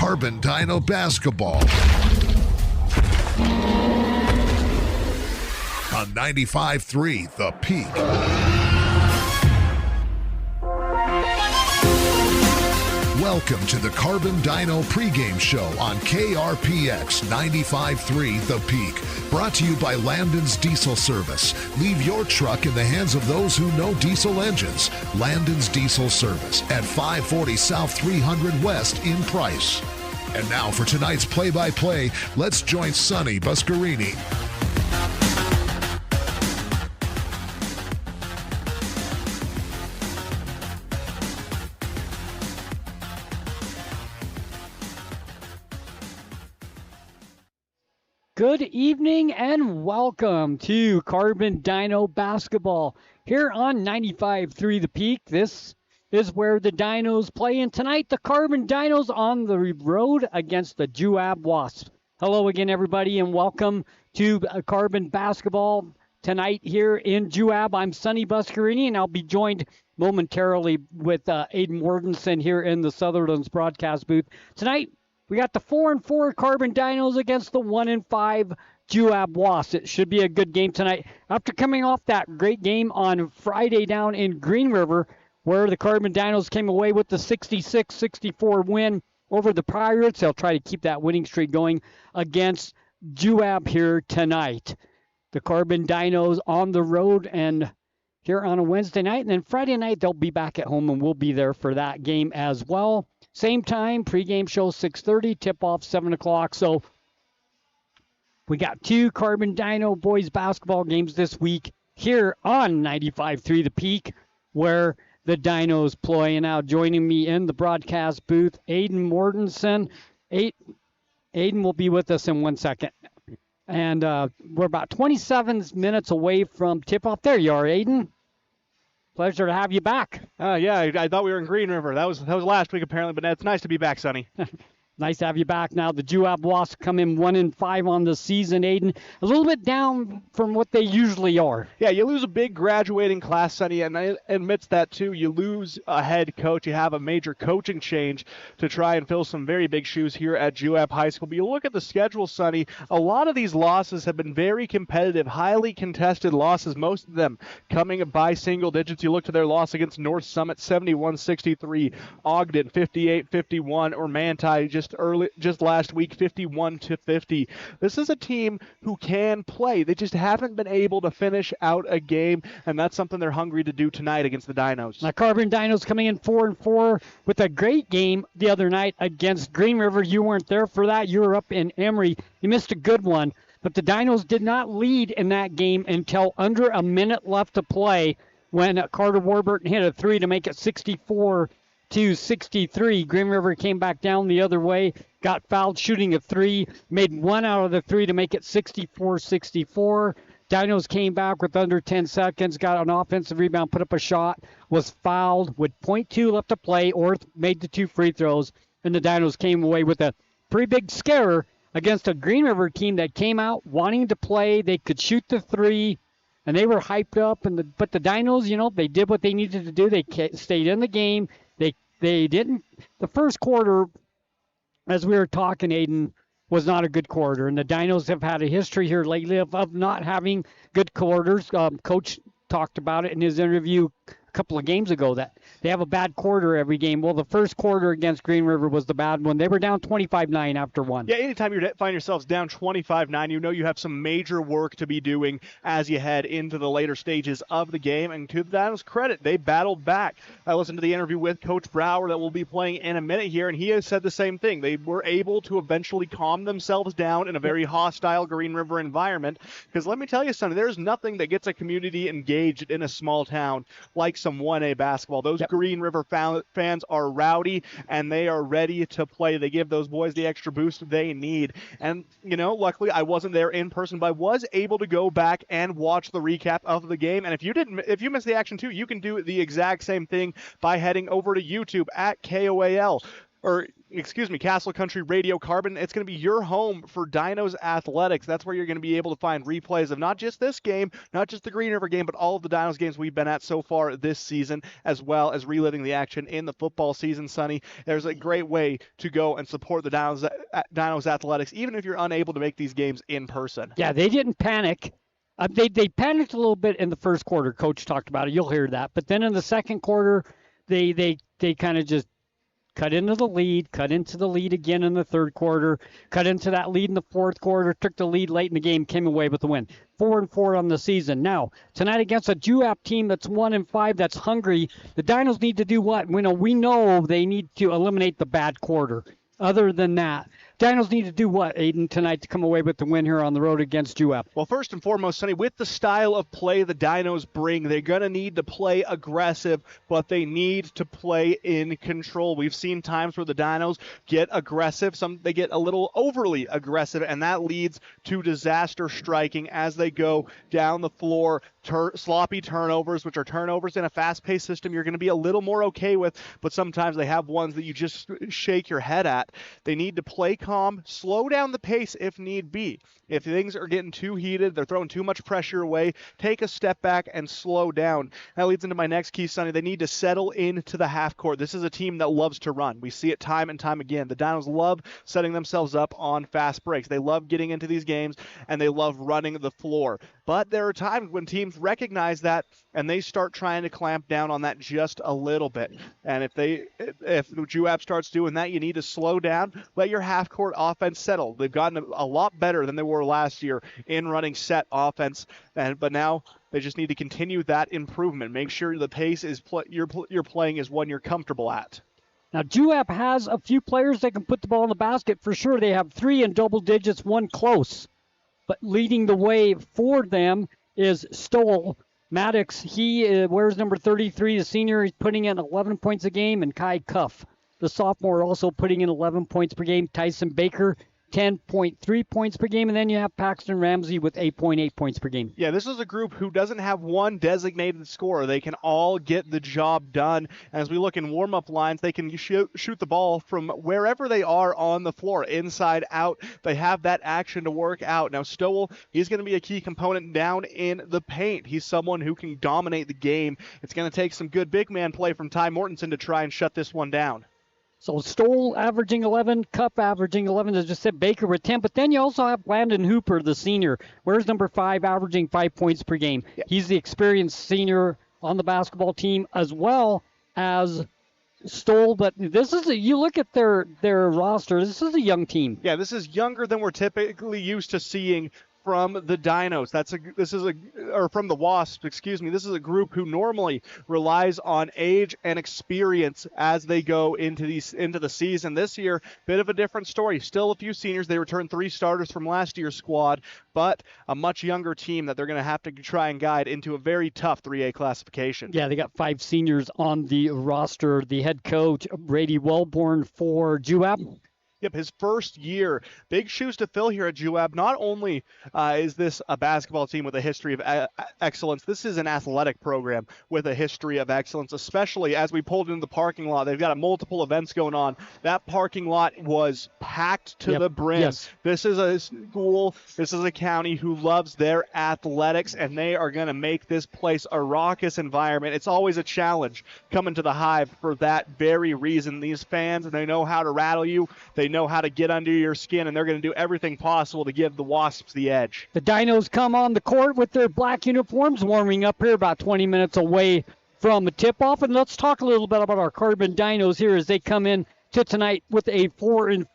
Carbon Dino Basketball on 95.3 The Peak. Welcome to the Carbon Dino pregame show on KRPX 95.3 The Peak. Brought to you by Landon's Diesel Service. Leave your truck in the hands of those who know diesel engines. Landon's Diesel Service at 540 South 300 West in Price. And now for tonight's play-by-play, let's join Sonny Buscarini. Good evening and welcome to Carbon Dino Basketball here on 95.3 The Peak. This is where the Dinos play, and tonight the Carbon Dinos on the road against the Juab Wasps. Hello again, everybody, and welcome to Carbon Basketball tonight here in Juab. I'm Sonny Buscarini, and I'll be joined momentarily with Aiden Mortensen here in the Sutherland's broadcast booth. Tonight, we got the 4-4 Carbon Dinos against the 1-5 Juab Wasps. It should be a good game tonight. After coming off that great game on Friday down in Green River, where the Carbon Dinos came away with the 66-64 win over the Pirates, they'll try to keep that winning streak going against Juab here tonight. The Carbon Dinos on the road and here on a Wednesday night, and then Friday night they'll be back at home, and we'll be there for that game as well. Same time, pregame show 6:30, tip-off 7 o'clock. So we got two Carbon Dino boys basketball games this week here on 95.3 The Peak, where the Dinos play. And now joining me in the broadcast booth, Aiden Mortensen. Aiden will be with us in 1 second. And we're about 27 minutes away from tip-off. There you are, Aiden. Pleasure to have you back. Yeah, I thought we were in Green River. That was last week apparently, but it's nice to be back, Sonny. Nice to have you back. Now the Juab Wasps come in 1-5 on the season, Aiden. A little bit down from what they usually are. Yeah, you lose a big graduating class, Sonny, and I admits that too. You lose a head coach. You have a major coaching change to try and fill some very big shoes here at Juab High School. But you look at the schedule, Sonny, a lot of these losses have been very competitive, highly contested losses, most of them coming by single digits. You look to their loss against North Summit, 71-63, Ogden, 58-51, or Manti just last week, 51-50. This is a team who can play. They just haven't been able to finish out a game, and that's something they're hungry to do tonight against the Dinos. Now, Carbon Dinos coming in 4-4 with a great game the other night against Green River. You weren't there for that. You were up in Emory. You missed a good one, but the Dinos did not lead in that game until under a minute left to play when Carter Warburton hit a three to make it 64-63. Green River came back down the other way, got fouled shooting a three, made one out of the three to make it 64-64. Dinos came back with under 10 seconds, got an offensive rebound, put up a shot, was fouled with .2 left to play. Orth made the two free throws, and the Dinos came away with a pretty big scare against a Green River team that came out wanting to play. They could shoot the three, and they were hyped up. But the Dinos, they did what they needed to do. They stayed in the game. They didn't. The first quarter, as we were talking, Aiden, was not a good quarter. And the Dinos have had a history here lately of not having good quarters. Coach talked about it in his interview a couple of games ago that they have a bad quarter every game. Well, the first quarter against Green River was the bad one. They were down 25-9 after one. Yeah, anytime you find yourselves down 25-9, you know you have some major work to be doing as you head into the later stages of the game. And to the Dinos' credit, they battled back. I listened to the interview with Coach Brower that we'll be playing in a minute here, and he has said the same thing. They were able to eventually calm themselves down in a very hostile Green River environment. Because let me tell you, Sonny, there's nothing that gets a community engaged in a small town like some 1A basketball. Those Green River fans are rowdy, and they are ready to play. They give those boys the extra boost they need. And, luckily I wasn't there in person, but I was able to go back and watch the recap of the game. And if you missed the action too, you can do the exact same thing by heading over to YouTube at KOAL. Or Castle Country Radio Carbon. It's going to be your home for Dinos Athletics. That's where you're going to be able to find replays of not just this game, not just the Green River game, but all of the Dinos games we've been at so far this season, as well as reliving the action in the football season, Sonny. There's a great way to go and support the Dinos Athletics, even if you're unable to make these games in person. Yeah, they didn't panic. They panicked a little bit in the first quarter. Coach talked about it. You'll hear that. But then in the second quarter, they kind of just cut into the lead again in the third quarter, cut into that lead in the fourth quarter, took the lead late in the game, came away with the win. 4-4 on the season. Now, tonight against a Juab team that's 1-5, that's hungry, the Dinos need to do what? We know they need to eliminate the bad quarter. Other than that, Dinos need to do what, Aiden, tonight to come away with the win here on the road against Juab? Well, first and foremost, Sonny, with the style of play the Dinos bring, they're going to need to play aggressive, but they need to play in control. We've seen times where the Dinos get aggressive. They get a little overly aggressive, and that leads to disaster striking as they go down the floor. Sloppy turnovers, which are turnovers in a fast-paced system you're going to be a little more okay with, but sometimes they have ones that you just shake your head at. They need to play calm, slow down the pace if need be. If things are getting too heated, they're throwing too much pressure away, take a step back and slow down. That leads into my next key, Sonny. They need to settle into the half court. This is a team that loves to run. We see it time and time again. The Dinos love setting themselves up on fast breaks. They love getting into these games, and they love running the floor. But there are times when teams recognize that, and they start trying to clamp down on that just a little bit. And if Juab starts doing that, you need to slow down, let your half-court offense settle. They've gotten a lot better than they were last year in running set offense, but now they just need to continue that improvement. Make sure the pace you're playing is one you're comfortable at. Now, Juab has a few players that can put the ball in the basket for sure. They have 3 in double digits, 1 close. But leading the way for them is Stoll. Maddox, he wears number 33, the senior. He's putting in 11 points a game. And Kai Cuff, the sophomore, also putting in 11 points per game. Tyson Baker, 10.3 points per game. And then you have Paxton Ramsey with 8.8 points per game. Yeah, this is a group who doesn't have one designated scorer. They can all get the job done. As we look in warm-up lines, they can shoot the ball from wherever they are on the floor, inside, out. They have that action to work out. Now, Stowell, he's going to be a key component down in the paint. He's someone who can dominate the game. It's going to take some good big man play from Ty Mortensen to try and shut this one down. So Stoll averaging 11, Cup averaging 11, as just said, Baker with 10. But then you also have Landon Hooper, the senior. Where's number 5, averaging 5 points per game? Yeah. He's the experienced senior on the basketball team as well as Stoll. But you look at their roster, this is a young team. Yeah, this is younger than we're typically used to seeing from the Dinos. From the Wasps, excuse me. This is a group who normally relies on age and experience as they go into the season. This year, bit of a different story. Still a few seniors. They returned 3 starters from last year's squad, but a much younger team that they're going to have to try and guide into a very tough 3A classification. Yeah, they got 5 seniors on the roster. The head coach, Brady Wellborn for Juab. Yep, his first year. Big shoes to fill here at Juab. Not only is this a basketball team with a history of excellence, this is an athletic program with a history of excellence, especially as we pulled into the parking lot. They've got multiple events going on. That parking lot was packed to the brim. Yes. This is a school, this is a county who loves their athletics, and they are going to make this place a raucous environment. It's always a challenge coming to the Hive for that very reason. These fans, they know how to rattle you. They know how to get under your skin, and they're going to do everything possible to give the Wasps the edge. The Dinos come on the court with their black uniforms, warming up here about 20 minutes away from the tip-off. And let's talk a little bit about our Carbon Dinos here as they come in to tonight with a 4-4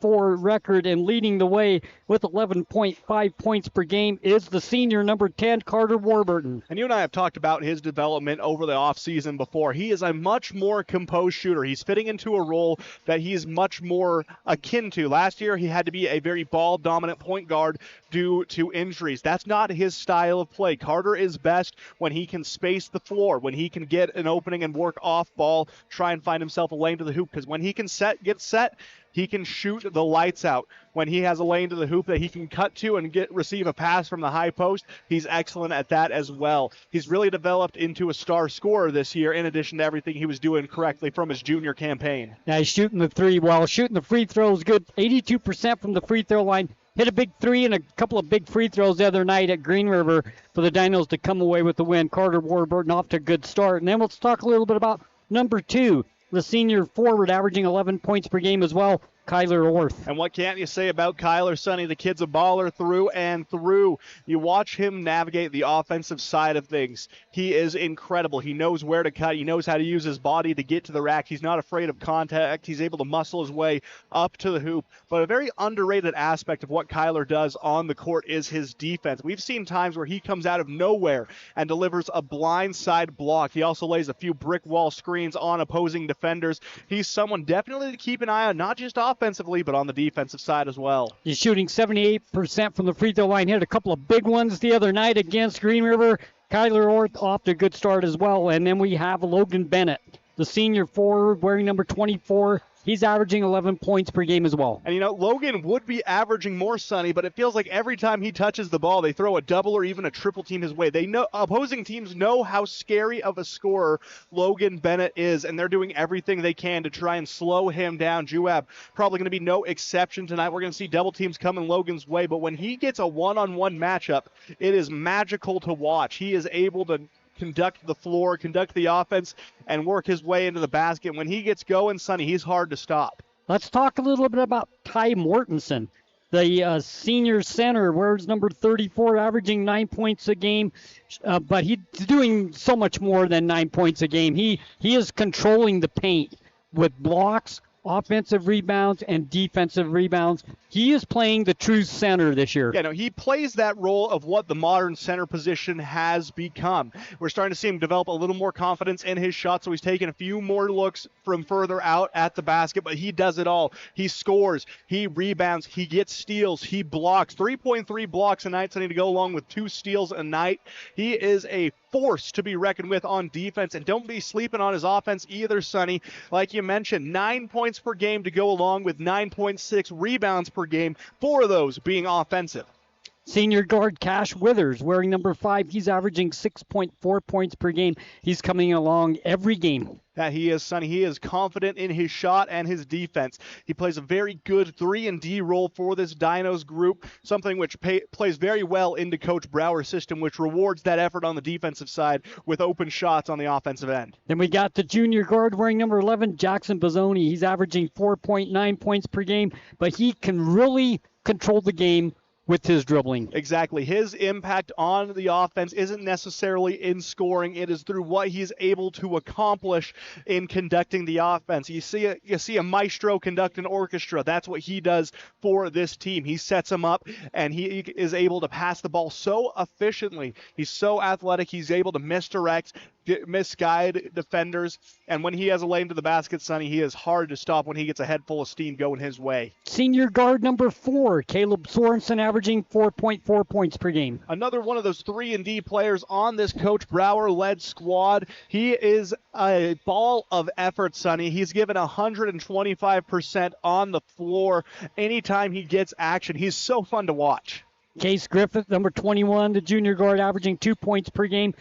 record, and leading the way with 11.5 points per game is the senior number 10, Carter Warburton. And you and I have talked about his development over the offseason before. He is a much more composed shooter. He's fitting into a role that he's much more akin to. Last year, he had to be a very ball-dominant point guard due to injuries. That's not his style of play. Carter is best when he can space the floor, when he can get an opening and work off ball, try and find himself a lane to the hoop, because when he can set gets set, he can shoot the lights out. When he has a lane to the hoop that he can cut to and receive a pass from the high post, he's excellent at that as well. He's really developed into a star scorer this year, in addition to everything he was doing correctly from his junior campaign. Now he's shooting the three well. Shooting the free throws good. 82% from the free throw line. Hit a big three and a couple of big free throws the other night at Green River for the Dinos to come away with the win. Carter Warburton off to a good start. And then let's talk a little bit about number 2, the senior forward, averaging 11 points per game as well, Kyler Orth. And what can't you say about Kyler, Sonny? The kid's a baller through and through. You watch him navigate the offensive side of things. He is incredible. He knows where to cut. He knows how to use his body to get to the rack. He's not afraid of contact. He's able to muscle his way up to the hoop. But a very underrated aspect of what Kyler does on the court is his defense. We've seen times where he comes out of nowhere and delivers a blindside block. He also lays a few brick wall screens on opposing defenders. He's someone definitely to keep an eye on, not just offensively, but on the defensive side as well. He's shooting 78% from the free throw line. Hit a couple of big ones the other night against Green River. Kyler Orth off to a good start as well. And then we have Logan Bennett, the senior forward wearing number 24. He's averaging 11 points per game as well. And, Logan would be averaging more, Sonny, but it feels like every time he touches the ball, they throw a double or even a triple team his way. They know opposing teams know how scary of a scorer Logan Bennett is, and they're doing everything they can to try and slow him down. Juab probably going to be no exception tonight. We're going to see double teams coming Logan's way, but when he gets a one-on-one matchup, it is magical to watch. He is able to conduct the floor, conduct the offense, and work his way into the basket. When he gets going, Sonny, he's hard to stop. Let's talk a little bit about Ty Mortensen, the senior center, wears number 34, averaging 9 points a game, but he's doing so much more than 9 points a game. He is controlling the paint with blocks, offensive rebounds, and defensive rebounds. He is playing the true center this year. Yeah, no, he plays that role of what the modern center position has become. We're starting to see him develop a little more confidence in his shot, so he's taking a few more looks from further out at the basket, but he does it all. He scores, he rebounds, he gets steals, he blocks. 3.3 blocks a night, so I need to go along with 2 steals a night. He is a force to be reckoned with on defense, and don't be sleeping on his offense either, Sonny. Like you mentioned, 9 points per game to go along with 9.6 rebounds per game, 4 of those being offensive. Senior guard Cash Withers, wearing number 5. He's averaging 6.4 points per game. He's coming along every game. That he is, Sonny. He is confident in his shot and his defense. He plays a very good 3-and-D role for this Dinos group, something which plays very well into Coach Brower's system, which rewards that effort on the defensive side with open shots on the offensive end. Then we got the junior guard wearing number 11, Jackson Bozzoni. He's averaging 4.9 points per game, but he can really control the game with his dribbling. Exactly. His impact on the offense isn't necessarily in scoring. It is through what he's able to accomplish in conducting the offense. You see a maestro conduct an orchestra. That's what he does for this team. He sets them up, and he is able to pass the ball so efficiently. He's so athletic. He's able to misdirect, misguide defenders, and when he has a lane to the basket, Sonny, he is hard to stop when he gets a head full of steam going his way. Senior guard number 4, Caleb Sorensen, averaging 4.4 points per game. Another one of those 3-and-D players on this Coach Brower-led squad. He is a ball of effort, Sonny. He's given 125% on the floor anytime he gets action. He's so fun to watch. Case Griffith, number 21, the junior guard, averaging 2 points per game,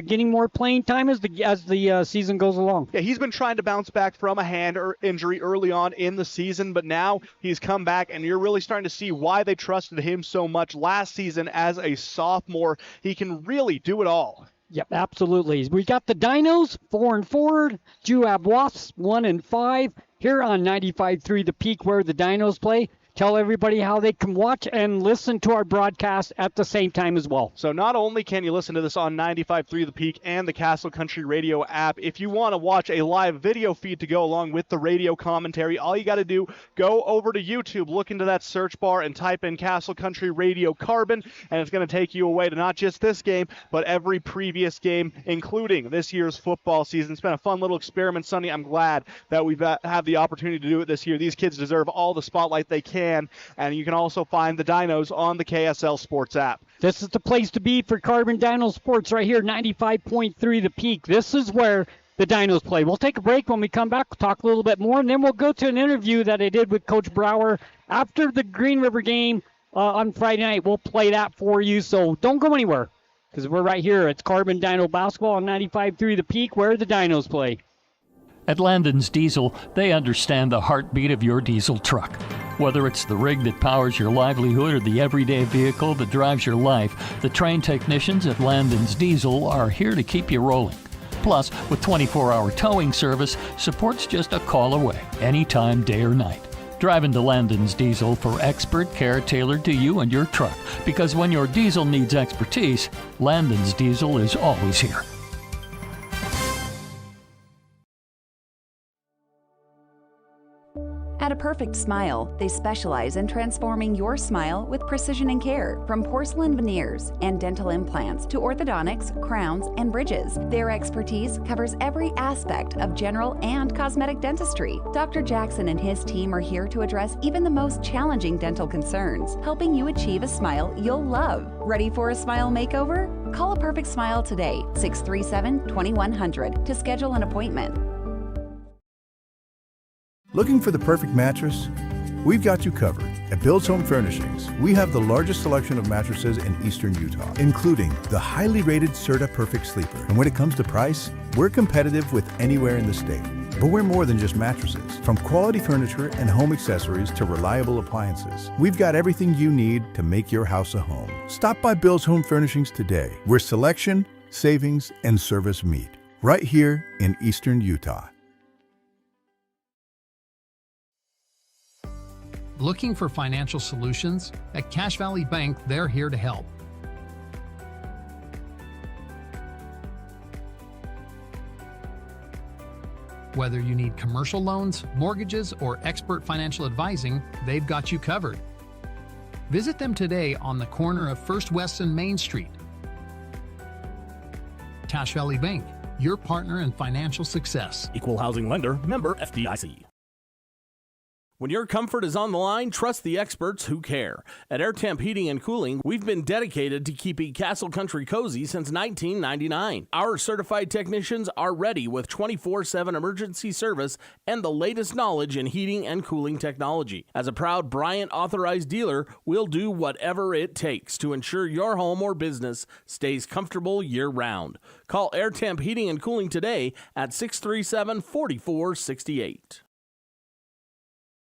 getting more playing time as the season goes along. Yeah, he's been trying to bounce back from a hand injury early on in the season, but now he's come back, and you're really starting to see why they trusted him so much last season as a sophomore. He can really do it all. Yep, absolutely. We got the Dinos, 4-4, Juab Wasps, 1-5, here on 95.3 The Peak, where the Dinos play. Tell everybody how they can watch and listen to our broadcast at the same time as well. So not only can you listen to this on 95.3 The Peak and the Castle Country Radio app, if you want to watch a live video feed to go along with the radio commentary, all you got to do, go over to YouTube, look into that search bar, and type in Castle Country Radio Carbon, and it's going to take you away to not just this game, but every previous game, including this year's football season. It's been a fun little experiment, Sonny. I'm glad that we've had the opportunity to do it this year. These kids deserve all the spotlight they can. And you can also find the Dinos on the KSL Sports app. This is the place to be for Carbon Dino Sports right here, 95.3 The Peak. This is where the Dinos play. We'll take a break. When we come back, we'll talk a little bit more, and then we'll go to an interview that I did with Coach Brower after the Green River game on Friday night. We'll play that for you, so don't go anywhere because we're right here. It's Carbon Dino Basketball on 95.3 The Peak, where the Dinos play. At Landon's Diesel, they understand the heartbeat of your diesel truck. Whether it's the rig that powers your livelihood or the everyday vehicle that drives your life, the trained technicians at Landon's Diesel are here to keep you rolling. Plus, with 24-hour towing service, support's just a call away, anytime, day or night. Drive into Landon's Diesel for expert care tailored to you and your truck, because when your diesel needs expertise, Landon's Diesel is always here. At A Perfect Smile, they specialize in transforming your smile with precision and care. From porcelain veneers and dental implants to orthodontics, crowns, and bridges, their expertise covers every aspect of general and cosmetic dentistry. Dr. Jackson and his team are here to address even the most challenging dental concerns, helping you achieve a smile you'll love. Ready for a smile makeover? Call A Perfect Smile today, 637-2100, to schedule an appointment. Looking for the perfect mattress? We've got you covered. At Bill's Home Furnishings, we have the largest selection of mattresses in eastern Utah, including the highly rated Serta Perfect Sleeper. And when it comes to price, we're competitive with anywhere in the state. But we're more than just mattresses. From quality furniture and home accessories to reliable appliances, we've got everything you need to make your house a home. Stop by Bill's Home Furnishings today, where selection, savings, and service meet. Right here in eastern Utah. Looking for financial solutions? At Cache Valley Bank, they're here to help. Whether you need commercial loans, mortgages, or expert financial advising, they've got you covered. Visit them today on the corner of First West and Main Street. Cache Valley Bank, your partner in financial success. Equal housing lender, member FDIC. When your comfort is on the line, trust the experts who care. At Air Temp Heating and Cooling, we've been dedicated to keeping Castle Country cozy since 1999. Our certified technicians are ready with 24/7 emergency service and the latest knowledge in heating and cooling technology. As a proud Bryant authorized dealer, we'll do whatever it takes to ensure your home or business stays comfortable year-round. Call Air Temp Heating and Cooling today at 637-4468.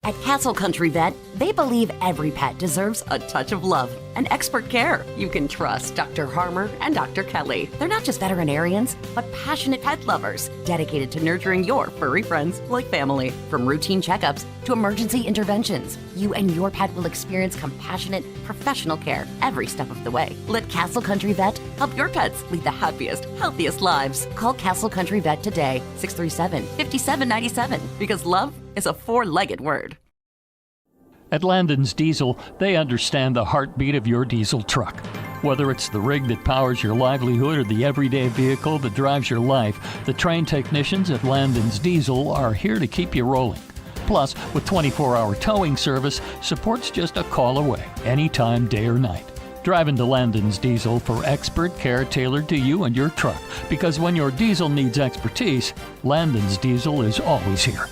At Castle Country Vet, they believe every pet deserves a touch of love and expert care. You can trust Dr. Harmer and Dr. Kelly. They're not just veterinarians, but passionate pet lovers, dedicated to nurturing your furry friends like family. From routine checkups to emergency interventions, you and your pet will experience compassionate, professional care every step of the way. Let Castle Country Vet help your pets lead the happiest, healthiest lives. Call Castle Country Vet today, 637-5797, because love is a four-legged word. At Landon's Diesel, they understand the heartbeat of your diesel truck. Whether it's the rig that powers your livelihood or the everyday vehicle that drives your life, the trained technicians at Landon's Diesel are here to keep you rolling. Plus, with 24-hour towing service, support's just a call away, anytime, day or night. Drive into Landon's Diesel for expert care tailored to you and your truck, because when your diesel needs expertise, Landon's Diesel is always here.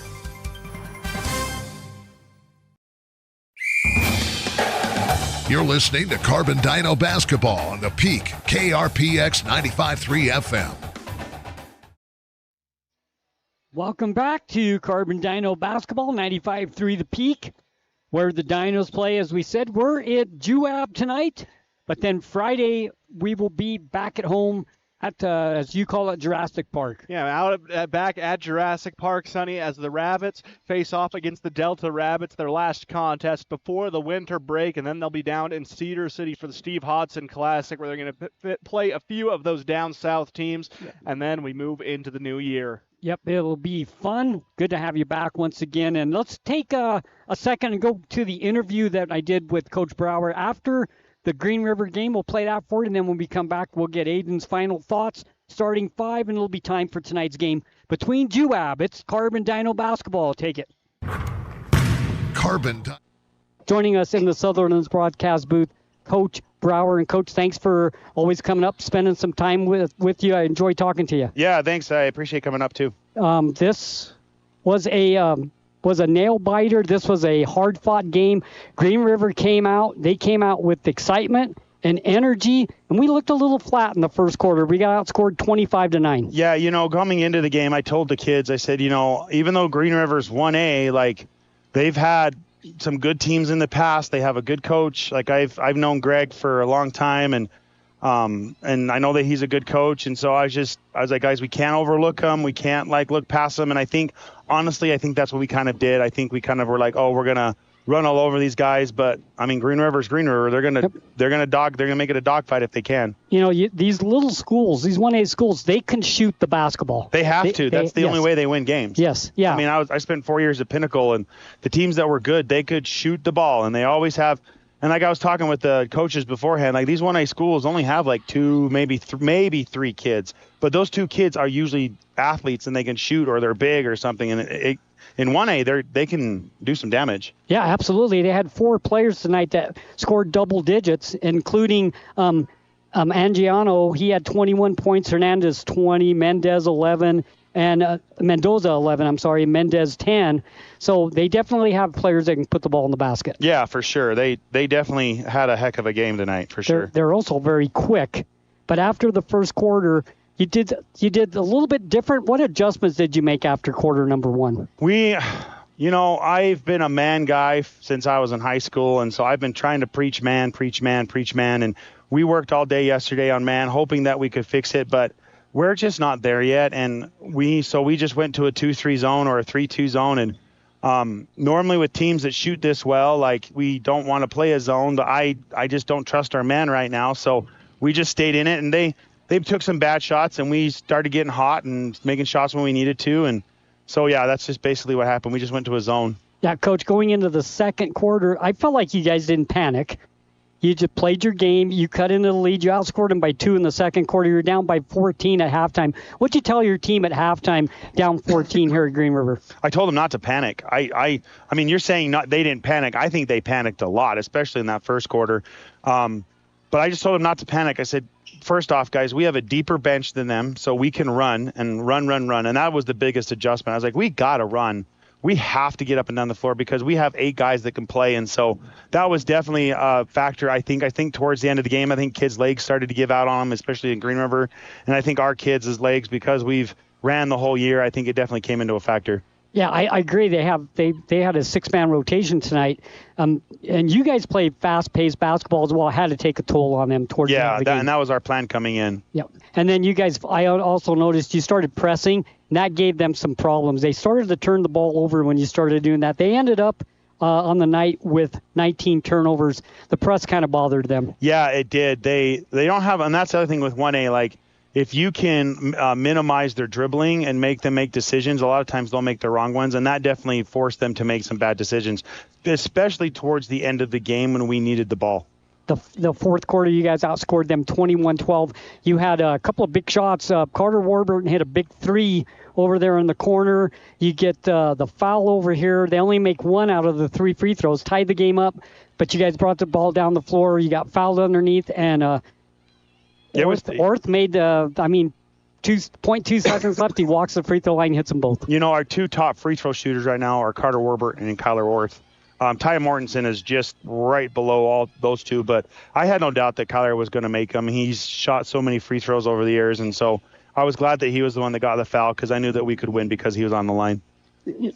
You're listening to Carbon Dino Basketball on the Peak, KRPX 95.3 FM. Welcome back to Carbon Dino Basketball, 95.3 The Peak, where the Dinos play. As we said, we're at Juab tonight, but then Friday we will be back at home at, as you call it, Jurassic Park. Yeah, back at Jurassic Park, Sonny, as the Rabbits face off against the Delta Rabbits, their last contest before the winter break, and then they'll be down in Cedar City for the Steve Hodson Classic, where they're going to play a few of those down south teams, and then we move into the new year. Yep, it'll be fun. Good to have you back once again. And let's take a second and go to the interview that I did with Coach Brower after the Green River game. We'll play that for you, and then when we come back, we'll get Aiden's final thoughts, starting five, and it'll be time for tonight's game between Juab. It's Carbon Dino Basketball. Take it. Carbon. Joining us in the Sutherland's broadcast booth, Coach Brower. And Coach, thanks for always coming up, spending some time with you. I enjoy talking to you. Yeah, thanks. I appreciate coming up too. This was a nail biter. This was a hard-fought game. Green River came out. They came out with excitement and energy, and we looked a little flat in the first quarter. We got outscored 25-9. Yeah, coming into the game, I told the kids, I said, even though Green River's 1A, like they've had some good teams in the past. They have a good coach. Like I've known Greg for a long time, and I know that he's a good coach. And so I was like, guys, we can't overlook him. We can't look past him. And I think, honestly, that's what we kind of did. I think we kind of were like, oh, we're going to run all over these guys. But I mean, Green River's Green River. They're going to make it a dogfight if they can. These little schools, these 1A schools, they can shoot the basketball. They have to. That's the only way they win games. Yes. Yeah. I mean, I spent 4 years at Pinnacle, and the teams that were good, they could shoot the ball, and they always have. And like I was talking with the coaches beforehand, like these 1A schools only have like two, maybe three kids, but those 2 kids are usually athletes and they can shoot or they're big or something. And in 1A, they can do some damage. Yeah, absolutely. They had 4 players tonight that scored double digits, including Angiano. He had 21 points, Hernandez 20, Mendez 11, and Mendoza 11. I'm sorry, Mendez 10. So they definitely have players that can put the ball in the basket. Yeah, for sure. They definitely had a heck of a game tonight, for sure. They're also very quick. But after the first quarter, you did a little bit different. What adjustments did you make after quarter number 1? I've been a man guy since I was in high school, and so I've been trying to preach man, and we worked all day yesterday on man, hoping that we could fix it, but we're just not there yet, and we just went to a 2-3 zone or a 3-2 zone, and normally with teams that shoot this well, like we don't want to play a zone, but I just don't trust our man right now, so we just stayed in it, and they took some bad shots, and we started getting hot and making shots when we needed to, and so yeah, that's just basically what happened. We just went to a zone. Yeah, Coach, going into the second quarter, I felt like you guys didn't panic. You just played your game. You cut into the lead. You outscored them by 2 in the second quarter. You're down by 14 at halftime. What'd you tell your team at halftime, down 14 here at Green River? I told them not to panic. I mean, you're saying they didn't panic. I think they panicked a lot, especially in that first quarter. But I just told them not to panic. I said, first off, guys, we have a deeper bench than them, so we can run. And that was the biggest adjustment. I was like, we got to run. We have to get up and down the floor because we have 8 guys that can play. And so that was definitely a factor. I think towards the end of the game, I think kids' legs started to give out on them, especially in Green River. And I think our kids' legs, because we've ran the whole year, I think it definitely came into a factor. Yeah, I agree. They had a 6-man rotation tonight, and you guys played fast-paced basketball as well. I had to take a toll on them towards the end of the game. And that was our plan coming in. Yeah, and then you guys, I also noticed you started pressing, and that gave them some problems. They started to turn the ball over when you started doing that. They ended up on the night with 19 turnovers. The press kind of bothered them. Yeah, it did. They don't have, and that's the other thing with 1A, like, if you can minimize their dribbling and make them make decisions, a lot of times they'll make the wrong ones, and that definitely forced them to make some bad decisions, especially towards the end of the game when we needed the ball. The fourth quarter, you guys outscored them 21-12. You had a couple of big shots. Carter Warburton hit a big 3 over there in the corner. You get the foul over here. They only make 1 out of the 3 free throws, tied the game up, but you guys brought the ball down the floor. You got fouled underneath, and Orth made, 2.2 seconds left. He walks the free throw line, hits them both. Our 2 top free throw shooters right now are Carter Warburton and Kyler Orth. Ty Mortensen is just right below all those 2, but I had no doubt that Kyler was going to make them. He's shot so many free throws over the years, and so I was glad that he was the one that got the foul because I knew that we could win because he was on the line.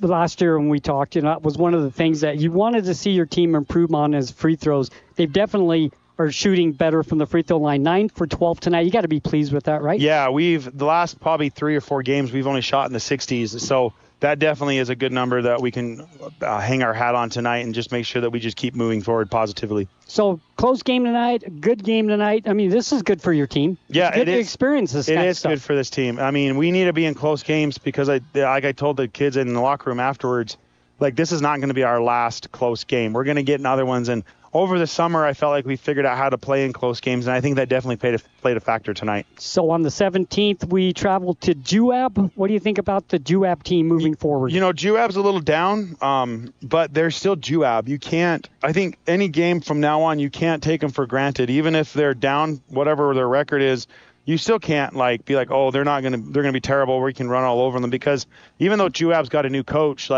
Last year when we talked, that was one of the things that you wanted to see your team improve on is free throws. They've definitely are shooting better from the free throw line. 9 for 12 tonight. You got to be pleased with that, right? Yeah, the last probably 3 or 4 games, we've only shot in the 60s. So that definitely is a good number that we can hang our hat on tonight and just make sure that we just keep moving forward positively. So close game tonight, good game tonight. I mean, this is good for your team. Yeah, it's good to experience this kind of stuff. It is good for this team. I mean, we need to be in close games because like I told the kids in the locker room afterwards, like this is not going to be our last close game. We're going to get in other ones, and over the summer, I felt like we figured out how to play in close games, and I think that definitely played a factor tonight. So on the 17th, we traveled to Juab. What do you think about the Juab team moving forward? Juab's a little down, but they're still Juab. I think any game from now on, you can't take them for granted. Even if they're down, whatever their record is, you still can't be like, oh, they're going to be terrible. We can run all over them, because even though Juab's got a new coach,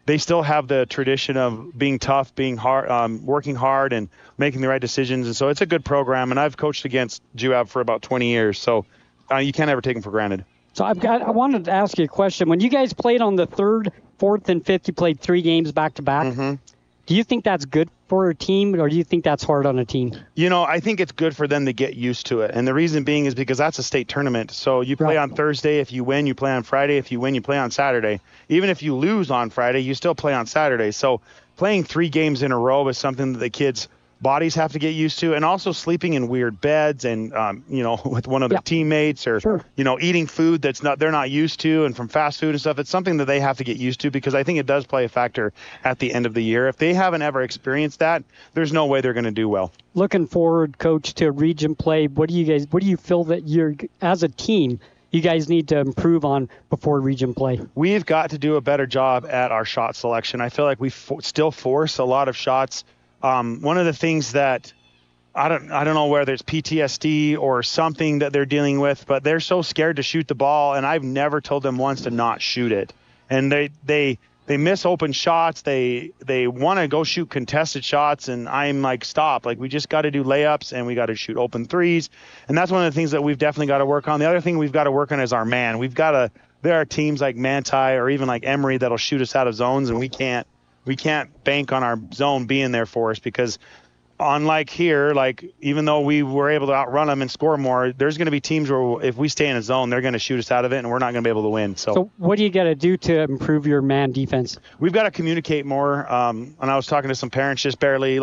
they still have the tradition of being tough, being hard, working hard, and making the right decisions. And so it's a good program. And I've coached against Juab for about 20 years. So you can't ever take them for granted. So I wanted to ask you a question. When you guys played on the 3rd, 4th, and 5th, you played 3 games back to back. Mm-hmm. Do you think that's good for a team, or do you think that's hard on a team? I think it's good for them to get used to it. And the reason being is because that's a state tournament. So you play on Thursday. If you win, you play on Friday. If you win, you play on Saturday. Even if you lose on Friday, you still play on Saturday. So playing 3 games in a row is something that the kids' bodies have to get used to. And also sleeping in weird beds and, with one of their teammates, or, eating food they're not used to, and from fast food and stuff. It's something that they have to get used to, because I think it does play a factor at the end of the year. If they haven't ever experienced that, there's no way they're going to do well. Looking forward, Coach, to region play, what do you feel that you're, as a team, you guys need to improve on before region play? We've got to do a better job at our shot selection. I feel like we still force a lot of shots. One of the things that I don't know whether it's PTSD or something that they're dealing with, but they're so scared to shoot the ball, and I've never told them once to not shoot it. And they miss open shots. They want to go shoot contested shots, and I'm like, stop. We just got to do layups, and we got to shoot open threes. And that's one of the things that we've definitely got to work on. The other thing we've got to work on is our man. There are teams like Manti or even like Emory that'll shoot us out of zones, and we can't bank on our zone being there for us, because unlike here, even though we were able to outrun them and score more, there's going to be teams where if we stay in a zone, they're going to shoot us out of it, and we're not going to be able to win. So what do you got to do to improve your man defense? We've got to communicate more. And I was talking to some parents just barely,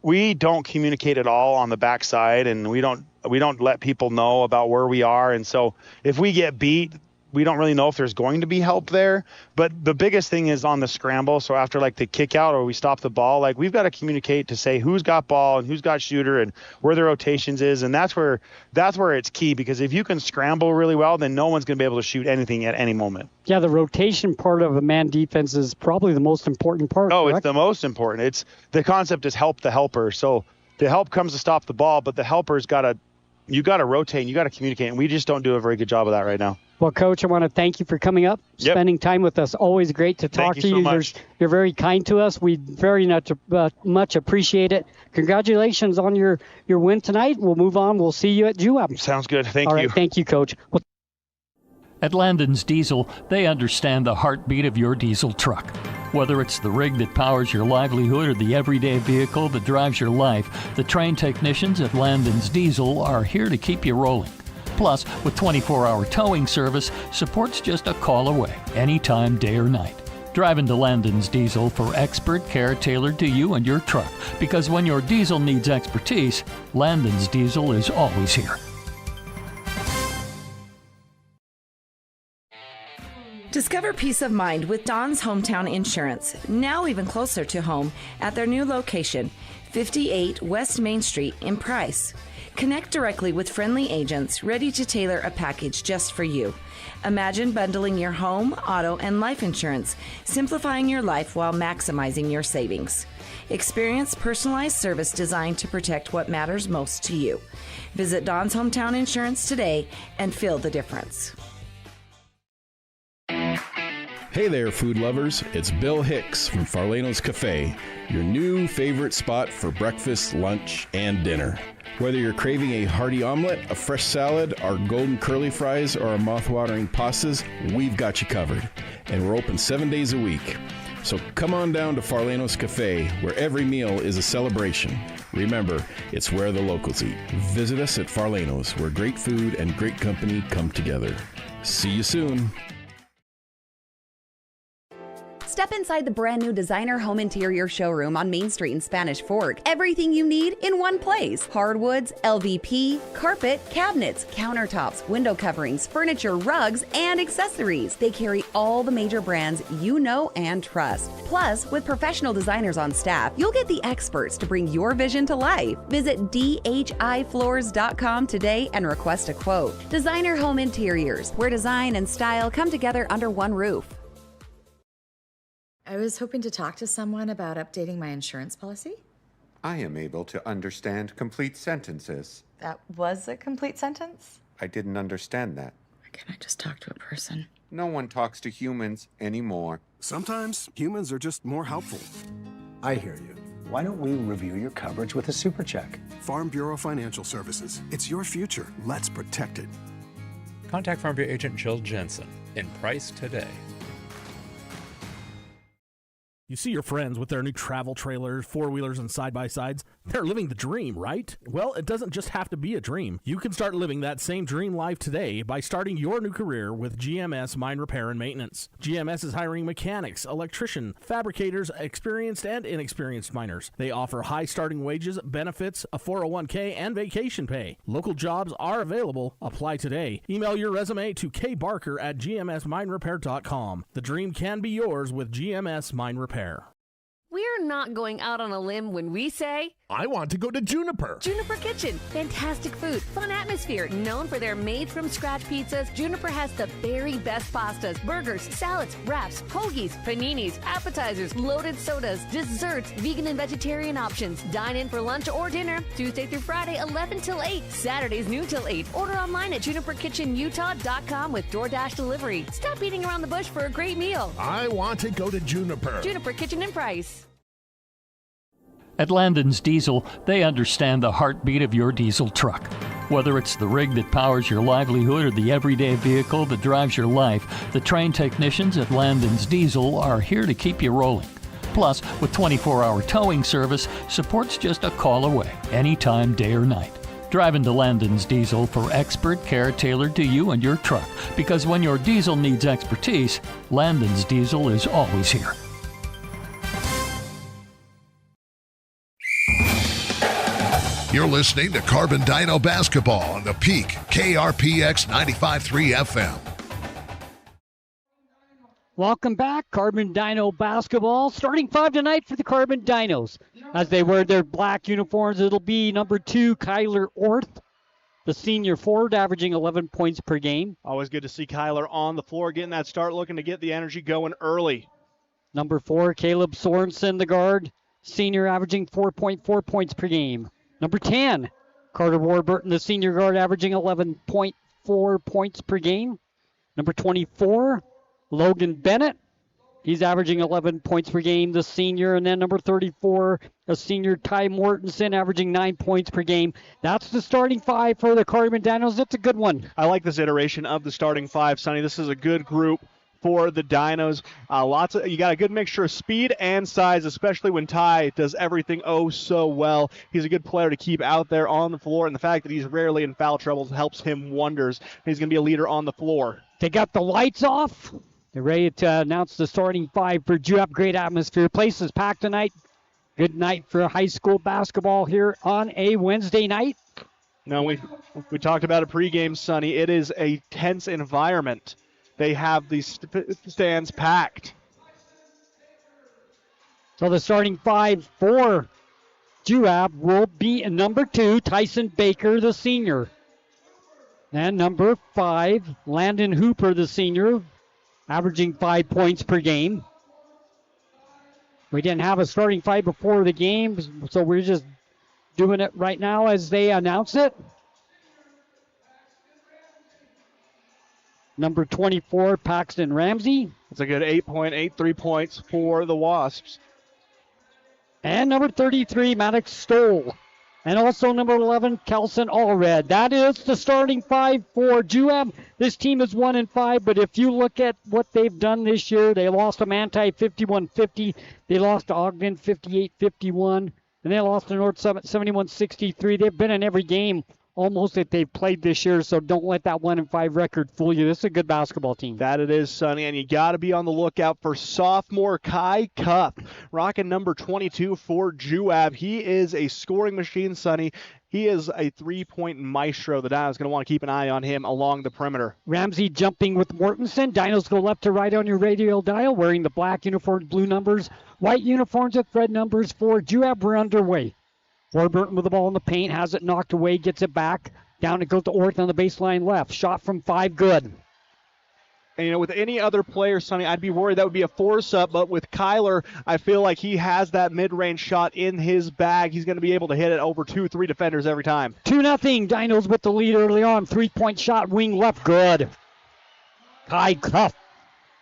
we don't communicate at all on the backside, and we don't let people know about where we are. And so if we get beat, we don't really know if there's going to be help there. But the biggest thing is on the scramble. So after the kick out or we stop the ball, we've got to communicate to say who's got ball and who's got shooter and where the rotations is. And that's where it's key, because if you can scramble really well, then no one's going to be able to shoot anything at any moment. Yeah, the rotation part of a man defense is probably the most important part. Oh, correct? It's the most important. The concept is help the helper. So the help comes to stop the ball, but the helper's you got to rotate and you got to communicate. And we just don't do a very good job of that right now. Well, Coach, I want to thank you for coming up, spending time with us. Always great to talk to you. You're very kind to us. We very much appreciate it. Congratulations on your win tonight. We'll move on. We'll see you at Juab. Sounds good. Thank you. All right. Thank you, Coach. At Landon's Diesel, they understand the heartbeat of your diesel truck. Whether it's the rig that powers your livelihood or the everyday vehicle that drives your life, the trained technicians at Landon's Diesel are here to keep you rolling. Plus, with 24-hour towing service, support's just a call away, anytime, day or night. Drive into Landon's Diesel for expert care tailored to you and your truck, because when your diesel needs expertise, Landon's Diesel is always here. Discover peace of mind with Don's Hometown Insurance, now even closer to home at their new location, 58 West Main Street in Price. Connect directly with friendly agents ready to tailor a package just for you. Imagine bundling your home, auto, and life insurance, simplifying your life while maximizing your savings. Experience personalized service designed to protect what matters most to you. Visit Don's Hometown Insurance today and feel the difference. Hey there, food lovers. It's Bill Hicks from Farlano's Cafe, your new favorite spot for breakfast, lunch, and dinner. Whether you're craving a hearty omelet, a fresh salad, our golden curly fries, or our mouth-watering pastas, we've got you covered. And we're open 7 days a week. So come on down to Farlano's Cafe, where every meal is a celebration. Remember, it's where the locals eat. Visit us at Farlano's, where great food and great company come together. See you soon. Step inside the brand new designer home interior showroom on Main Street in Spanish Fork. Everything you need in one place. Hardwoods, LVP, carpet, cabinets, countertops, window coverings, furniture, rugs, and accessories. They carry all the major brands you know and trust. Plus, with professional designers on staff, you'll get the experts to bring your vision to life. Visit dhifloors.com today and request a quote. Designer Home Interiors, where design and style come together under one roof. I was hoping to talk to someone about updating my insurance policy. I am able to understand complete sentences. That was a complete sentence? I didn't understand that. Can I just talk to a person? No one talks to humans anymore. Sometimes humans are just more helpful. I hear you. Why don't we review your coverage with a super check? Farm Bureau Financial Services. It's your future. Let's protect it. Contact Farm Bureau agent Jill Jensen in Price today. You see your friends with their new travel trailers, four-wheelers, and side-by-sides. They're living the dream, right? Well, it doesn't just have to be a dream. You can start living that same dream life today by starting your new career with GMS Mine Repair and Maintenance. GMS is hiring mechanics, electricians, fabricators, experienced and inexperienced miners. They offer high starting wages, benefits, a 401k, and vacation pay. Local jobs are available. Apply today. Email your resume to kbarker@gmsminerepair.com. The dream can be yours with GMS Mine Repair. We're not going out on a limb when we say, I want to go to Juniper. Juniper Kitchen. Fantastic food, fun atmosphere. Known for their made-from-scratch pizzas, Juniper has the very best pastas, burgers, salads, wraps, hoagies, paninis, appetizers, loaded sodas, desserts, vegan and vegetarian options. Dine in for lunch or dinner, Tuesday through Friday, 11 till 8. Saturdays, noon till 8. Order online at juniperkitchenutah.com with DoorDash delivery. Stop beating around the bush for a great meal. I want to go to Juniper. Juniper Kitchen and Price. At Landon's Diesel, they understand the heartbeat of your diesel truck. Whether it's the rig that powers your livelihood or the everyday vehicle that drives your life, the trained technicians at Landon's Diesel are here to keep you rolling. Plus, with 24-hour towing service, support's just a call away, anytime, day or night. Drive into Landon's Diesel for expert care tailored to you and your truck, because when your diesel needs expertise, Landon's Diesel is always here. You're listening to Carbon Dino Basketball on the Peak, KRPX 95.3 FM. Welcome back, Carbon Dino Basketball. Starting five tonight for the Carbon Dinos. As they wear their black uniforms, it'll be number 2, Kyler Orth, the senior forward, averaging 11 points per game. Always good to see Kyler on the floor, getting that start, looking to get the energy going early. Number 4, Caleb Sorensen, the guard, senior, averaging 4.4 points per game. Number 10, Carter Warburton, the senior guard, averaging 11.4 points per game. Number 24, Logan Bennett. He's averaging 11 points per game, the senior. And then number 34, a senior, Ty Mortensen, averaging 9 points per game. That's the starting five for the Carbon Dinos. It's a good one. I like this iteration of the starting five, Sonny. This is a good group for the Dinos. You got a good mixture of speed and size, especially when Ty does everything oh so well. He's a good player to keep out there on the floor, and the fact that he's rarely in foul trouble helps him wonders. He's going to be a leader on the floor. They got the lights off. They're ready to announce the starting five for Juab. Great atmosphere. Place is packed tonight. Good night for high school basketball here on a Wednesday night. No, we talked about it pregame, Sonny. It is a tense environment. They have these stands packed. So the starting five for Juab will be number 2, Tyson Baker, the senior. And number 5, Landon Hooper, the senior, averaging 5 points per game. We didn't have a starting five before the game, so we're just doing it right now as they announce it. Number 24, Paxton Ramsey. It's a good 8.83 points for the Wasps. And number 33, Maddox Stoll. And also number 11, Kelson Allred. That is the starting five for Juab. This team is 1-5, but if you look at what they've done this year, they lost to Manti 51-50. They lost to Ogden 58-51. And they lost to North Summit 71-63. They've been in every game almost that they've played this year, so don't let that 1-5 record fool you. This is a good basketball team. That it is, Sonny, and you got to be on the lookout for sophomore Kai Cuff, rocking number 22 for Juab. He is a scoring machine, Sonny. He is a three-point maestro. The Dinos going to want to keep an eye on him along the perimeter. Ramsey jumping with Mortensen. Dinos go left to right on your radial dial, wearing the black uniforms, blue numbers, white uniforms with red numbers for Juab. We're underway. Warburton with the ball in the paint, has it knocked away, gets it back. Down it goes to Orth on the baseline left. Shot from 5, good. And, with any other player, Sonny, I'd be worried that would be a force-up, but with Kyler, I feel like he has that mid-range shot in his bag. He's going to be able to hit it over 2-3 defenders every time. 2-0, Dinos with the lead early on. 3-point shot, wing left, good. Kai Cuff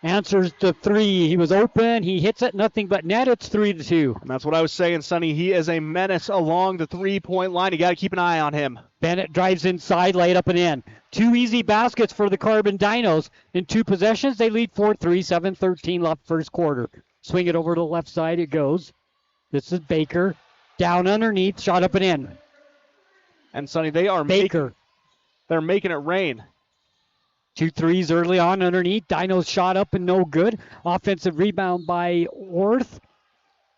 answers to 3. He was open. He hits it, nothing but net. It's 3-2. And that's what I was saying, Sonny. He is a menace along the three-point line. You got to keep an eye on him. Bennett drives inside, laid up and in. 2 easy baskets for the Carbon Dinos. In 2 possessions, they lead 4-3, 7:13 left first quarter. Swing it over to the left side. It goes. This is Baker. Down underneath, shot up and in. And, Sonny, they are they're making it rain. 2 threes early on underneath. Dinos shot up and no good. Offensive rebound by Orth.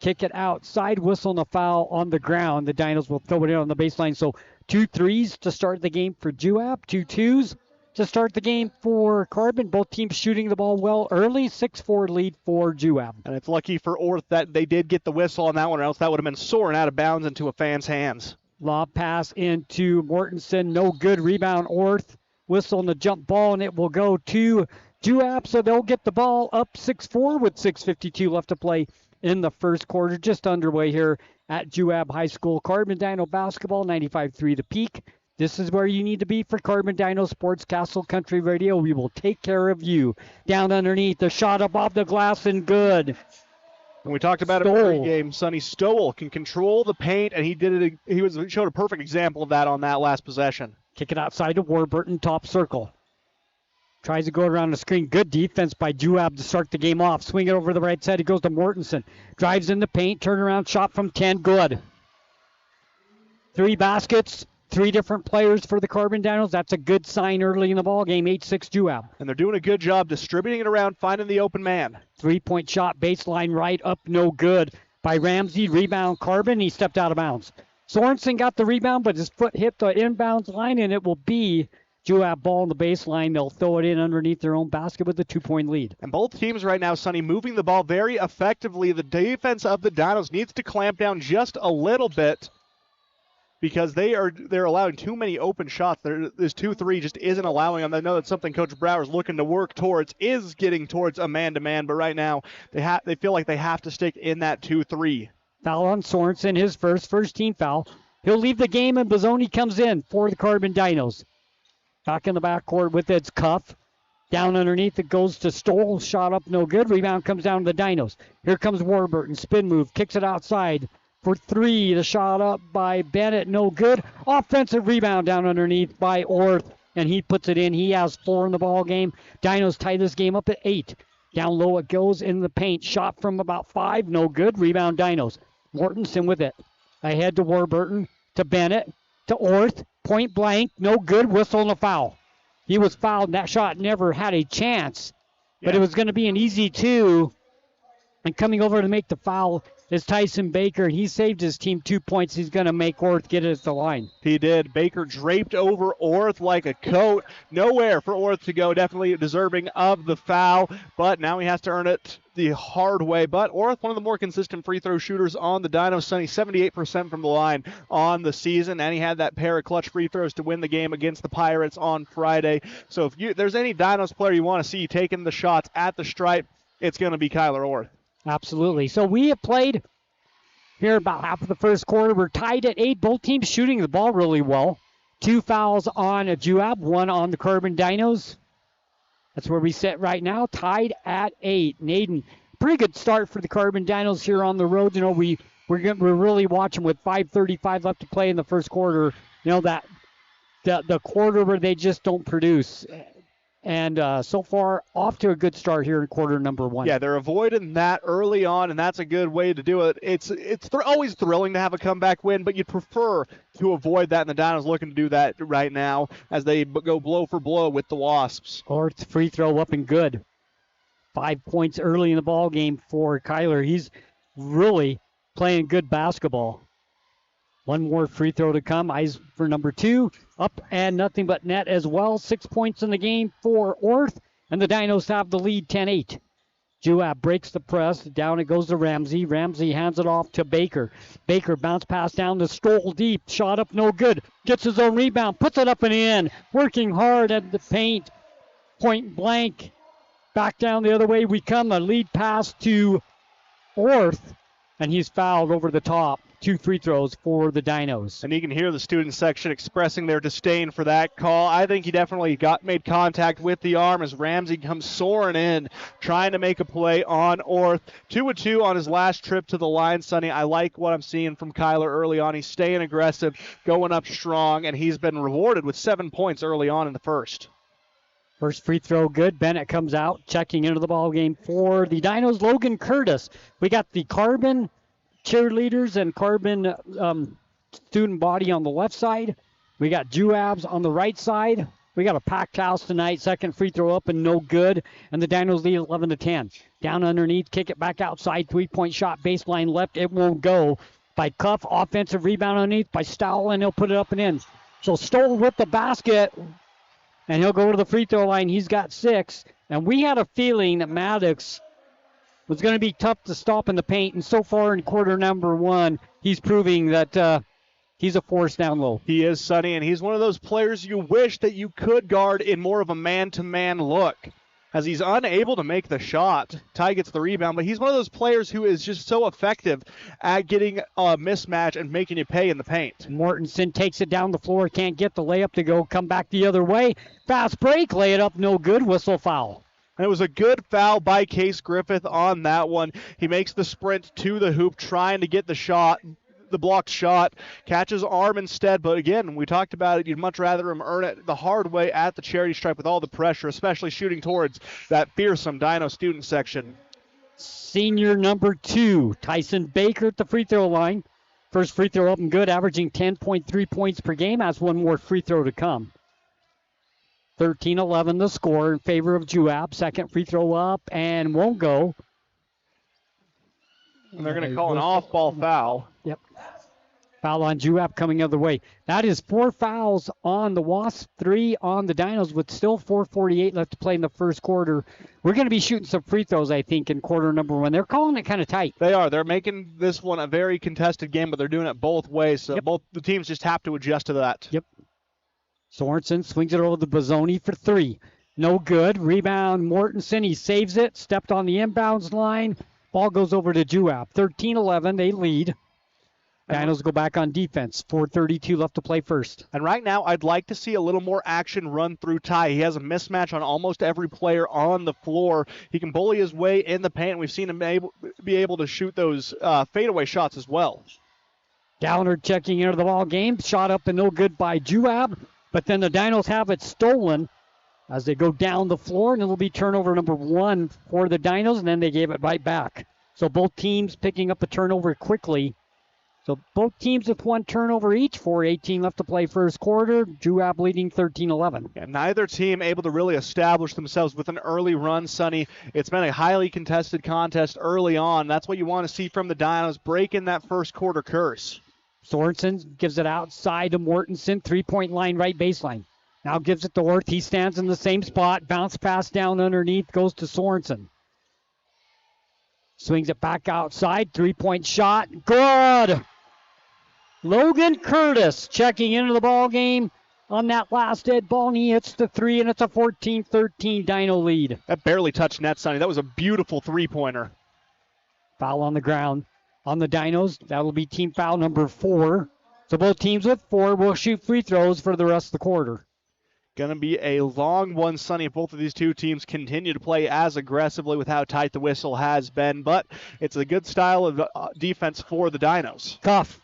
Kick it outside. Whistle and a foul on the ground. The Dinos will throw it in on the baseline. So 2 threes to start the game for Juab. 2 twos to start the game for Carbon. Both teams shooting the ball well early. 6-4 lead for Juab. And it's lucky for Orth that they did get the whistle on that one, or else that would have been soaring out of bounds into a fan's hands. Lob pass into Mortensen. No good. Rebound Orth. Whistle and the jump ball, and it will go to Juab, so they'll get the ball up 6-4 with 6:52 left to play in the first quarter. Just underway here at Juab High School. Carbon Dino basketball, 95.3 The Peak. This is where you need to be for Carbon Dino Sports Castle Country Radio. We will take care of you. Down underneath, the shot above the glass and good. And we talked about it pregame. Sonny Stowell can control the paint, and he did it. He showed a perfect example of that on that last possession. Kick it outside to Warburton, top circle. Tries to go around the screen. Good defense by Juab to start the game off. Swing it over the right side. It goes to Mortensen. Drives in the paint. Turnaround shot from 10. Good. 3 baskets. 3 different players for the Carbon Dinos. That's a good sign early in the ball game. 8-6 Juab. And they're doing a good job distributing it around, finding the open man. 3-point shot. Baseline right up. No good by Ramsey. Rebound Carbon. He stepped out of bounds. Sorensen got the rebound, but his foot hit the inbounds line, and it will be Juab ball on the baseline. They'll throw it in underneath their own basket with a 2-point lead. And both teams right now, Sonny, moving the ball very effectively. The defense of the Dinos needs to clamp down just a little bit because they're allowing too many open shots. This 2-3 just isn't allowing them. I know that's something Coach Brower's looking to work towards, is getting towards a man-to-man, but right now they feel like they have to stick in that 2-3. Foul on Sorensen, his first team foul. He'll leave the game, and Bozzoni comes in for the Carbon Dinos. Back in the backcourt with its Cuff. Down underneath, it goes to Stoll. Shot up, no good. Rebound comes down to the Dinos. Here comes Warburton. Spin move, kicks it outside for 3. The shot up by Bennett, no good. Offensive rebound down underneath by Orth, and he puts it in. He has 4 in the ball game. Dinos tie this game up at 8. Down low it goes in the paint. Shot from about 5, no good. Rebound Dinos. Mortensen with it. Ahead to Warburton, to Bennett, to Orth. Point blank, no good. Whistle and a foul. He was fouled. That shot never had a chance, but it was going to be an easy 2. And coming over to make the foul is Tyson Baker. He saved his team 2 points. He's going to make Orth get it at the line. He did. Baker draped over Orth like a coat. Nowhere for Orth to go. Definitely deserving of the foul, but now he has to earn it the hard way. But Orth, one of the more consistent free throw shooters on the Dinos. Sonny, 78% from the line on the season, and he had that pair of clutch free throws to win the game against the Pirates on Friday. So if there's any Dinos player you want to see taking the shots at the stripe, it's going to be Kyler Orth. Absolutely. So we have played here about half of the first quarter. We're tied at 8. Both teams shooting the ball really well. 2 fouls on Juab, 1 on the Carbon Dinos. That's where we sit right now, tied at 8. Naden, pretty good start for the Carbon Dinos here on the road. You know, we're really watching with 5:35 left to play in the first quarter. You know, that the quarter where they just don't produce. And so far, off to a good start here in quarter number 1. Yeah, they're avoiding that early on, and that's a good way to do it. It's always thrilling to have a comeback win, but you'd prefer to avoid that, and the Dinos looking to do that right now as they go blow for blow with the Wasps. Orth free throw up and good. 5 points early in the ball game for Kyler. He's really playing good basketball. One more free throw to come. Eyes for number 2. Up and nothing but net as well. 6 points in the game for Orth. And the Dinos have the lead 10-8. Juab breaks the press. Down it goes to Ramsey. Ramsey hands it off to Baker. Baker bounce pass down to Stoll deep. Shot up no good. Gets his own rebound. Puts it up and in. Working hard at the paint. Point blank. Back down the other way we come. A lead pass to Orth. And he's fouled over the top. 2 free throws for the Dinos. And you can hear the student section expressing their disdain for that call. I think he definitely made contact with the arm as Ramsey comes soaring in, trying to make a play on Orth. 2-2 on his last trip to the line, Sonny. I like what I'm seeing from Kyler early on. He's staying aggressive, going up strong, and he's been rewarded with 7 points early on in the first. First free throw good. Bennett comes out, checking into the ball game for the Dinos. Logan Curtis. We got the Carbon cheerleaders and Carbon student body on the left side. We got Juabs on the right side. We got a packed house tonight. Second free throw up and no good. And the Dinos lead 11-10. Down underneath, kick it back outside. 3-point shot, baseline left. It won't go. By Cuff, offensive rebound underneath by Stowell, and he'll put it up and in. So Stoll with the basket, and he'll go to the free throw line. He's got 6. And we had a feeling that Maddox was going to be tough to stop in the paint, and so far in quarter number 1, he's proving that he's a force down low. He is, Sonny, and he's one of those players you wish that you could guard in more of a man-to-man look, as he's unable to make the shot. Ty gets the rebound, but he's one of those players who is just so effective at getting a mismatch and making you pay in the paint. Mortensen takes it down the floor, can't get the layup to go, come back the other way. Fast break, lay it up, no good, whistle foul. And it was a good foul by Case Griffith on that one. He makes the sprint to the hoop, trying to get the shot, the blocked shot, catches arm instead. But again, we talked about it. You'd much rather him earn it the hard way at the charity stripe with all the pressure, especially shooting towards that fearsome Dino student section. Senior number 2, Tyson Baker at the free throw line. First free throw up and good, averaging 10.3 points per game. Has one more free throw to come. 13-11 the score in favor of Juab. Second free throw up and won't go. And they're going to call an off-ball foul. Yep. Foul on Juab coming the other way. That is 4 fouls on the Wasps, 3 on the Dinos with still 4:48 left to play in the first quarter. We're going to be shooting some free throws, I think, in quarter number 1. They're calling it kind of tight. They are. They're making this one a very contested game, but they're doing it both ways, so both the teams just have to adjust to that. Yep. Sorensen swings it over to Bozzoni for 3. No good. Rebound, Mortensen. He saves it. Stepped on the inbounds line. Ball goes over to Juab. 13-11. They lead. Dinos go back on defense. 4:32 left to play first. And right now, I'd like to see a little more action run through Ty. He has a mismatch on almost every player on the floor. He can bully his way in the paint. We've seen him be able to shoot those fadeaway shots as well. Downer checking into the ball game. Shot up and no good by Juab. But then the Dinos have it stolen as they go down the floor, and it'll be turnover number 1 for the Dinos, and then they gave it right back. So both teams picking up a turnover quickly. So both teams with 1 turnover each. 4:18 left to play first quarter. Juab leading 13-11. Yeah, neither team able to really establish themselves with an early run, Sonny. It's been a highly contested contest early on. That's what you want to see from the Dinos, breaking that first quarter curse. Sorensen gives it outside to Mortensen. 3-point line, right baseline. Now gives it to Orth. He stands in the same spot. Bounce pass down underneath. Goes to Sorensen. Swings it back outside. 3-point shot. Good. Logan Curtis checking into the ball game on that last dead ball, and he hits the 3, and it's a 14-13 Dino lead. That barely touched net, Sonny. That was a beautiful three-pointer. Foul on the ground. On the Dinos, that'll be team foul number 4. So both teams with 4 will shoot free throws for the rest of the quarter. Going to be a long one, Sonny, if both of these two teams continue to play as aggressively with how tight the whistle has been. But it's a good style of defense for the Dinos. Cuff.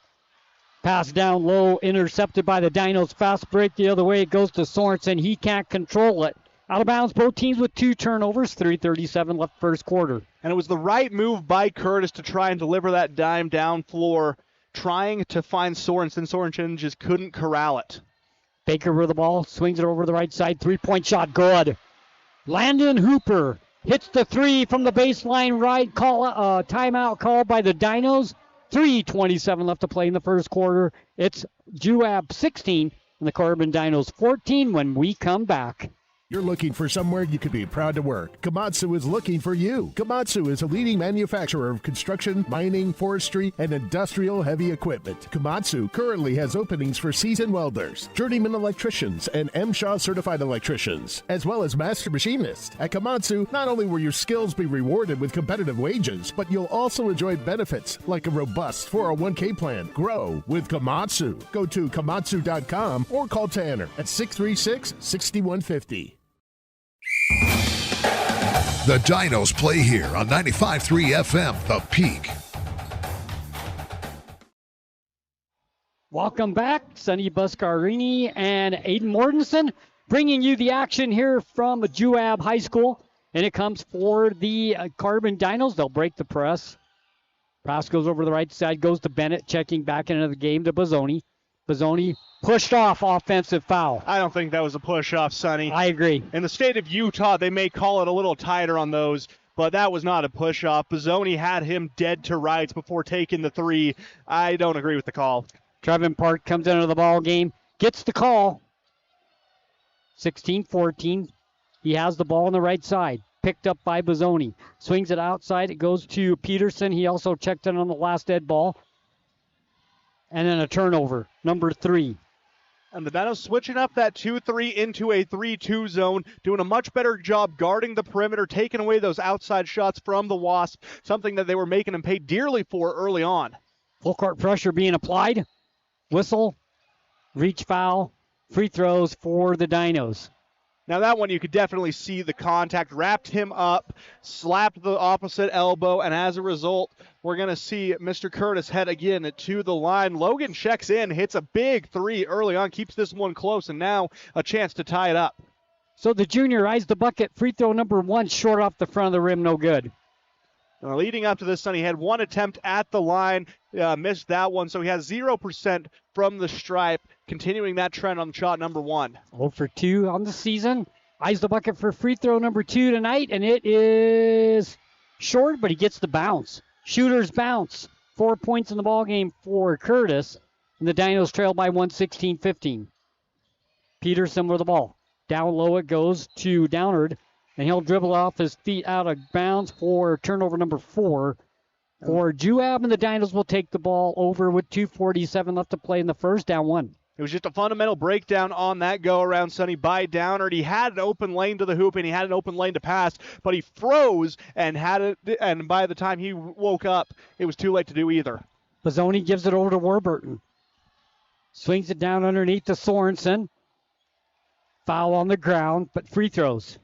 Pass down low, intercepted by the Dinos. Fast break the other way. It goes to Sorensen. He can't control it. Out of bounds, both teams with 2 turnovers, 3:37 left first quarter. And it was the right move by Curtis to try and deliver that dime down floor, trying to find Sorensen. Sorensen just couldn't corral it. Baker with the ball, swings it over the right side, 3-point shot, good. Landon Hooper hits the 3 from the baseline right, timeout called by the Dinos. 3:27 left to play in the first quarter. It's Juab 16 and the Carbon Dinos 14 when we come back. You're looking for somewhere you could be proud to work. Komatsu is looking for you. Komatsu is a leading manufacturer of construction, mining, forestry, and industrial heavy equipment. Komatsu currently has openings for seasoned welders, journeyman electricians, and MSHA certified electricians, as well as master machinists. At Komatsu, not only will your skills be rewarded with competitive wages, but you'll also enjoy benefits like a robust 401k plan. Grow with Komatsu. Go to komatsu.com or call Tanner at 636-6150. The Dinos play here on 95.3 FM, The Peak. Welcome back. Sonny Buscarini and Aiden Mortensen bringing you the action here from Juab High School. And it comes for the Carbon Dinos. They'll break the press. Pass goes over the right side, goes to Bennett, checking back into the game to Bozzoni. Bozzoni pushed off, offensive foul. I don't think that was a push-off, Sonny. I agree. In the state of Utah, they may call it a little tighter on those, but that was not a push-off. Bozzoni had him dead to rights before taking the 3. I don't agree with the call. Trevin Park comes into the ball game, gets the call. 16-14. He has the ball on the right side. Picked up by Bozzoni. Swings it outside. It goes to Peterson. He also checked in on the last dead ball. And then a turnover, number 3. And the Dinos switching up that 2-3 into a 3-2 zone, doing a much better job guarding the perimeter, taking away those outside shots from the Wasps, something that they were making them pay dearly for early on. Full court pressure being applied. Whistle, reach foul, free throws for the Dinos. Now that one you could definitely see the contact, wrapped him up, slapped the opposite elbow, and as a result, we're going to see Mr. Curtis head again to the line. Logan checks in, hits a big 3 early on, keeps this one close, and now a chance to tie it up. So the junior eyes the bucket. Free throw number 1, short off the front of the rim, no good. Leading up to this, Sonny had 1 attempt at the line, missed that one, so he has 0% from the stripe, continuing that trend on shot number 1. 0 for 2 on the season. Eyes the bucket for free throw number 2 tonight, and it is short, but he gets the bounce. Shooter's bounce. 4 points in the ball game for Curtis, and the Dinos trail by 1, 16-15. Peterson with the ball. Down low it goes to Downard, and he'll dribble off his feet out of bounds for turnover number 4. For Juab, and the Dinos will take the ball over with 2:47 left to play in the first, down 1. It was just a fundamental breakdown on that go-around, Sonny, by Downard. He had an open lane to the hoop, and he had an open lane to pass, but he froze and had it. And by the time he woke up, it was too late to do either. Bozzoni gives it over to Warburton. Swings it down underneath to Sorensen. Foul on the ground, but free throws.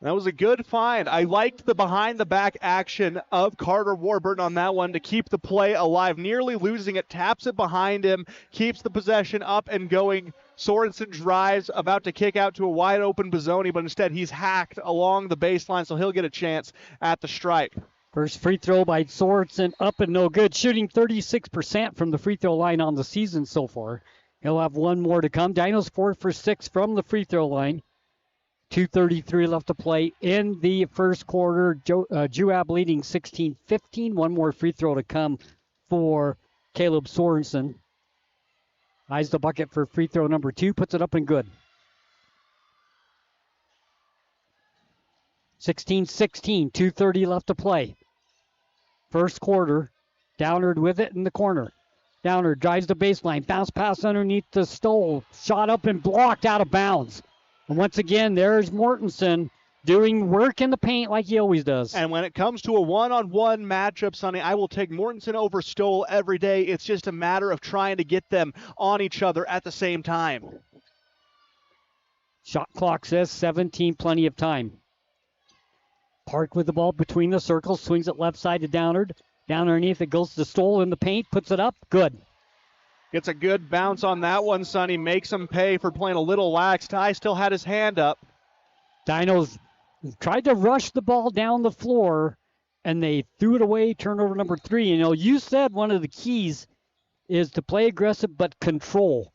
That was a good find. I liked the behind-the-back action of Carter Warburton on that one to keep the play alive. Nearly losing it, taps it behind him, keeps the possession up and going. Sorensen drives, about to kick out to a wide-open Bozzoni, but instead he's hacked along the baseline, so he'll get a chance at the stripe. First free throw by Sorensen, up and no good. Shooting 36% from the free throw line on the season so far. He'll have 1 more to come. Dinos 4 for 6 from the free throw line. 2:33 left to play in the first quarter. Juab leading 16-15. 1 more free throw to come for Caleb Sorensen. Eyes the bucket for free throw number 2. Puts it up and good. 16-16. 2:30 left to play. First quarter. Downard with it in the corner. Downard drives the baseline. Bounce pass underneath the Stoll. Shot up and blocked out of bounds. And once again, there's Mortensen doing work in the paint like he always does. And when it comes to a one-on-one matchup, Sonny, I will take Mortensen over Stoll every day. It's just a matter of trying to get them on each other at the same time. Shot clock says 17, plenty of time. Park with the ball between the circles, swings it left side to Downard. Down underneath it goes to Stoll in the paint, puts it up, good. Gets a good bounce on that one, Sonny. Makes him pay for playing a little lax. Ty still had his hand up. Dinos tried to rush the ball down the floor, and they threw it away, turnover number 3. You know, you said one of the keys is to play aggressive but control.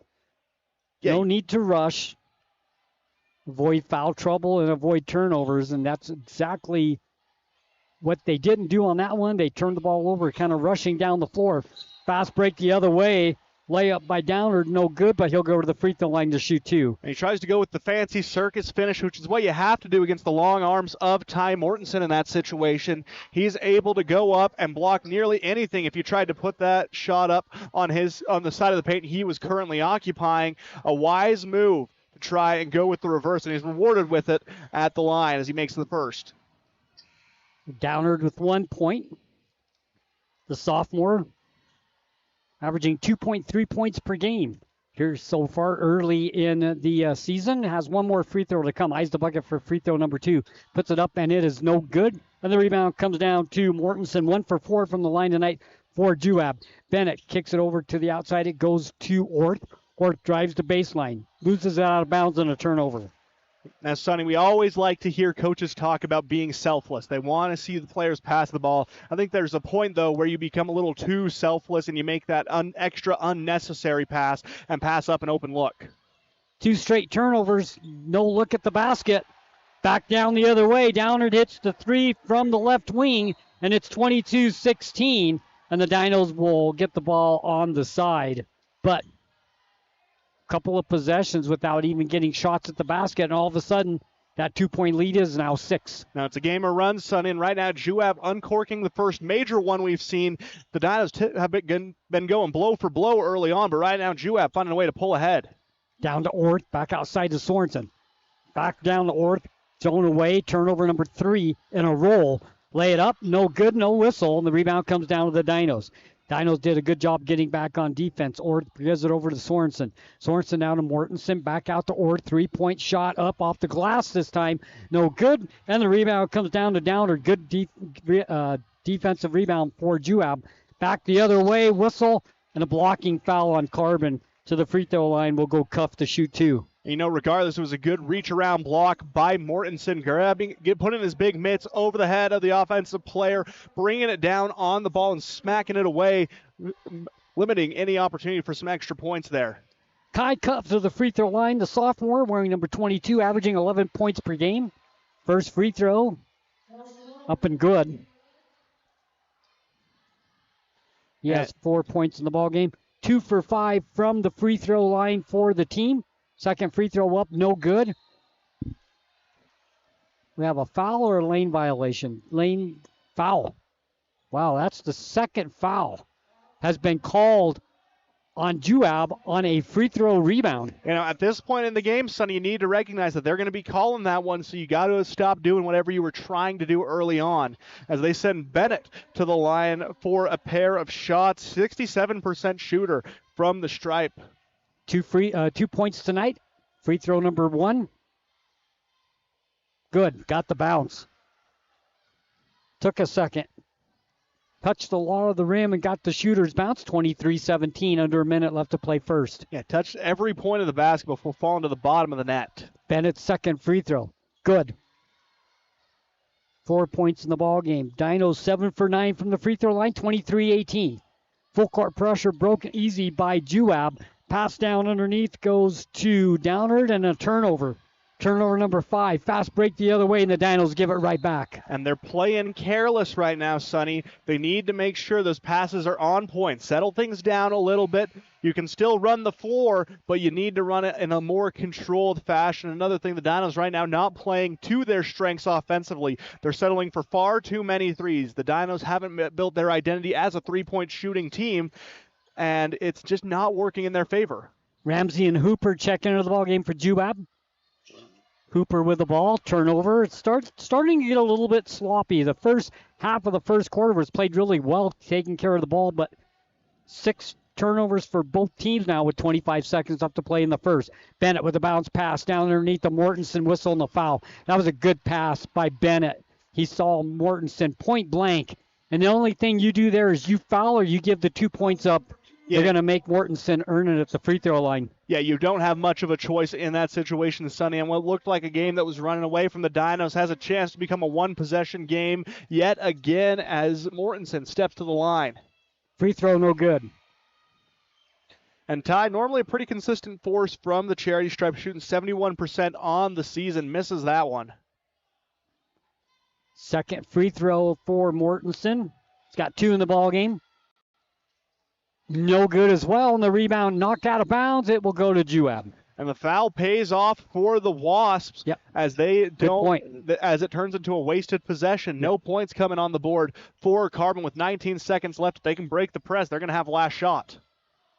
Yeah. No need to rush, avoid foul trouble, and avoid turnovers, and that's exactly what they didn't do on that one. They turned the ball over, kind of rushing down the floor. Fast break the other way. Layup by Downard, no good, but he'll go to the free throw line to shoot 2. And he tries to go with the fancy circus finish, which is what you have to do against the long arms of Ty Mortensen in that situation. He's able to go up and block nearly anything. If you tried to put that shot up on the side of the paint he was currently occupying, a wise move to try and go with the reverse, and he's rewarded with it at the line as he makes the first. Downard with 1 point. The sophomore averaging 2.3 points per game here so far early in the season. Has one more free throw to come. Eyes the bucket for free throw number 2. Puts it up, and it is no good. And the rebound comes down to Mortensen. 1 for 4 from the line tonight for Juab. Bennett kicks it over to the outside. It goes to Orth. Orth drives the baseline. Loses it out of bounds on a turnover. Now, Sonny, we always like to hear coaches talk about being selfless. They want to see the players pass the ball. I think there's a point, though, where you become a little too selfless and you make that extra unnecessary pass and pass up an open look. 2 straight turnovers. No look at the basket. Back down the other way. Downard hits the 3 from the left wing, and it's 22-16, and the Dinos will get the ball on the side. But couple of possessions without even getting shots at the basket, and all of a sudden that 2-point lead is now 6. Now it's a game of runs, Sonny, and right now Juab uncorking the first major one we've seen. The Dinos have been going blow for blow early on, but right now Juab finding a way to pull ahead. Down to Orth, back outside to Sorensen. Back down to Orth, zone away, turnover number 3 in a roll. Lay it up, no good, no whistle, and the rebound comes down to the Dinos. Dinos did a good job getting back on defense. Orth gives it over to Sorensen. Sorensen down to Mortensen. Back out to Orth. 3-point shot up off the glass this time. No good. And the rebound comes down to Downer. Good defensive rebound for Juab. Back the other way. Whistle and a blocking foul on Carbon to the free throw line. Will go Cuff to shoot 2. You know, regardless, it was a good reach-around block by Mortensen, putting his big mitts over the head of the offensive player, bringing it down on the ball and smacking it away, limiting any opportunity for some extra points there. Kai Cuff to the free throw line, the sophomore, wearing number 22, averaging 11 points per game. First free throw, up and good. He has 4 points in the ball game. 2 for 5 from the free throw line for the team. Second free throw up, no good. We have a foul or a lane violation? Lane foul. Wow, that's the second foul. Has been called on Juab on a free throw rebound. You know, at this point in the game, Sonny, you need to recognize that they're going to be calling that one, so you got to stop doing whatever you were trying to do early on. As they send Bennett to the line for a pair of shots, 67% shooter from the stripe. 2 points tonight. Free throw number 1. Good. Got the bounce. Took a second. Touched the law of the rim and got the shooter's bounce. 23-17. Under a minute left to play first. Yeah, touched every point of the basketball before falling to the bottom of the net. Bennett's second free throw. Good. 4 points in the ball game. Dinos 7 for 9 from the free throw line. 23-18. Full court pressure broken easy by Juab. Pass down underneath goes to Downard and a turnover. Turnover number 5. Fast break the other way, and the Dinos give it right back. And they're playing careless right now, Sonny. They need to make sure those passes are on point. Settle things down a little bit. You can still run the floor, but you need to run it in a more controlled fashion. Another thing, the Dinos right now not playing to their strengths offensively. They're settling for far too many threes. The Dinos haven't built their identity as a three-point shooting team, and it's just not working in their favor. Ramsey and Hooper check into the ball game for Juab. Hooper with the ball, turnover. It's starting to get a little bit sloppy. The first half of the first quarter was played really well, taking care of the ball, but 6 turnovers for both teams now with 25 seconds up to play in the first. Bennett with a bounce pass down underneath the Mortensen, whistle and the foul. That was a good pass by Bennett. He saw Mortensen point blank, and the only thing you do there is you foul or you give the 2 points up They're going to make Mortensen earn it at the free throw line. Yeah, you don't have much of a choice in that situation, Sonny. And what looked like a game that was running away from the Dinos has a chance to become a one-possession game yet again as Mortensen steps to the line. Free throw, no good. And Ty, normally a pretty consistent force from the Charity Stripe, shooting 71% on the season, misses that one. Second free throw for Mortensen. He's got 2 in the ball game. No good as well, and the rebound knocked out of bounds. It will go to Juab. And the foul pays off for the Wasps as they don't, as it turns into a wasted possession. No points coming on the board for Carbon with 19 seconds left. If they can break the press, they're going to have last shot.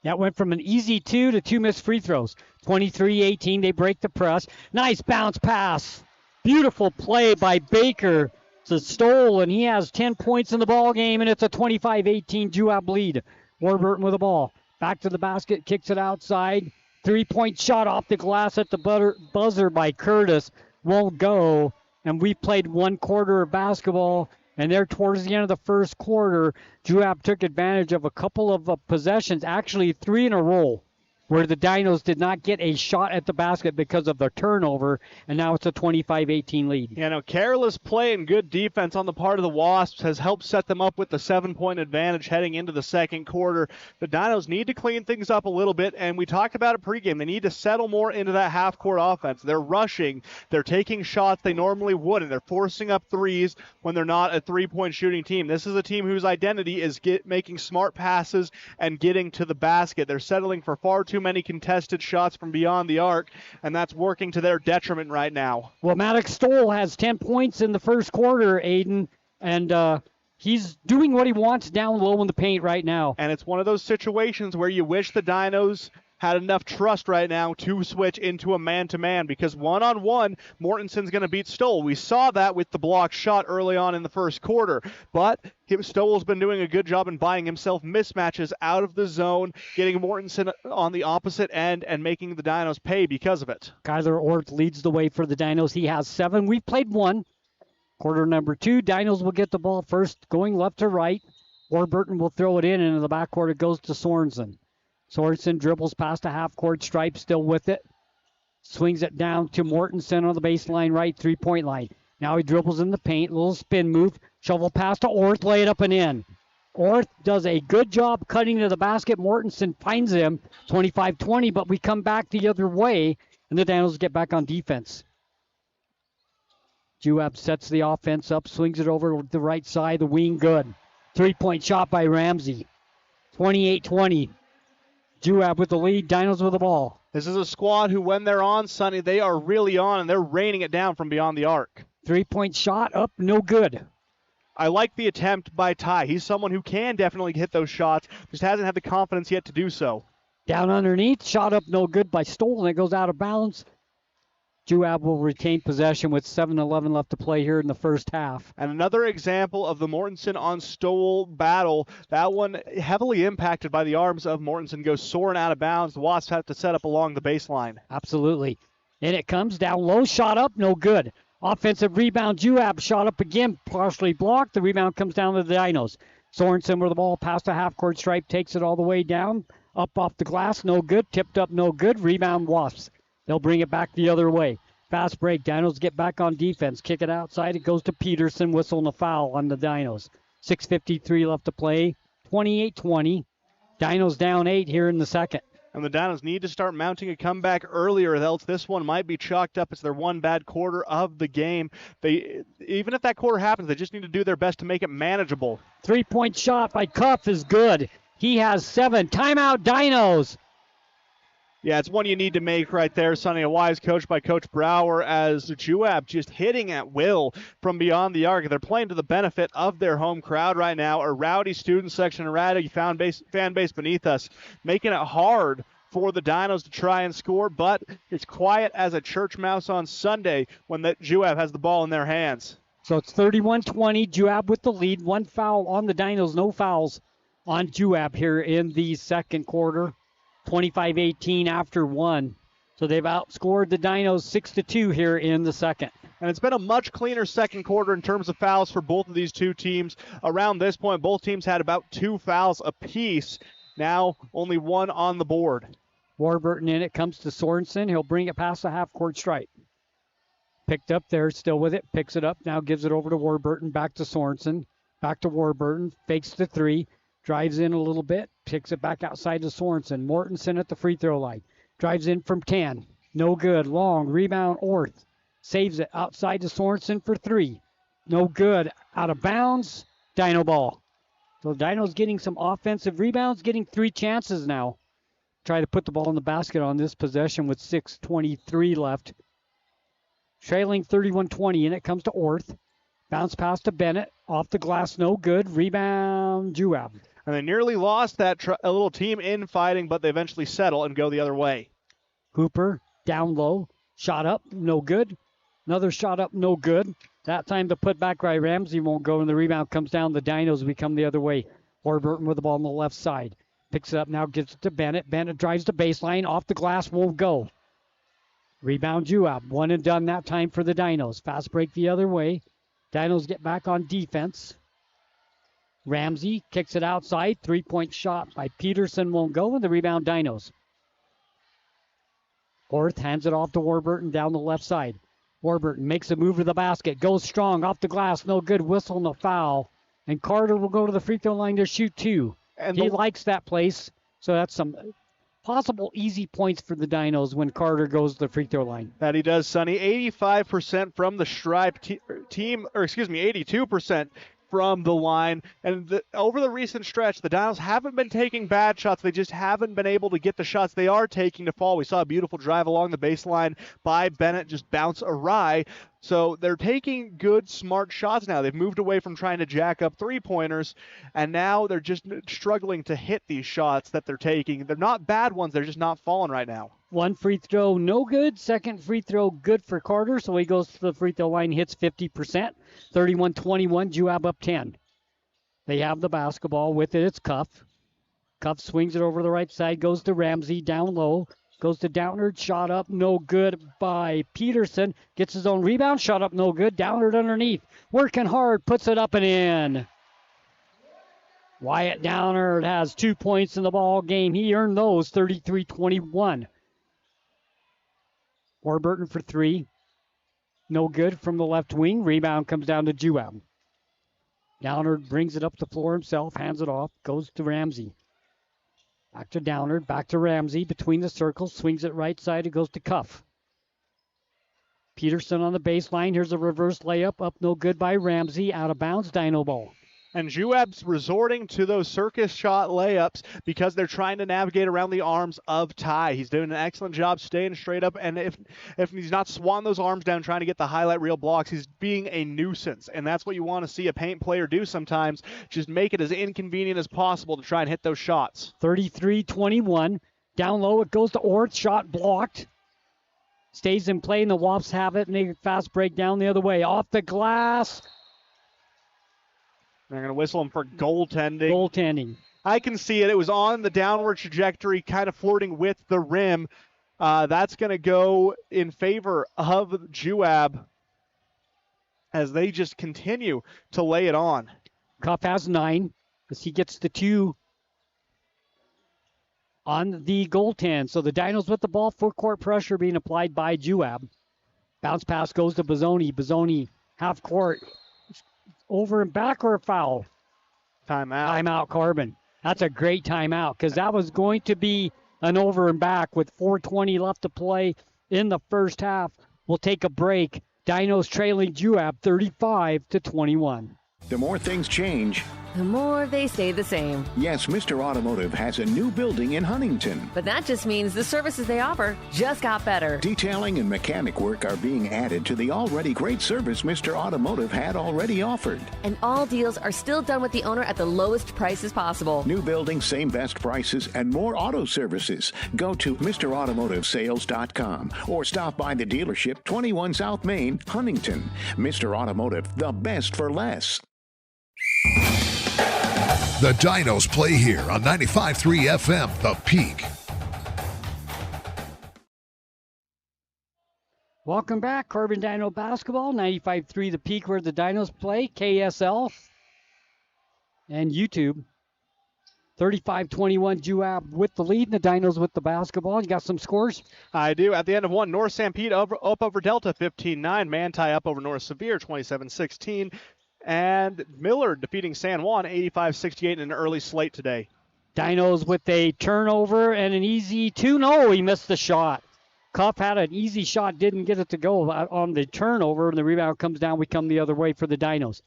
That went from an easy 2 to 2 missed free throws. 23-18, they break the press. Nice bounce pass. Beautiful play by Baker to Stoll, and he has 10 points in the ball game, and it's a 25-18 Juab lead. Warburton with the ball. Back to the basket, kicks it outside. 3-point shot off the glass at the buzzer by Curtis. Won't go. And we played 1 quarter of basketball. And there towards the end of the first quarter, Juab took advantage of a couple of possessions, actually 3 in a row, where the Dinos did not get a shot at the basket because of the turnover, and now it's a 25-18 lead. You know, careless play and good defense on the part of the Wasps has helped set them up with the 7-point advantage heading into the second quarter. The Dinos need to clean things up a little bit, and we talked about it pregame. They need to settle more into that half-court offense. They're rushing. They're taking shots they normally would, and they're forcing up threes when they're not a 3-point shooting team. This is a team whose identity is making smart passes and getting to the basket. They're settling for far too many contested shots from beyond the arc, and that's working to their detriment right now. Well, Maddox Stoll has 10 points in the first quarter, Aiden, and he's doing what he wants down low in the paint right now. And it's one of those situations where you wish the Dinos had enough trust right now to switch into a man-to-man, because one-on-one, Mortensen's going to beat Stoll. We saw that with the block shot early on in the first quarter, but Stoll's been doing a good job in buying himself mismatches out of the zone, getting Mortensen on the opposite end and making the Dinos pay because of it. Kyler Orth leads the way for the Dinos. He has 7. We've played 1. Quarter number 2, Dinos will get the ball first, going left to right. Warburton will throw it in, and in the backcourt it goes to Sorensen. Sorensen dribbles past a half-court stripe, still with it. Swings it down to Mortensen on the baseline right, 3-point line. Now he dribbles in the paint, little spin move, shovel pass to Orth, lay it up and in. Orth does a good job cutting to the basket. Mortensen finds him, 25-20, but we come back the other way, and the Dinos get back on defense. Juab sets the offense up, swings it over to the right side, the wing good. 3-point shot by Ramsey, 28-20. Juab with the lead, Dinos with the ball. This is a squad who, when they're on, Sonny, they are really on, and they're raining it down from beyond the arc. 3-point shot up, no good. I like the attempt by Ty. He's someone who can definitely hit those shots, just hasn't had the confidence yet to do so. Down underneath, shot up, no good by Stoll, and it goes out of bounds. Juab will retain possession with 7:11 left to play here in the first half. And another example of the Mortensen on Stoll battle. That one heavily impacted by the arms of Mortensen, goes soaring out of bounds. The Wasps have to set up along the baseline. Absolutely. And it comes down low, shot up, no good. Offensive rebound, Juab shot up again, partially blocked. The rebound comes down to the Dinos. Sorensen with the ball past the half-court stripe, takes it all the way down. Up off the glass, no good. Tipped up, no good. Rebound, Wasps. They'll bring it back the other way. Fast break. Dinos get back on defense. Kick it outside. It goes to Peterson. Whistle and a foul on the Dinos. 6:53 left to play. 28-20. Dinos down 8 here in the second. And the Dinos need to start mounting a comeback earlier, else this one might be chalked up as their one bad quarter of the game. Even if that quarter happens, they just need to do their best to make it manageable. 3-point shot by Cuff is good. He has 7. Timeout, Dinos. Yeah, it's one you need to make right there, Sonny. A wise coach by Coach Brower, as Juab just hitting at will from beyond the arc. They're playing to the benefit of their home crowd right now. A rowdy student section, a rowdy fan base beneath us, making it hard for the Dinos to try and score, but it's quiet as a church mouse on Sunday when the Juab has the ball in their hands. So it's 31-20, Juab with the lead. 1 foul on the Dinos, no fouls on Juab here in the second quarter. 25-18 after 1. So they've outscored the Dinos 6-2 here in the second. And it's been a much cleaner second quarter in terms of fouls for both of these two teams. Around this point, both teams had about 2 fouls apiece. Now only one on the board. Warburton in it, comes to Sorensen. He'll bring it past the half-court stripe. Picked up there, still with it, picks it up, now gives it over to Warburton, back to Sorensen, back to Warburton, fakes the three, drives in a little bit, picks it back outside to Sorensen. Mortensen at the free throw line, drives in from 10, no good, long, rebound, Orth, saves it outside to Sorensen for 3, no good, out of bounds, Dino ball. So Dino's getting some offensive rebounds, getting 3 chances now. Try to put the ball in the basket on this possession with 6:23 left. Trailing 31-20, and it comes to Orth. Bounce pass to Bennett. Off the glass, no good. Rebound, Juab. And they nearly lost that a little team infighting, but they eventually settle and go the other way. Hooper, down low. Shot up, no good. Another shot up, no good. That time the put back by Ramsey won't go, and the rebound comes down. The Dinos become the other way. Warburton with the ball on the left side. Picks it up now, gives it to Bennett. Bennett drives the baseline. Off the glass, won't go. Rebound, Juab. One and done that time for the Dinos. Fast break the other way. Dinos get back on defense. Ramsey kicks it outside. 3-point shot by Peterson won't go, and the rebound, Dinos. Orth hands it off to Warburton down the left side. Warburton makes a move to the basket. Goes strong. Off the glass. No good. Whistle and a foul. And Carter will go to the free throw line to shoot 2. And he likes that place. So that's some possible easy points for the Dinos when Carter goes to the free throw line. That he does, Sonny. 85% from the stripe team, or excuse me, 82% from the line. And over the recent stretch, the Dinos haven't been taking bad shots. They just haven't been able to get the shots they are taking to fall. We saw a beautiful drive along the baseline by Bennett, just bounce awry. So they're taking good, smart shots now. They've moved away from trying to jack up three-pointers, and now they're just struggling to hit these shots that they're taking. They're not bad ones. They're just not falling right now. One free throw, no good. Second free throw, good for Carter. So he goes to the free throw line, hits 50%. 31-21, Juab up 10. They have the basketball with it. It's Cuff. Cuff swings it over the right side, goes to Ramsey, down low. Goes to Downard, shot up, no good by Peterson. Gets his own rebound, shot up, no good. Downard underneath, working hard, puts it up and in. Wyatt Downard has 2 points in the ball game. He earned those, 33-21. Warburton for 3. No good from the left wing. Rebound comes down to Juab. Downard brings it up the floor himself, hands it off, goes to Ramsey. Back to Downard, back to Ramsey, between the circles, swings it right side, it goes to Cuff. Peterson on the baseline, here's a reverse layup, up no good by Ramsey, out of bounds, Dino ball. And Juab's resorting to those circus shot layups because they're trying to navigate around the arms of Ty. He's doing an excellent job staying straight up, and if he's not swatting those arms down trying to get the highlight reel blocks, he's being a nuisance. And that's what you want to see a paint player do sometimes. Just make it as inconvenient as possible to try and hit those shots. 33-21. Down low, it goes to Orth. Shot blocked. Stays in play, and the Wasps have it, and they fast break down the other way. Off the glass. They're going to whistle him for goaltending. Goaltending. I can see it. It was on the downward trajectory, kind of flirting with the rim. That's going to go in favor of Juab as they just continue to lay it on. Cuff has 9 as he gets the 2 on the goaltend. So the Dinos with the ball, full court pressure being applied by Juab. Bounce pass goes to Bozzoni. Bozzoni half court. Over and back or a foul? Timeout. Timeout, Carbon. That's a great timeout because that was going to be an over and back with 4:20 left to play in the first half. We'll take a break. Dinos trailing Juab 35-21. The more things change, the more they stay the same. Yes, Mr. Automotive has a new building in Huntington. But that just means the services they offer just got better. Detailing and mechanic work are being added to the already great service Mr. Automotive had already offered. And all deals are still done with the owner at the lowest prices possible. New building, same best prices, and more auto services. Go to MrAutomotiveSales.com or stop by the dealership, 21 South Main, Huntington. Mr. Automotive, the best for less. The Dinos play here on 95.3 FM, The Peak. Welcome back, Carbon Dino Basketball, 95.3 The Peak, where the Dinos play, KSL, and YouTube. 35-21, Juab with the lead, and the Dinos with the basketball. You got some scores? I do. At the end of one, North Sanpete up over Delta 15-9. Manti up over North Sevier 27-16. And Millard defeating San Juan 85-68 in an early slate today. Dinos with a turnover and an easy two. No, he missed the shot. Cuff had an easy shot, didn't get it to go on the turnover, and the rebound comes down. We come the other way for the Dinos.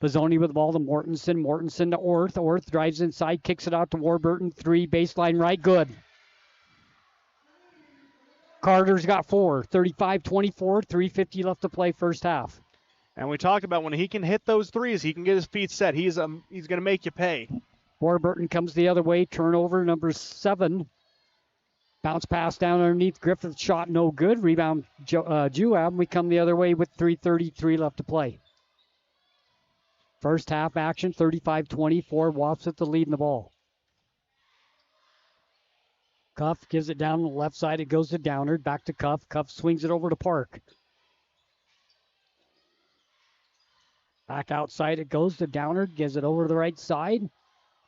Bazzoni with the ball to Mortensen. Mortensen to Orth. Orth drives inside, kicks it out to Warburton. 3, baseline right, good. Carter's got 4. 35-24, 3:50 left to play first half. And we talked about when he can hit those threes, he can get his feet set. He's going to make you pay. Warburton comes the other way. Turnover, number 7. Bounce pass down underneath. Griffith shot no good. Rebound Juab. We come the other way with 3:33 left to play. First half action, 35-24. Wasps at the lead in the ball. Cuff gives it down on the left side. It goes to Downard. Back to Cuff. Cuff swings it over to Park. Back outside it goes to Downard. Gives it over to the right side.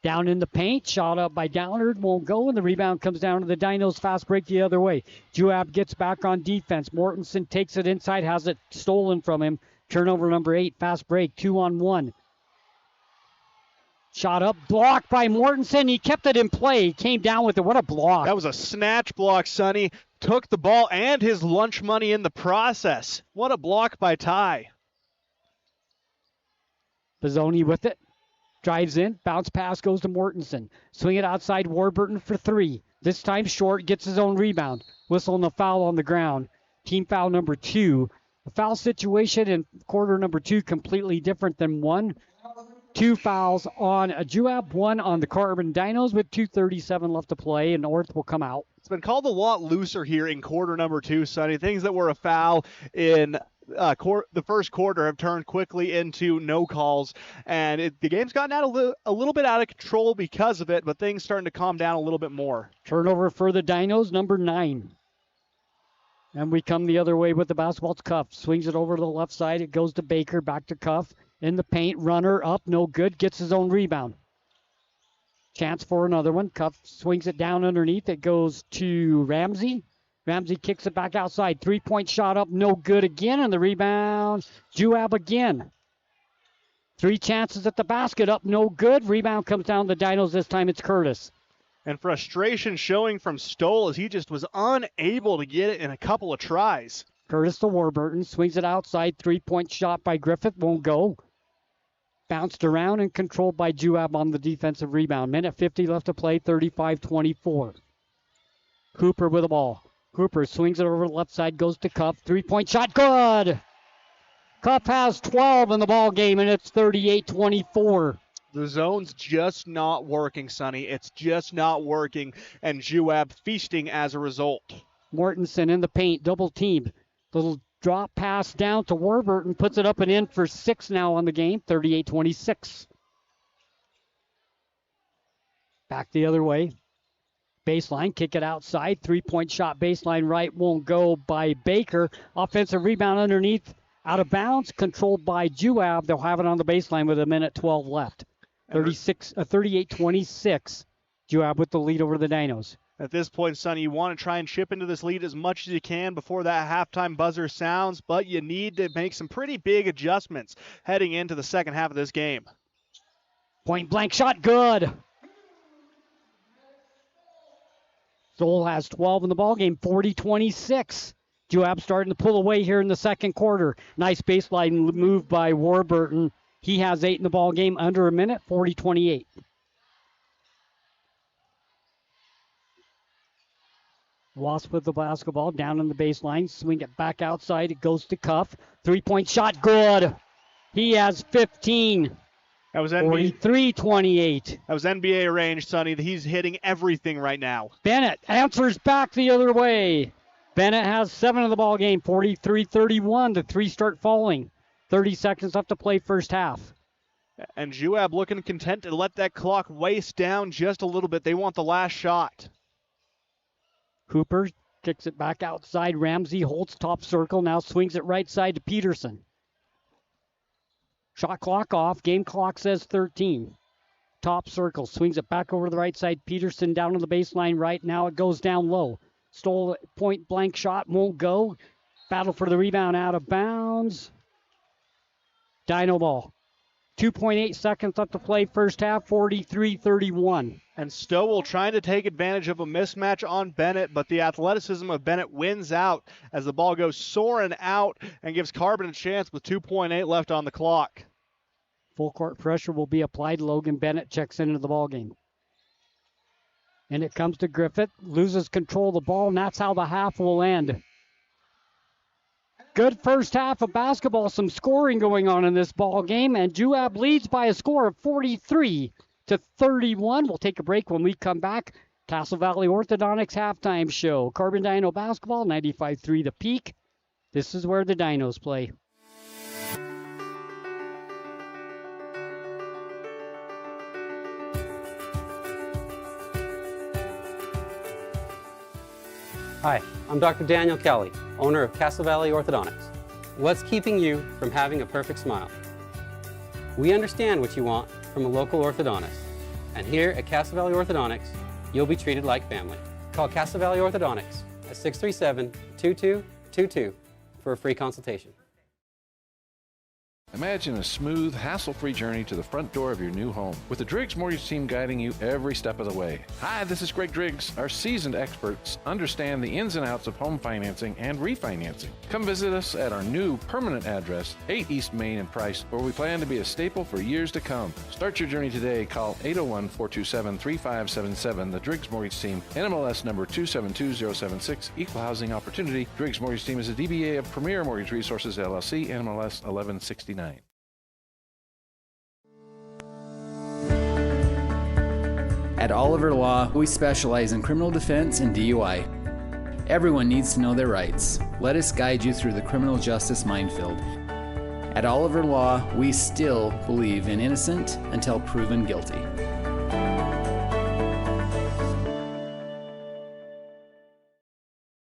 Down in the paint. Shot up by Downard. Won't go. And the rebound comes down to the Dinos. Fast break the other way. Juab gets back on defense. Mortensen takes it inside. Has it stolen from him. Turnover number 8. Fast break. 2-on-1. Shot up. Blocked by Mortensen. He kept it in play. He came down with it. What a block. That was a snatch block, Sonny. Took the ball and his lunch money in the process. What a block by Ty. Bazzoni with it. Drives in. Bounce pass goes to Mortensen. Swing it outside Warburton for 3. This time short. Gets his own rebound. Whistle and a foul on the ground. Team foul number 2. The foul situation in quarter number 2 completely different than 1. 2 fouls on Juab, 1 on the Carbon Dinos with 2:37 left to play, and North will come out. It's been called a lot looser here in quarter number 2, Sonny. Things that were a foul in the first quarter have turned quickly into no calls, and the game's gotten out a little bit out of control because of it, but things starting to calm down a little bit more. Turnover for the Dinos, number 9. And we come the other way with the basketball. It's Cuff. Swings it over to the left side. It goes to Baker. Back to Cuff. In the paint. Runner up. No good. Gets his own rebound. Chance for another one. Cuff swings it down underneath. It goes to Ramsey. Ramsey kicks it back outside. 3-point shot up. No good again. And the rebound. Juab again. 3 chances at the basket. Up. No good. Rebound comes down to the Dinos. This time it's Curtis. And frustration showing from Stoll as he just was unable to get it in a couple of tries. Curtis to Warburton. Swings it outside. 3-point shot by Griffith. Won't go. Bounced around and controlled by Juab on the defensive rebound. Minute 50 left to play. 35-24. Cooper with the ball. Cooper swings it over the left side. Goes to Cuff. 3-point shot. Good. Cuff has 12 in the ball game, and it's 38-24. The zone's just not working, Sonny. It's just not working, and Juab feasting as a result. Mortensen in the paint, double teamed. Little drop pass down to Warburton, puts it up and in for 6 now on the game, 38-26. Back the other way. Baseline, kick it outside. 3-point shot, baseline right, won't go by Baker. Offensive rebound underneath, out of bounds, controlled by Juab. They'll have it on the baseline with 1:12 left. 38-26. Juab with the lead over the Dinos. At this point, Sonny, you want to try and chip into this lead as much as you can before that halftime buzzer sounds, but you need to make some pretty big adjustments heading into the second half of this game. Point blank shot, good. Stoll has 12 in the ballgame, 40-26. Juab starting to pull away here in the second quarter. Nice baseline move by Warburton. He has 8 in the ball game, under a minute, 40-28. Wasp with the basketball, down in the baseline. Swing it back outside. It goes to Cuff. 3-point shot, good. He has 15. That was NBA. 43-28. That was NBA range, Sonny. He's hitting everything right now. Bennett answers back the other way. Bennett has 7 in the ball game, 43-31. The 3 start falling. 30 seconds left to play first half. And Juab looking content to let that clock waste down just a little bit. They want the last shot. Cooper kicks it back outside. Ramsey holds top circle. Now swings it right side to Peterson. Shot clock off. Game clock says 13. top circle, swings it back over to the right side. Peterson down on the baseline right now. It goes down low. Stole point blank shot, won't go. Battle for the rebound, out of bounds. Dino ball. 2.8 seconds left to play first half, 43-31. And Stowell trying to take advantage of a mismatch on Bennett, but the athleticism of Bennett wins out as the ball goes soaring out and gives Carbon a chance with 2.8 left on the clock. Full court pressure will be applied. Logan Bennett checks into the ball game. And it comes to Griffith, loses control of the ball, and that's how the half will end. Good first half of basketball, some scoring going on in this ball game, and Juab leads by a score of 43-31. We'll take a break. When we come back. Castle Valley Orthodontics halftime show. Carbon Dino basketball, 95.3 The Peak. This is where the Dinos play. Hi, I'm Dr. Daniel Kelly, owner of Castle Valley Orthodontics. What's keeping you from having a perfect smile? We understand what you want from a local orthodontist. And here at Castle Valley Orthodontics, you'll be treated like family. Call Castle Valley Orthodontics at 637-2222 for a free consultation. Imagine a smooth, hassle-free journey to the front door of your new home with the Driggs Mortgage Team guiding you every step of the way. Hi, this is Greg Driggs. Our seasoned experts understand the ins and outs of home financing and refinancing. Come visit us at our new permanent address, 8 East Main in Price, where we plan to be a staple for years to come. Start your journey today. Call 801-427-3577. The Driggs Mortgage Team, NMLS number 272076, Equal Housing Opportunity. Driggs Mortgage Team is a DBA of Premier Mortgage Resources, LLC, NMLS 1169. At Oliver Law, we specialize in criminal defense and DUI. Everyone needs to know their rights. Let us guide you through the criminal justice minefield. At Oliver Law, we still believe in innocent until proven guilty.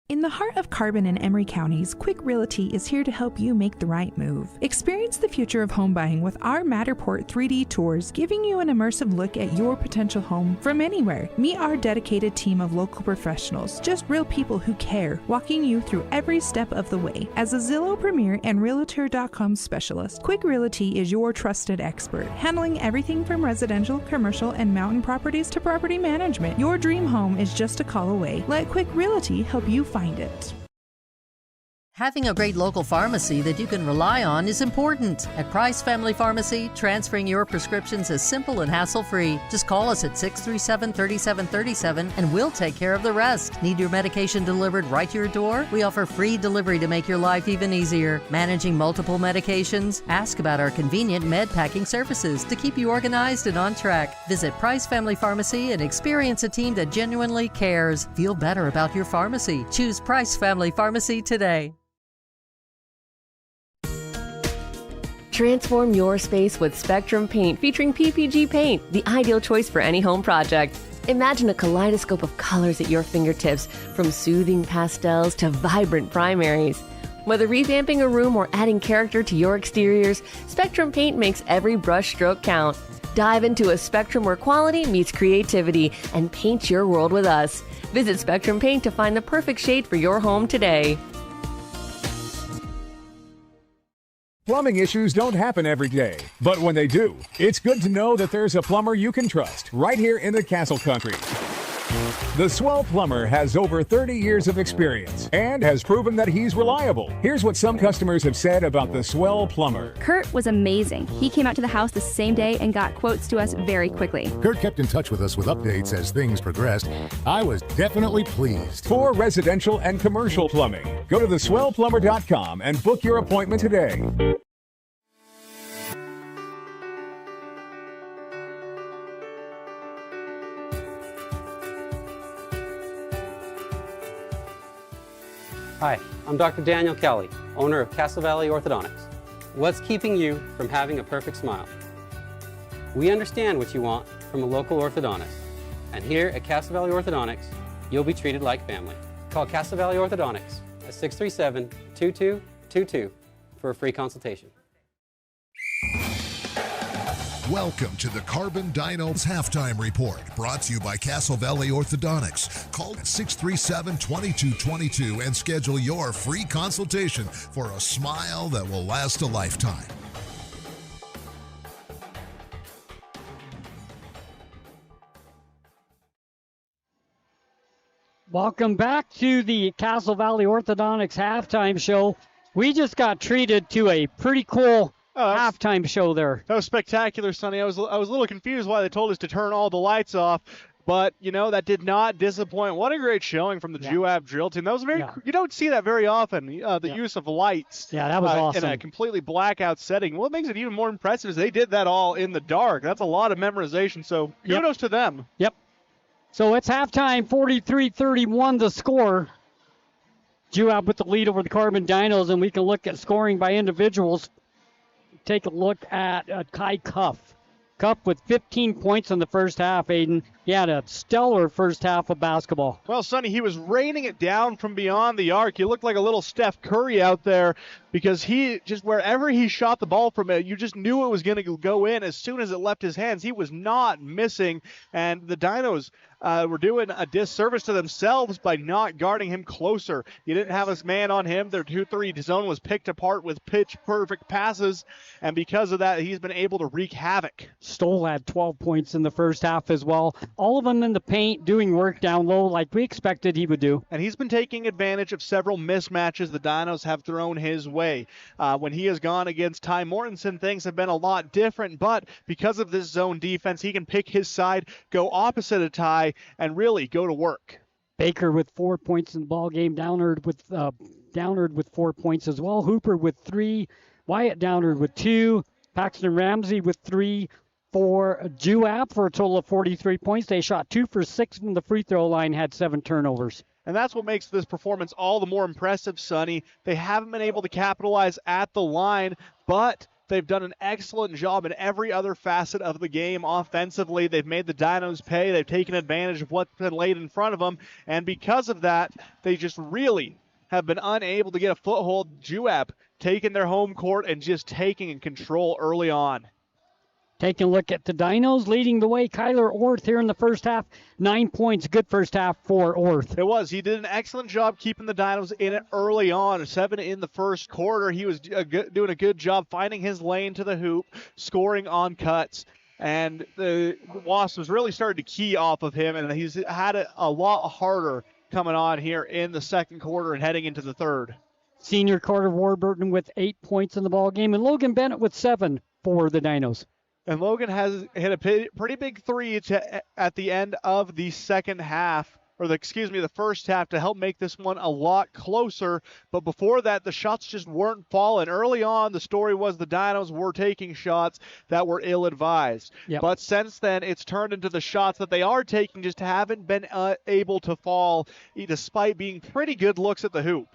In the heart of Carbon and Emery counties, Quick Realty is here to help you make the right move. Experience the future of home buying with our Matterport 3D tours, giving you an immersive look at your potential home from anywhere. Meet our dedicated team of local professionals, just real people who care, walking you through every step of the way. As a Zillow Premier and Realtor.com specialist, Quick Realty is your trusted expert, handling everything from residential, commercial, and mountain properties to property management. Your dream home is just a call away. Let Quick Realty help you find it. Having a great local pharmacy that you can rely on is important. At Price Family Pharmacy, transferring your prescriptions is simple and hassle-free. Just call us at 637-3737 and we'll take care of the rest. Need your medication delivered right to your door? We offer free delivery to make your life even easier. Managing multiple medications? Ask about our convenient med packing services to keep you organized and on track. Visit Price Family Pharmacy and experience a team that genuinely cares. Feel better about your pharmacy. Choose Price Family Pharmacy today. Transform your space with Spectrum Paint featuring PPG paint, the ideal choice for any home project. Imagine a kaleidoscope of colors at your fingertips, from soothing pastels to vibrant primaries. Whether revamping a room or adding character to your exteriors, Spectrum Paint makes every brush stroke count. Dive into a spectrum where quality meets creativity and paint your world with us. Visit Spectrum Paint to find the perfect shade for your home today. Plumbing issues don't happen every day, but when they do, it's good to know that there's a plumber you can trust right here in the Castle Country. The Swell Plumber has over 30 years of experience and has proven that he's reliable. Here's what some customers have said about the Swell Plumber. Kurt was amazing. He came out to the house the same day and got quotes to us very quickly. Kurt kept in touch with us with updates as things progressed. I was definitely pleased. For residential and commercial plumbing, go to theswellplumber.com and book your appointment today. Hi, I'm Dr. Daniel Kelly, owner of Castle Valley Orthodontics. What's keeping you from having a perfect smile? We understand what you want from a local orthodontist. And here at Castle Valley Orthodontics, you'll be treated like family. Call Castle Valley Orthodontics at 637-2222 for a free consultation. Welcome to the Carbon Dyno's Halftime Report, brought to you by Castle Valley Orthodontics. Call 637-2222 and schedule your free consultation for a smile that will last a lifetime. Welcome back to the Castle Valley Orthodontics Halftime Show. We just got treated to a pretty cool halftime show there. That was spectacular, Sonny. I was a little confused why they told us to turn all the lights off, but that did not disappoint. What a great showing from the Juab drill team. That was you don't see that very often. The use of lights. Yeah, that was awesome. In a completely blackout setting. What makes it even more impressive is they did that all in the dark. That's a lot of memorization. So kudos to them. Yep. So it's halftime, 43-31 the score. Juab with the lead over the Carbon Dinos, and we can look at scoring by individuals. Take a look at Kai Cuff. Cuff with 15 points in the first half, Aiden. He had a stellar first half of basketball. Well, Sonny, he was raining it down from beyond the arc. He looked like a little Steph Curry out there because he just, wherever he shot the ball from it, you just knew it was going to go in as soon as it left his hands. He was not missing, and the Dinos were doing a disservice to themselves by not guarding him closer. You didn't have his man on him. Their 2-3 zone was picked apart with pitch-perfect passes, and because of that, he's been able to wreak havoc. Stoll had 12 points in the first half as well. All of them in the paint, doing work down low like we expected he would do. And he's been taking advantage of several mismatches the Dinos have thrown his way. When he has gone against Ty Mortensen, things have been a lot different, but because of this zone defense, he can pick his side, go opposite of Ty, and really go to work. Baker with 4 points in the ball game. Downard with 4 points as well. Hooper with 3. Wyatt Downard with 2. Paxton Ramsey with 3 for Juab for a total of 43 points. They shot 2 for 6 from the free throw line, had 7 turnovers. And that's what makes this performance all the more impressive, Sonny. They haven't been able to capitalize at the line, but they've done an excellent job in every other facet of the game offensively. They've made the Dinos pay. They've taken advantage of what's been laid in front of them. And because of that, they just really have been unable to get a foothold. Juab taking their home court and just taking control early on. Taking a look at the Dinos, leading the way, Kyler Orth here in the first half. 9 points, good first half for Orth. It was. He did an excellent job keeping the Dinos in it early on. 7 in the first quarter. He was doing a good job finding his lane to the hoop, scoring on cuts. And the Wasps was really starting to key off of him, and he's had it a lot harder coming on here in the second quarter and heading into the third. Senior Carter Warburton with 8 points in the ball game, and Logan Bennett with 7 for the Dinos. And Logan has hit a pretty big three at the end of the second half, the first half, to help make this one a lot closer. But before that, the shots just weren't falling. Early on, the story was the Dinos were taking shots that were ill-advised. Yep. But since then, it's turned into the shots that they are taking just haven't been able to fall, despite being pretty good looks at the hoop.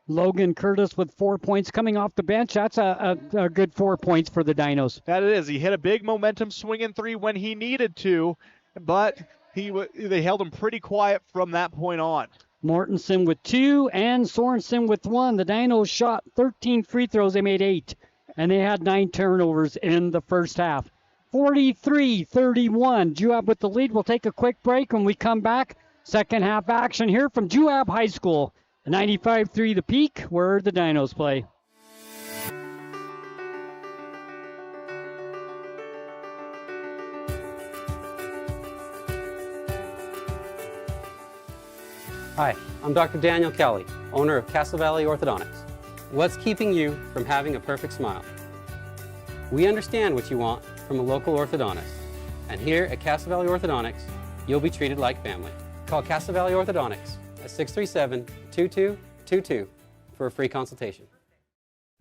Logan Curtis with 4 points coming off the bench. That's a good 4 points for the Dinos. That it is. He hit a big momentum swinging three when he needed to, but they held him pretty quiet from that point on. Mortensen with 2 and Sorensen with 1. The Dinos shot 13 free throws. They made 8, and they had 9 turnovers in the first half. 43-31. Juab with the lead. We'll take a quick break. When we come back, second half action here from Juab High School. 95-3 the Peak, where the Dinos play. Hi, I'm Dr. Daniel Kelly, owner of Castle Valley Orthodontics. What's keeping you from having a perfect smile? We understand what you want from a local orthodontist, and here at Castle Valley Orthodontics, you'll be treated like family. Call Castle Valley Orthodontics at 637-2222 for a free consultation.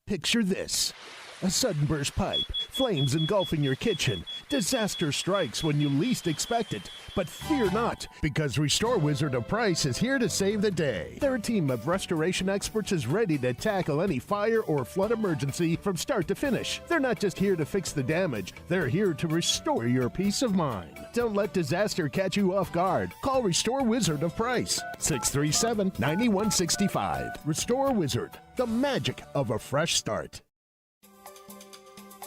Picture this. A sudden burst pipe, flames engulfing your kitchen. Disaster strikes when you least expect it. But fear not, because Restore Wizard of Price is here to save the day. Their team of restoration experts is ready to tackle any fire or flood emergency from start to finish. They're not just here to fix the damage, they're here to restore your peace of mind. Don't let disaster catch you off guard. Call Restore Wizard of Price, 637-9165. Restore Wizard, the magic of a fresh start.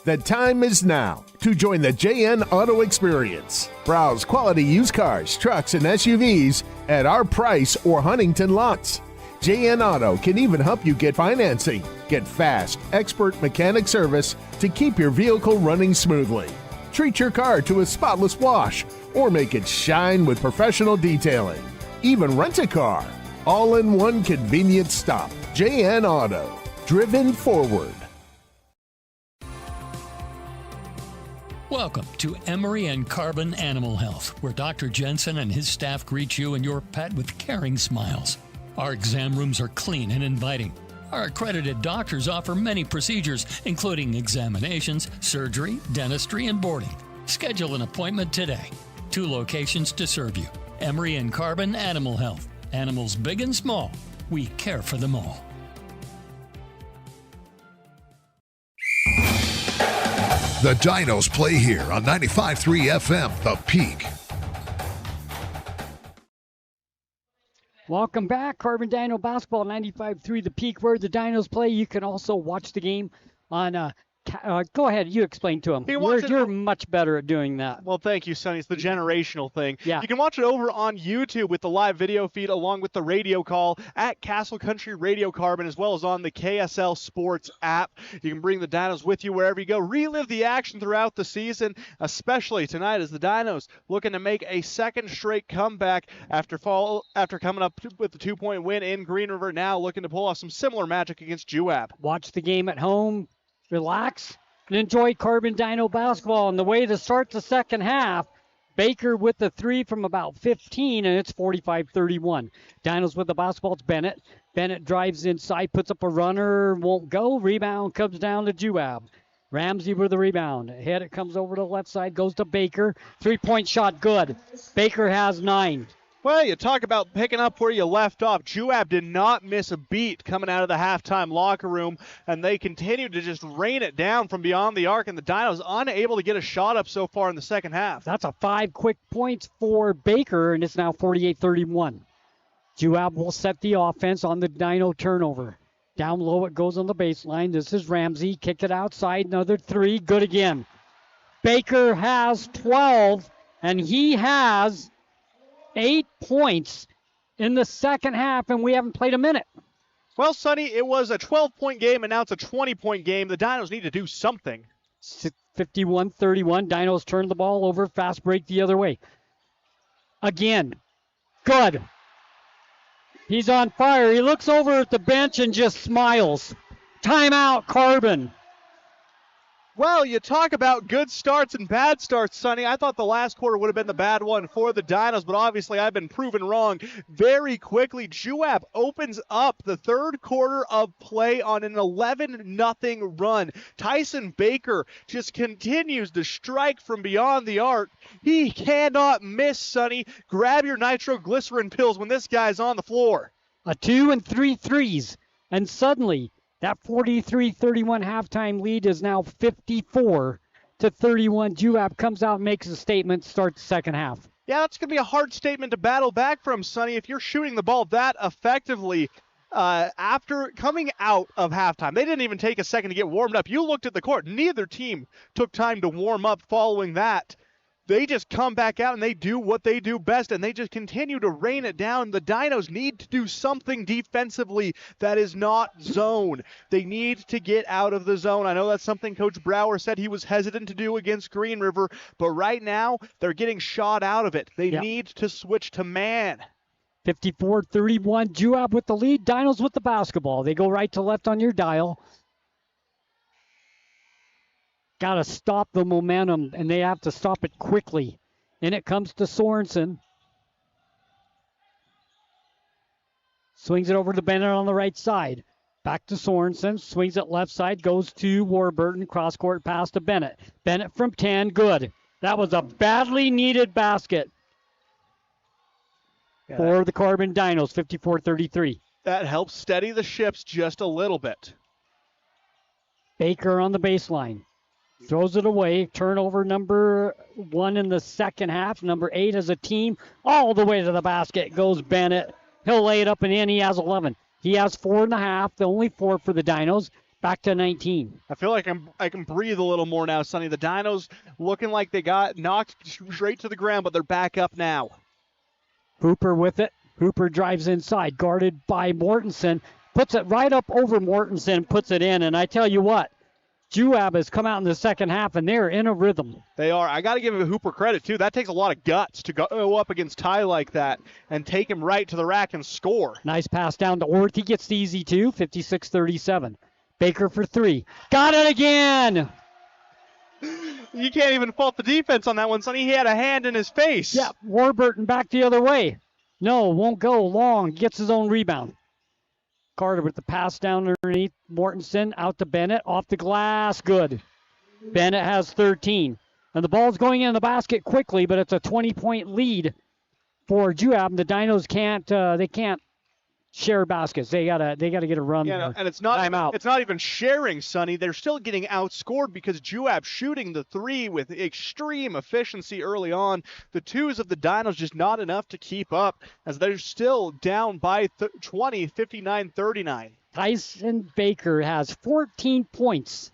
The time is now to join the JN Auto Experience. Browse quality used cars, trucks, and SUVs at our Price or Huntington lots. JN Auto can even help you get financing. Get fast, expert mechanic service to keep your vehicle running smoothly. Treat your car to a spotless wash or make it shine with professional detailing. Even rent a car. All in one convenient stop. JN Auto. Driven forward. Welcome to Emery and Carbon Animal Health, where Dr. Jensen and his staff greet you and your pet with caring smiles. Our exam rooms are clean and inviting. Our accredited doctors offer many procedures, including examinations, surgery, dentistry, and boarding. Schedule an appointment today. 2 locations to serve you. Emery and Carbon Animal Health. Animals big and small. We care for them all. The Dinos play here on 95.3 FM, The Peak. Welcome back. Carbon Dino Basketball, 95.3 The Peak, where the Dinos play. You can also watch the game on go ahead, you explain to them. You're much better at doing that. Well, thank you, Sonny. It's the generational thing. Yeah. You can watch it over on YouTube with the live video feed along with the radio call at Castle Country Radio Carbon, as well as on the KSL Sports app. You can bring the Dinos with you wherever you go. Relive the action throughout the season, especially tonight as the Dinos looking to make a second straight comeback after coming up with the 2-point win in Green River, now looking to pull off some similar magic against Juab. Watch the game at home. Relax and enjoy Carbon Dino Basketball. And the way to start the second half, Baker with the 3 from about 15, and it's 45-31. Dinos with the basketball, it's Bennett. Bennett drives inside, puts up a runner, won't go. Rebound comes down to Juab. Ramsey with the rebound. Ahead it comes over to the left side, goes to Baker. 3-point shot, good. Baker has 9. Well, you talk about picking up where you left off. Juab did not miss a beat coming out of the halftime locker room, and they continued to just rain it down from beyond the arc, and the Dinos unable to get a shot up so far in the second half. That's a 5 quick points for Baker, and it's now 48-31. Juab will set the offense on the Dino turnover. Down low it goes on the baseline. This is Ramsey. Kick it outside. Another 3. Good again. Baker has 12, and he has 8 points in the second half, and we haven't played a minute. Well, Sonny, it was a 12-point game, and now it's a 20-point game. The Dinos need to do something. 51-31. Dinos turn the ball over. Fast break the other way. Again. Good. He's on fire. He looks over at the bench and just smiles. Timeout, Carbon. Well, you talk about good starts and bad starts, Sonny. I thought the last quarter would have been the bad one for the Dinos, but obviously I've been proven wrong. Very quickly, Juab opens up the third quarter of play on an 11-0 run. Tyson Baker just continues to strike from beyond the arc. He cannot miss, Sonny. Grab your nitroglycerin pills when this guy's on the floor. A 2 and 3 threes, and suddenly that 43-31 halftime lead is now 54-31. Juab comes out, makes a statement, starts the second half. Yeah, that's going to be a hard statement to battle back from, Sonny. If you're shooting the ball that effectively after coming out of halftime, they didn't even take a second to get warmed up. You looked at the court. Neither team took time to warm up following that. They just come back out and they do what they do best, and they just continue to rain it down. The Dinos need to do something defensively that is not zone. They need to get out of the zone. I know that's something Coach Brower said he was hesitant to do against Green River, but right now they're getting shot out of it. They need to switch to man. 54-31, Juab with the lead, Dinos with the basketball. They go right to left on your dial. Got to stop the momentum, and they have to stop it quickly. And it comes to Sorensen. Swings it over to Bennett on the right side. Back to Sorensen. Swings it left side. Goes to Warburton. Cross-court pass to Bennett. Bennett from 10. Good. That was a badly needed basket for the Carbon Dinos. 54-33. That helps steady the ships just a little bit. Baker on the baseline. Throws it away. Turnover number 1 in the second half. Number 8 as a team. All the way to the basket goes Bennett. He'll lay it up and in. He has 11. He has 4.5. The only 4 for the Dinos. Back to 19. I feel like I can breathe a little more now, Sonny. The Dinos looking like they got knocked straight to the ground, but they're back up now. Hooper with it. Hooper drives inside, guarded by Mortensen. Puts it right up over Mortensen, puts it in. And I tell you what, Juab has come out in the second half, and they're in a rhythm. They are. I got to give Hooper credit, too. That takes a lot of guts to go up against Ty like that and take him right to the rack and score. Nice pass down to Orth. He gets the easy two, 56-37. Baker for three. Got it again! You can't even fault the defense on that one, Sonny. He had a hand in his face. Yeah, Warburton back the other way. No, won't go long. Gets his own rebound. Carter with the pass down underneath. Mortensen out to Bennett. Off the glass. Good. Bennett has 13. And the ball's going in the basket quickly, but it's a 20-point lead for Juab. The Dinos can't share baskets. They gotta get a run. Yeah, and it's not even sharing, Sonny. They're still getting outscored because Juab shooting the three with extreme efficiency early on. The twos of the Dinos just not enough to keep up as they're still down by 20, 59-39. Tyson Baker has 14 points.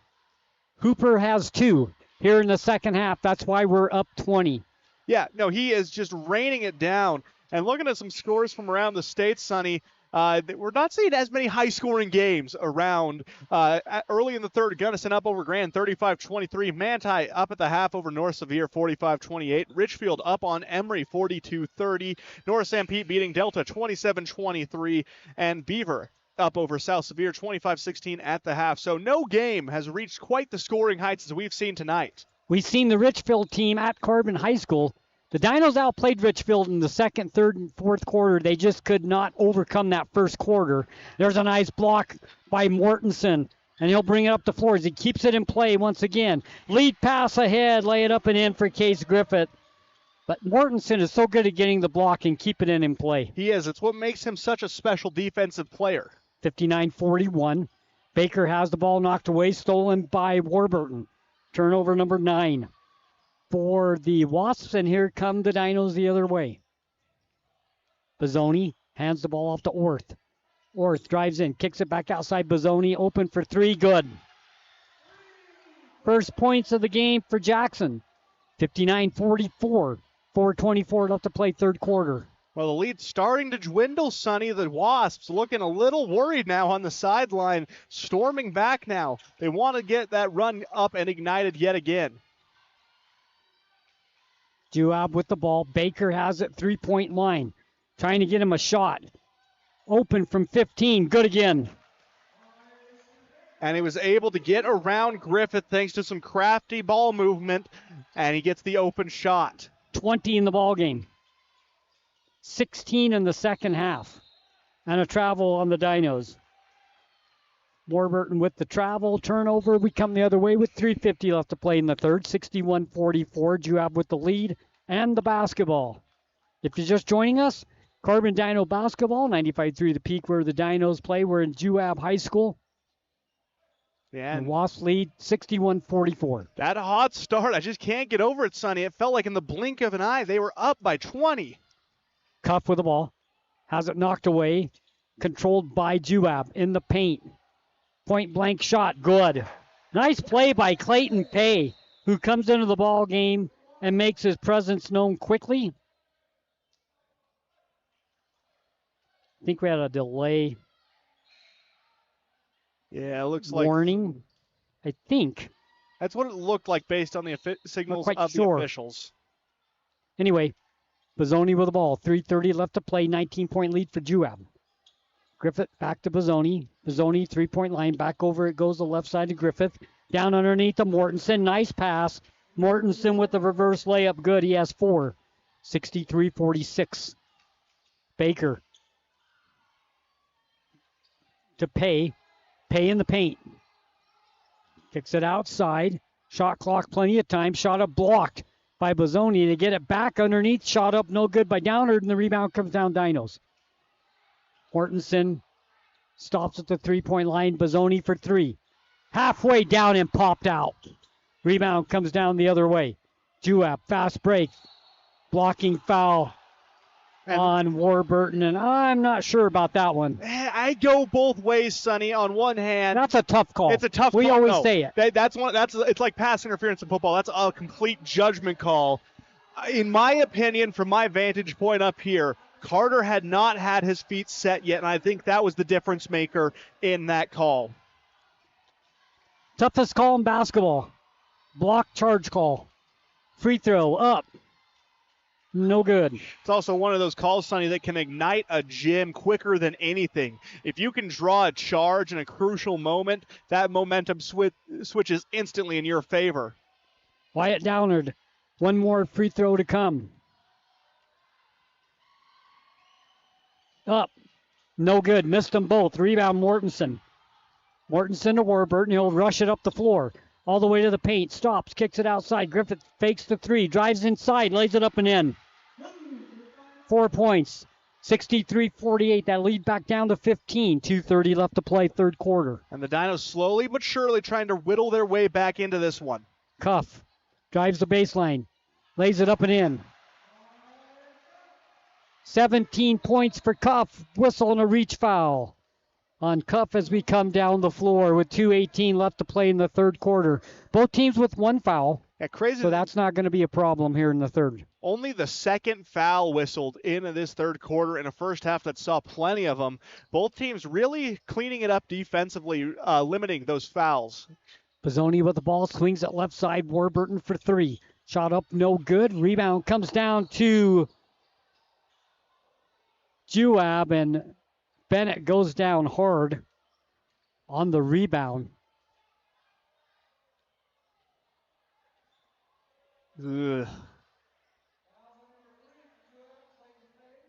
Hooper has 2 here in the second half. That's why we're up 20. Yeah, no, he is just raining it down. And looking at some scores from around the state, Sonny, we're not seeing as many high-scoring games around. Early in the third, Gunnison up over Grand, 35-23. Manti up at the half over North Sevier, 45-28. Richfield up on Emory, 42-30. North St. Pete beating Delta, 27-23. And Beaver up over South Sevier, 25-16 at the half. So no game has reached quite the scoring heights as we've seen tonight. We've seen the Richfield team at Carbon High School. The Dinos outplayed Richfield in the second, third, and fourth quarter. They just could not overcome that first quarter. There's a nice block by Mortensen, and he'll bring it up the floor as he keeps it in play once again. Lead pass ahead, lay it up and in for Case Griffith. But Mortensen is so good at getting the block and keeping it in play. He is. It's what makes him such a special defensive player. 59-41. Baker has the ball knocked away, stolen by Warburton. Turnover number 9 for the Wasps, and here come the Dinos the other way. Bozzoni hands the ball off to Orth. Orth drives in, kicks it back outside. Bozzoni open for 3, good. First points of the game for Jackson. 59-44. 4:24 left to play third quarter. Well, the lead's starting to dwindle, Sonny. The Wasps looking a little worried now on the sideline, storming back now. They want to get that run up and ignited yet again. Juab with the ball. Baker has it, 3-point line. Trying to get him a shot. Open from 15, good again. And he was able to get around Griffith thanks to some crafty ball movement, and he gets the open shot. 20 in the ball game. 16 in the second half. And a travel on the Dinos. Warburton with the travel turnover. We come the other way with 3:50 left to play in the third. 61-44. Juab with the lead and the basketball. If you're just joining us, Carbon Dino basketball, 95.3 The Peak, where the Dinos play. We're in Juab High School. Yeah, and Wasps lead 61-44. That hot start, I just can't get over it, Sonny. It felt like in the blink of an eye, they were up by 20. Cuff with the ball. Has it knocked away. Controlled by Juab in the paint. Point blank shot, good. Nice play by Clayton Pay, who comes into the ball game and makes his presence known quickly. I think we had a delay. Yeah, it looks like warning. I think. That's what it looked like based on the signals of the officials. Anyway, Bozzoni with the ball. 3:30 left to play. 19-point lead for Juab. Griffith back to Bozzoni. Bozzoni, 3-point line. Back over it goes the left side to Griffith. Down underneath to Mortensen. Nice pass. Mortensen with the reverse layup. Good. He has 4. 63-46. Baker to Pay. Pay in the paint. Kicks it outside. Shot clock, plenty of time. Shot up blocked by Bozzoni to get it back underneath. Shot up, no good by Downard, and the rebound comes down Dinos. Mortensen stops at the 3-point line. Bozzoni for 3. Halfway down and popped out. Rebound comes down the other way. Juab, fast break. Blocking foul on Warburton, and I'm not sure about that one. I go both ways, Sonny. On one hand, that's a tough call. It's a tough we call. We always say it. It's like pass interference in football. That's a complete judgment call. In my opinion, from my vantage point up here, Carter had not had his feet set yet, and I think that was the difference maker in that call. Toughest call in basketball. Block charge call. Free throw up. No good. It's also one of those calls, Sonny, that can ignite a gym quicker than anything. If you can draw a charge in a crucial moment, that momentum switches instantly in your favor. Wyatt Downard. One more free throw to come. Up. No good. Missed them both. Rebound Mortensen. Mortensen to Warburton. He'll rush it up the floor. All the way to the paint. Stops. Kicks it outside. Griffith fakes the three. Drives inside. Lays it up and in. 4 points. 63-48. That lead back down to 15. 2:30 left to play, third quarter. And the Dinos slowly but surely trying to whittle their way back into this one. Cuff. Drives the baseline. Lays it up and in. 17 points for Cuff. Whistle and a reach foul on Cuff as we come down the floor with 2:18 left to play in the third quarter. Both teams with one foul. Yeah, crazy. So that's not going to be a problem here in the third. Only the second foul whistled in this third quarter in a first half that saw plenty of them. Both teams really cleaning it up defensively, limiting those fouls. Pizzoni with the ball, swings it left side. Warburton for three. Shot up, no good. Rebound comes down to Juab, and Bennett goes down hard on the rebound. Ugh.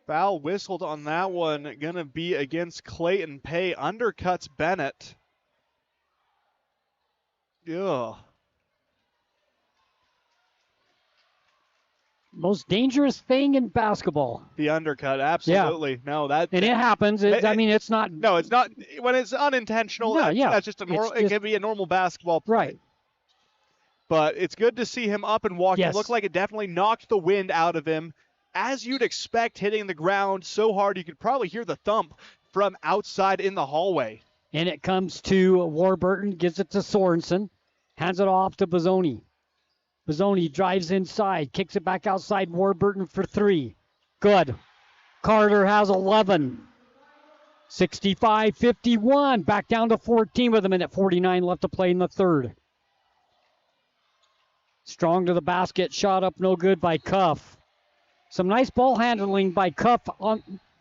Foul whistled on that one. Going to be against Clayton Pay. Undercuts Bennett. Ugh. Most dangerous thing in basketball. The undercut, absolutely. Yeah. No, that and it happens. It's not. No, it's not. When it's unintentional, no, that's just a normal. It can be a normal basketball play. Right. But it's good to see him up and walking. Yes. It looked like it definitely knocked the wind out of him, as you'd expect, hitting the ground so hard you could probably hear the thump from outside in the hallway. And it comes to Warburton, gives it to Sorensen, hands it off to Pizzoni. Pizzoni drives inside, kicks it back outside. Warburton for three. Good. Carter has 11. 65-51. Back down to 14 with a minute 49 left to play in the third. Strong to the basket. Shot up no good by Cuff. Some nice ball handling by Cuff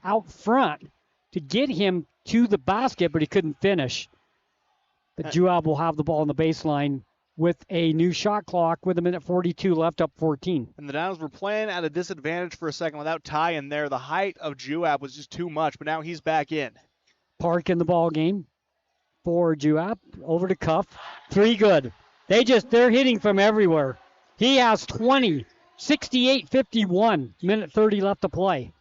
out front to get him to the basket, but he couldn't finish. But Juab will have the ball on the baseline with a new shot clock with a minute 42 left, up 14. And the Downs were playing at a disadvantage for a second without Ty in there. The height of Juab was just too much, but now he's back in. Park in the ball game for Juab. Over to Cuff. Three good. They're hitting from everywhere. He has 20. 68-51. Minute 30 left to play.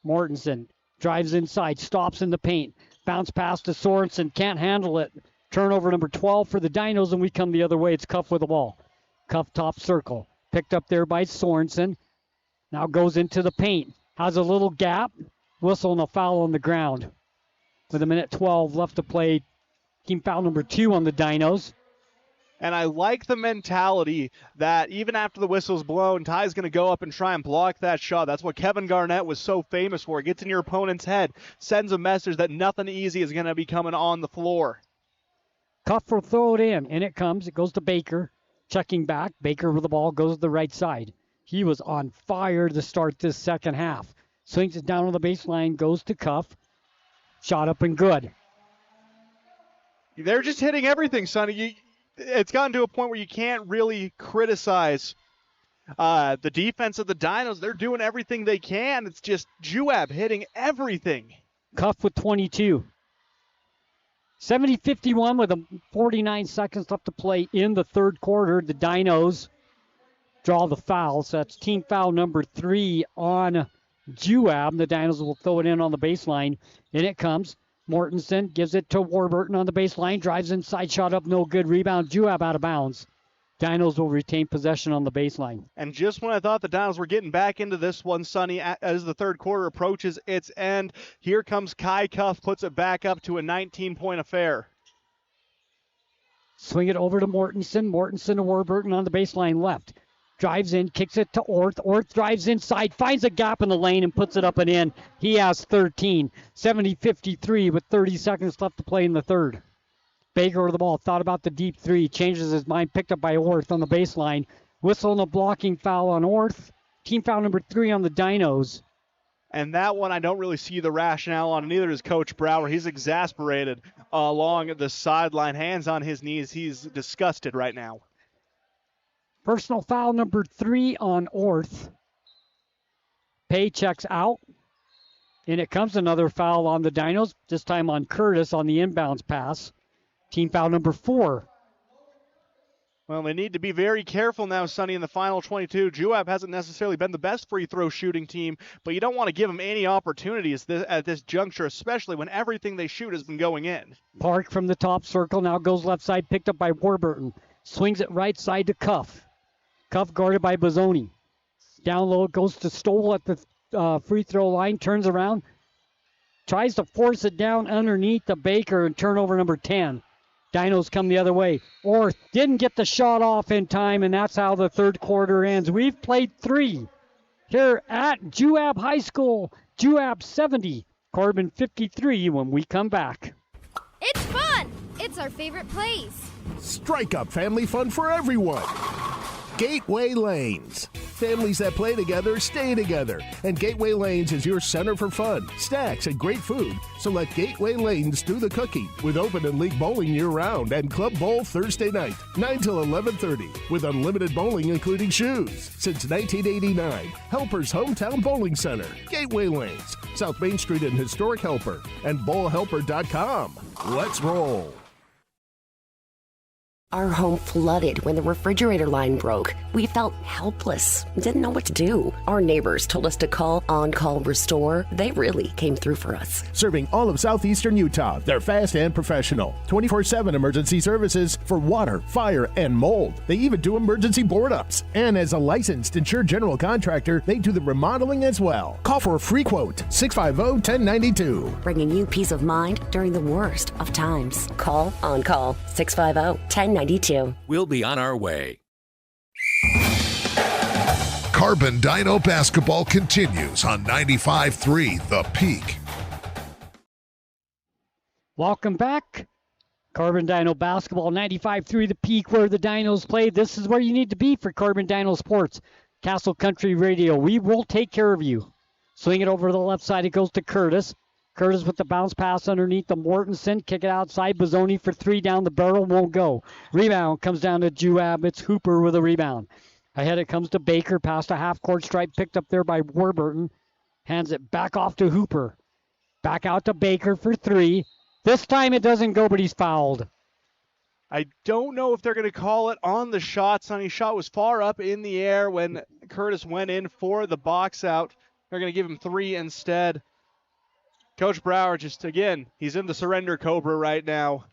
Mortensen drives inside, stops in the paint. Bounce pass to Sorensen. Can't handle it. Turnover number 12 for the Dinos, and we come the other way. It's Cuff with the ball. Cuff top circle. Picked up there by Sorensen. Now goes into the paint. Has a little gap. Whistle and a foul on the ground. With a minute 12 left to play. Team foul number 2 on the Dinos. And I like the mentality that even after the whistle's blown, Ty's going to go up and try and block that shot. That's what Kevin Garnett was so famous for. It gets in your opponent's head, sends a message that nothing easy is going to be coming on the floor. Cuff will throw it in, and it comes. It goes to Baker. Checking back. Baker with the ball goes to the right side. He was on fire to start this second half. Swings it down on the baseline, goes to Cuff. Shot up and good. They're just hitting everything, Sonny. It's gotten to a point where you can't really criticize the defense of the Dinos. They're doing everything they can. It's just Juab hitting everything. Cuff with 22. 70-51 with 49 seconds left to play in the third quarter. The Dinos draw the foul. So that's team foul number 3 on Juab. The Dinos will throw it in on the baseline. In it comes. Mortensen gives it to Warburton on the baseline. Drives inside. Shot up. No good. Rebound. Juab out of bounds. Dinos will retain possession on the baseline. And just when I thought the Dinos were getting back into this one, Sonny, as the third quarter approaches its end, here comes Kai Cuff, puts it back up to a 19-point affair. Swing it over to Mortensen. Mortensen to Warburton on the baseline left. Drives in, kicks it to Orth. Orth drives inside, finds a gap in the lane and puts it up and in. He has 13. 70-53 with 30 seconds left to play in the third. Baker with the ball, thought about the deep three, changes his mind, picked up by Orth on the baseline. Whistle and a blocking foul on Orth. Team foul number 3 on the Dinos. And that one I don't really see the rationale on, neither does Coach Brower. He's exasperated along the sideline, hands on his knees. He's disgusted right now. Personal foul number 3 on Orth. Pay checks out. And it comes another foul on the Dinos, this time on Curtis on the inbounds pass. Team foul number 4. Well, they need to be very careful now, Sonny, in the final 22. Juab hasn't necessarily been the best free throw shooting team, but you don't want to give them any opportunities at this juncture, especially when everything they shoot has been going in. Park from the top circle, now goes left side, picked up by Warburton. Swings it right side to Cuff. Cuff guarded by Bozzoni. Down low, it goes to Stoll at the free throw line, turns around, tries to force it down underneath the Baker and turnover number 10. Dinos come the other way. Orth didn't get the shot off in time, and that's how the third quarter ends. We've played 3 here at Juab High School. Juab 70, Corbin 53 when we come back. It's fun! It's our favorite place. Strike up family fun for everyone. Gateway Lanes. Families that play together stay together. And Gateway Lanes is your center for fun, snacks, and great food. So let Gateway Lanes do the cooking with open and league bowling year-round and Club Bowl Thursday night, 9 till 11:30, with unlimited bowling including shoes. Since 1989, Helper's Hometown Bowling Center, Gateway Lanes, South Main Street in Historic Helper, and bowlhelper.com. Let's roll. Our home flooded when the refrigerator line broke. We felt helpless, didn't know what to do. Our neighbors told us to call On Call Restore. They really came through for us. Serving all of southeastern Utah, they're fast and professional. 24/7 emergency services for water, fire, and mold. They even do emergency board-ups. And as a licensed insured general contractor, they do the remodeling as well. Call for a free quote, 650-1092. Bringing you peace of mind during the worst of times. Call On Call, 650-1092. We'll be on our way. Carbon Dino basketball continues on 95.3 The Peak. Welcome back. Carbon Dino basketball, 95.3 The Peak, where the Dinos play. This is where you need to be for Carbon Dino Sports. Castle Country Radio. We will take care of you. Swing it over to the left side. It goes to Curtis. Curtis with the bounce pass underneath the Mortensen. Kick it outside. Bozzoni for 3 down the barrel. Won't go. Rebound comes down to Juab. It's Hooper with a rebound. Ahead it comes to Baker. Past a half-court stripe. Picked up there by Warburton. Hands it back off to Hooper. Back out to Baker for 3. This time it doesn't go, but he's fouled. I don't know if they're going to call it on the shot. Sonny's shot was far up in the air when Curtis went in for the box out. They're going to give him 3 instead. Coach Brower just, again, he's in the surrender cobra right now.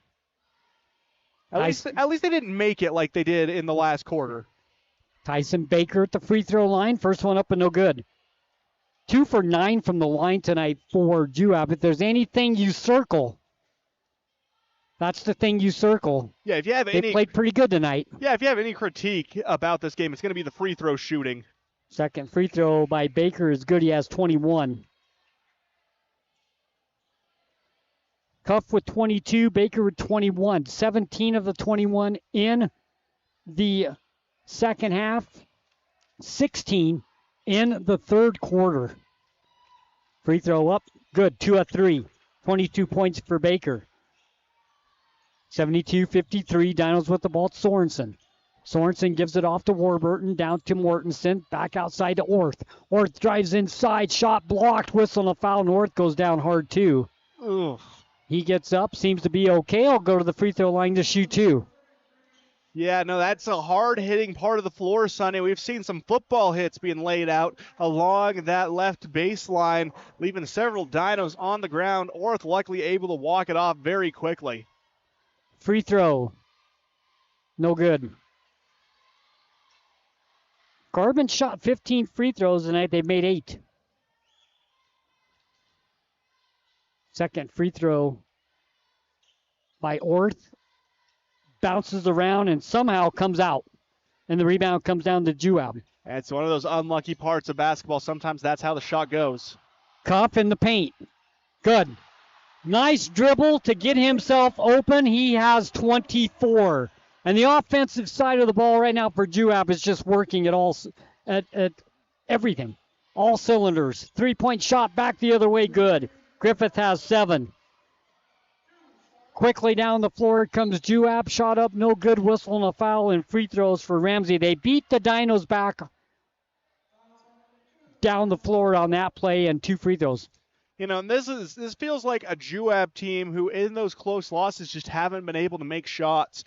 At least they didn't make it like they did in the last quarter. Tyson Baker at the free throw line. First one up and no good. 2 for 9 from the line tonight for Juab. If there's anything you circle, that's the thing you circle. Yeah, if you have they played pretty good tonight. Yeah, if you have any critique about this game, it's going to be the free throw shooting. Second free throw by Baker is good. He has 21. Cuff with 22, Baker with 21. 17 of the 21 in the second half, 16 in the third quarter. Free throw up, good, 2 of 3. 22 points for Baker. 72-53, Dinos with the ball, Sorensen. Sorensen gives it off to Warburton, down to Mortensen, back outside to Orth. Orth drives inside, shot blocked, whistle and a foul, and Orth goes down hard too. Ugh. He gets up, seems to be okay. I'll go to the free throw line to shoot 2. Yeah, no, that's a hard-hitting part of the floor, Sonny. We've seen some football hits being laid out along that left baseline, leaving several Dinos on the ground. Orth luckily able to walk it off very quickly. Free throw. No good. Carbon shot 15 free throws tonight. They've made 8. Second free throw by Orth. Bounces around and somehow comes out. And the rebound comes down to Juab. It's one of those unlucky parts of basketball. Sometimes that's how the shot goes. Cuff in the paint. Good. Nice dribble to get himself open. He has 24. And the offensive side of the ball right now for Juab is just working at everything. All cylinders. 3-point shot back the other way. Good. Griffith has 7. Quickly down the floor comes Juab. Shot up, no good. Whistle and a foul and free throws for Ramsey. They beat the Dinos back down the floor on that play and 2 free throws. And this feels like a Juab team who in those close losses just haven't been able to make shots.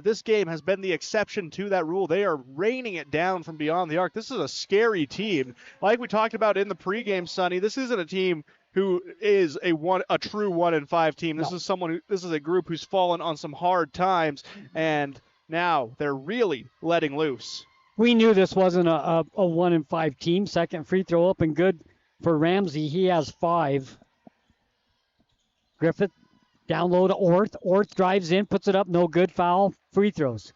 This game has been the exception to that rule. They are raining it down from beyond the arc. This is a scary team. Like we talked about in the pregame, Sonny, this isn't a team who is a true 1-5 team. This is a group who's fallen on some hard times, and now they're really letting loose. We knew this wasn't a 1-5 team. Second free throw up and good for Ramsey. He has 5. Griffith down low to Orth. Orth drives in, puts it up, no good. Foul, free throws.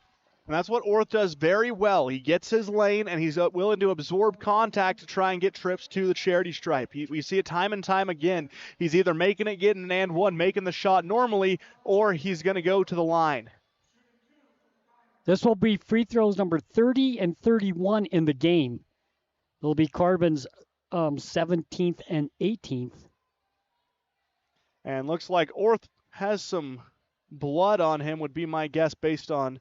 And that's what Orth does very well. He gets his lane, and he's willing to absorb contact to try and get trips to the charity stripe. We see it time and time again. He's either making it, getting an and one, making the shot normally, or he's going to go to the line. This will be free throws number 30 and 31 in the game. It'll be Carbon's 17th and 18th. And looks like Orth has some blood on him, would be my guess based on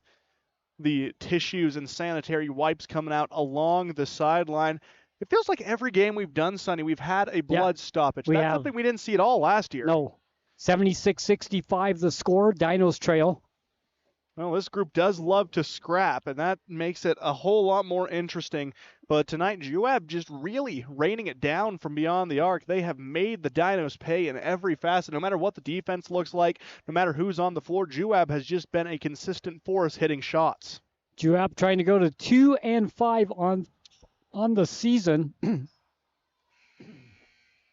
the tissues and sanitary wipes coming out along the sideline. It feels like every game we've done, Sonny, we've had a blood stoppage. That's something we didn't see at all last year. No. 76-65 the score. Dinos trail. Well, this group does love to scrap, and that makes it a whole lot more interesting. But tonight, Juab just really raining it down from beyond the arc. They have made the Dinos pay in every facet. No matter what the defense looks like, no matter who's on the floor, Juab has just been a consistent force hitting shots. Juab trying to go to 2-5 on the season.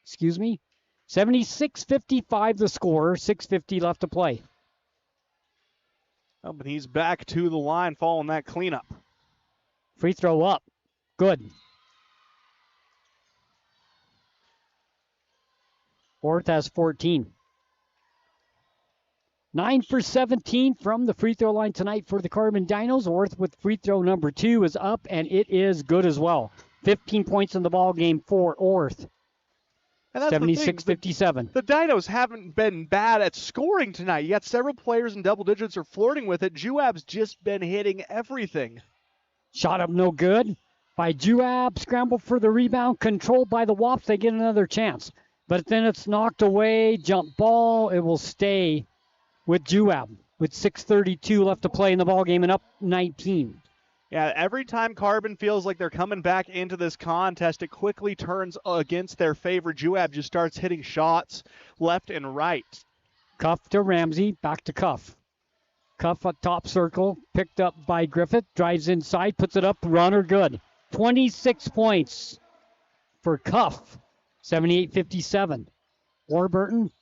Excuse me. 76-55 the score. 6:50 left to play. Oh, but he's back to the line following that cleanup. Free throw up. Good. Orth has 14. 9 for 17 from the free throw line tonight for the Carbon Dinos. Orth with free throw number 2 is up, and it is good as well. 15 points in the ball game for Orth. 76-57. The Dinos haven't been bad at scoring tonight. You got several players in double digits or flirting with it. Juab's just been hitting everything. Shot up no good by Juab. Scramble for the rebound. Controlled by the Wasps. They get another chance. But then it's knocked away. Jump ball. It will stay with Juab with 6:32 left to play in the ball game and up 19. Yeah, every time Carbon feels like they're coming back into this contest, it quickly turns against their favor. Juab just starts hitting shots left and right. Cuff to Ramsey, back to Cuff. Cuff at top circle, picked up by Griffith, drives inside, puts it up, runner good. 26 points for Cuff, 78-57. Warburton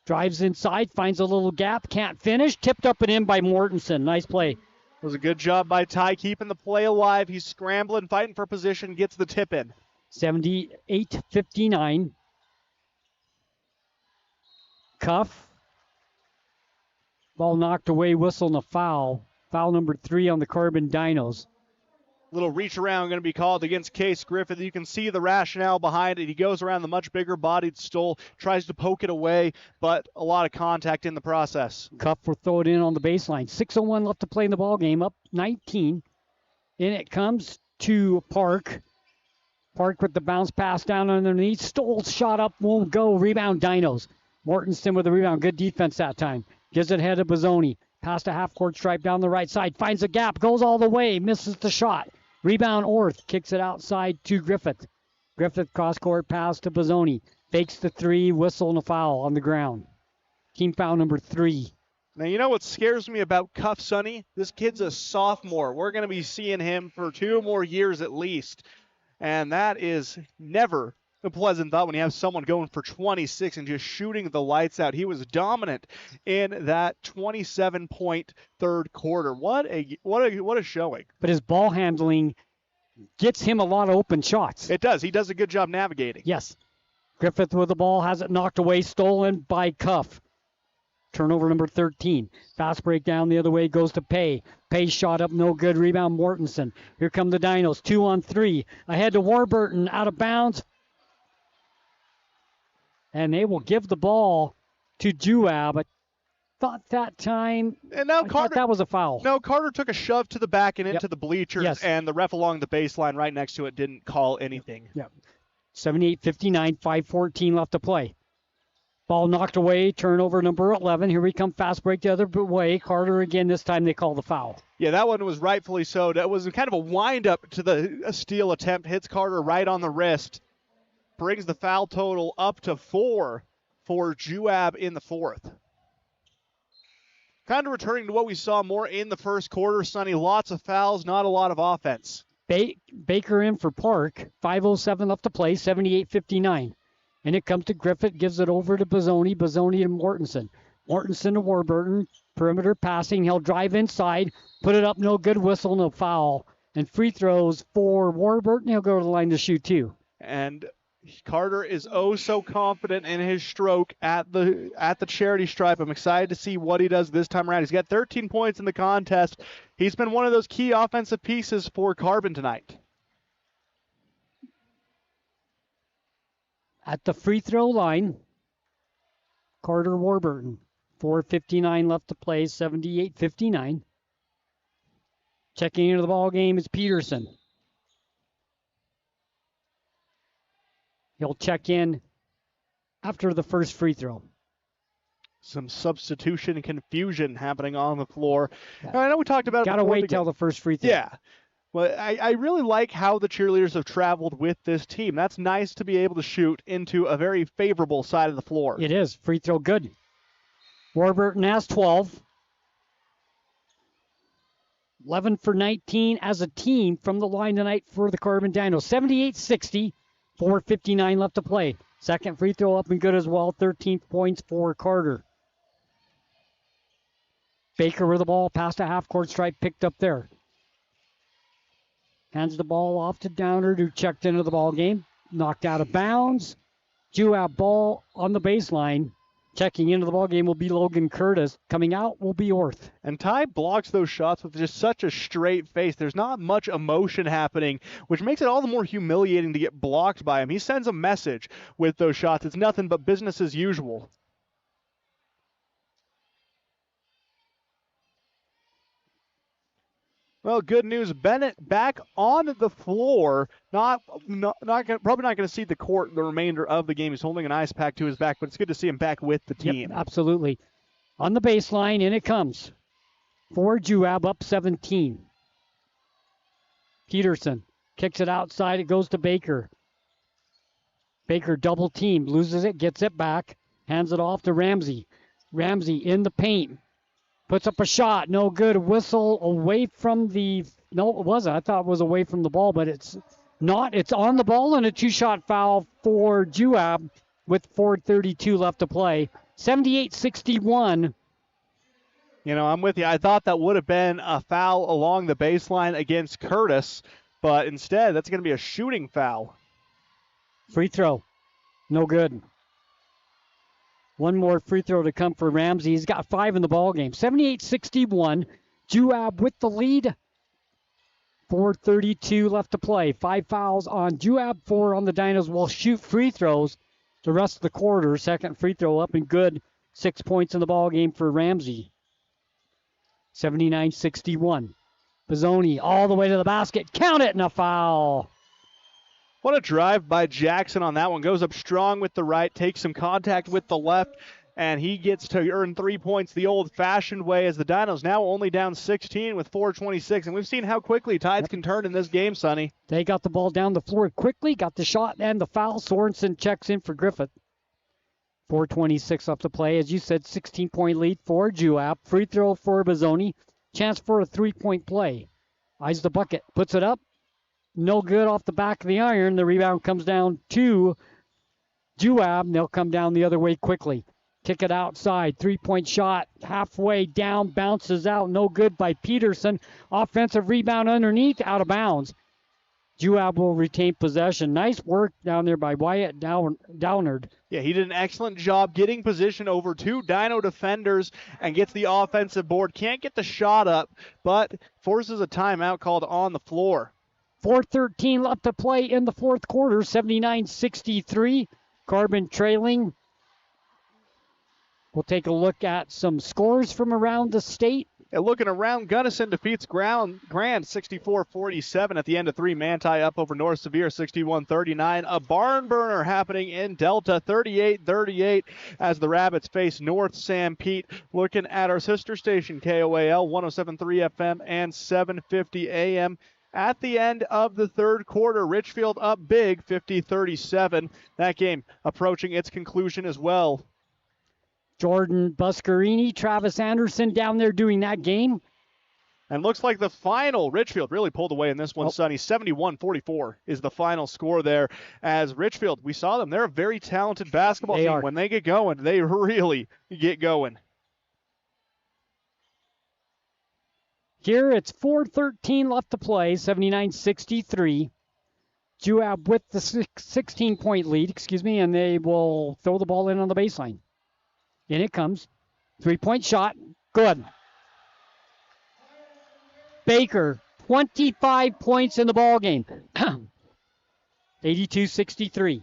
drives inside, finds a little gap, can't finish, tipped up and in by Mortensen. Nice play. It was a good job by Ty keeping the play alive. He's scrambling, fighting for position, gets the tip in. 78-59. Cuff. Ball knocked away, whistle and a foul. Foul number 3 on the Carbon Dinos. Little reach around going to be called against Case Griffith. You can see the rationale behind it. He goes around the much bigger bodied Stoll, tries to poke it away, but a lot of contact in the process. Cuff will throw it in on the baseline. 6:01 left to play in the ball game, up 19. In it comes to Park. Park with the bounce pass down underneath. Stoll's shot up, won't go. Rebound Dinos. Mortensen with the rebound. Good defense that time. Gives it ahead to Bozzoni. Past a half-court stripe down the right side. Finds a gap. Goes all the way. Misses the shot. Rebound Orth. Kicks it outside to Griffith. Griffith cross-court pass to Bozzoni. Fakes the 3. Whistle and a foul on the ground. Team foul number 3. Now, you know what scares me about Cuff Sonny? This kid's a sophomore. We're going to be seeing him for 2 more years at least. And that is never a pleasant thought when you have someone going for 26 and just shooting the lights out. He was dominant in that 27-point third quarter. What a showing. But his ball handling gets him a lot of open shots. It does. He does a good job navigating. Yes. Griffith with the ball, has it knocked away, stolen by Cuff. Turnover number 13. Fast break down the other way, goes to Pay. Pay shot up, no good. Rebound, Mortensen. Here come the Dinos, 2-on-3. Ahead to Warburton, out of bounds. And they will give the ball to Juab. I thought that time, and now Carter, that was a foul. No, Carter took a shove to the back and into the bleachers, and the ref along the baseline right next to it didn't call anything. Yep. 78-59, 5:14 left to play. Ball knocked away, turnover number 11. Here we come, fast break the other way. Carter again, this time they call the foul. Yeah, that one was rightfully so. That was kind of a wind-up to the steal attempt. Hits Carter right on the wrist. Brings the foul total up to 4 for Juab in the fourth. Kind of returning to what we saw more in the first quarter, Sonny. Lots of fouls, not a lot of offense. Baker in for Park. 5:07 left to play, 78-59. And it comes to Griffith, gives it over to Bozzoni. Bozzoni to Mortensen. Mortensen to Warburton. Perimeter passing. He'll drive inside. Put it up, no good. Whistle, no foul. And free throws for Warburton. He'll go to the line to shoot 2. And Carter is oh so confident in his stroke at the charity stripe. I'm excited to see what he does this time around. He's got 13 points in the contest. He's been one of those key offensive pieces for Carbon tonight. At the free throw line, Carter Warburton. 4:59 left to play, 78-59. Checking into the ball game is Peterson. He'll check in after the first free throw. Some substitution confusion happening on the floor. Yeah. I know we talked about it. Gotta wait till the first free throw. Yeah. Well, I really like how the cheerleaders have traveled with this team. That's nice to be able to shoot into a very favorable side of the floor. It is. Free throw good. Warburton has 12. 11 for 19 as a team from the line tonight for the Carbon Dinos. 78-60. 4:59 left to play. Second free throw up and good as well. 13 points for Carter. Baker with the ball past a half-court stripe, picked up there. Hands the ball off to Downard, who checked into the ball game. Knocked out of bounds. Juab ball on the baseline. Checking into the ball game will be Logan Curtis. Coming out will be Orth. And Ty blocks those shots with just such a straight face. There's not much emotion happening, which makes it all the more humiliating to get blocked by him. He sends a message with those shots. It's nothing but business as usual. Well, good news. Bennett back on the floor. Probably not going to see the court the remainder of the game. He's holding an ice pack to his back, but it's good to see him back with the team. Yep, absolutely. On the baseline, in it comes. For Juab, up 17. Peterson kicks it outside. It goes to Baker. Baker double teamed, loses it, gets it back, hands it off to Ramsey. Ramsey in the paint. Puts up a shot, no good. Whistle away from the, no, it wasn't. I thought it was away from the ball, but it's not. It's on the ball and a 2-shot foul for Juab with 4:32 left to play. 78-61. You know, I'm with you. I thought that would have been a foul along the baseline against Curtis, but instead that's going to be a shooting foul. Free throw, no good. One more free throw to come for Ramsey. He's got 5 in the ball game. 78-61. Juab with the lead. 4:32 left to play. 5 fouls on Juab, 4 on the Dinos. Will shoot free throws the rest of the quarter. Second free throw up and good. 6 points in the ball game for Ramsey. 79-61. Bozzoni all the way to the basket. Count it, and a foul. What a drive by Jackson on that one. Goes up strong with the right, takes some contact with the left, and he gets to earn 3 points the old-fashioned way as the Dinos now only down 16 with 4:26. And we've seen how quickly Tides can turn in this game, Sonny. They got the ball down the floor quickly, got the shot and the foul. Sorensen checks in for Griffith. 4:26 left to play. As you said, 16-point lead for Juab. Free throw for Bozzoni. Chance for a 3-point play. Eyes the bucket. Puts it up. No good off the back of the iron. The rebound comes down to Juab. They'll come down the other way quickly. Kick it outside. 3-point shot. Halfway down. Bounces out. No good by Peterson. Offensive rebound underneath. Out of bounds. Juab will retain possession. Nice work down there by Wyatt Downard. Yeah, he did an excellent job getting position over 2 Dino defenders and gets the offensive board. Can't get the shot up, but forces a timeout called on the floor. 4:13 left to play in the fourth quarter. 79-63. Carbon trailing. We'll take a look at some scores from around the state. Looking around, Gunnison defeats Grand 64-47 at the end of 3. Manti up over North Sevier 61-39. A barn burner happening in Delta 38-38 as the Rabbits face North San Pete. Looking at our sister station, KOAL 107.3 FM and 750 AM. At the end of the third quarter, Richfield up big 50-37. That game approaching its conclusion as well. Jordan Buscarini, Travis Anderson down there doing that game. And looks like the final, Richfield really pulled away in this one, Sonny. 71-44 is the final score there. As Richfield, we saw them. They're a very talented basketball team. When they get going, they really get going. Here it's 4:13 left to play, 79-63. Juab with the 16-point lead, and they will throw the ball in on the baseline. In it comes. 3-point shot. Good. Baker, 25 points in the ball game. 82-63.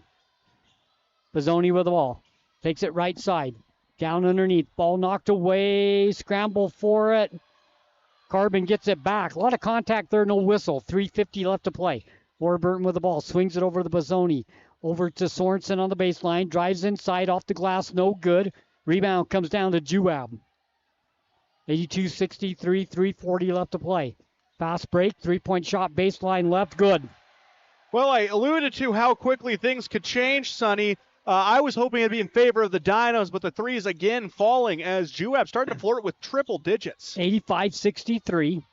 Bozzoni with the ball. Takes it right side. Down underneath. Ball knocked away. Scramble for it. Carbon gets it back. A lot of contact there. No whistle. 3:50 left to play. Warburton with the ball. Swings it over to Bozzoni. Over to Sorensen on the baseline. Drives inside off the glass. No good. Rebound comes down to Juab. 82-63, 3:40 left to play. Fast break, 3-point shot, baseline left, good. Well, I alluded to how quickly things could change, Sonny. I was hoping it'd be in favor of the Dinos, but the threes again falling as Juab started to flirt with triple digits. 85-63.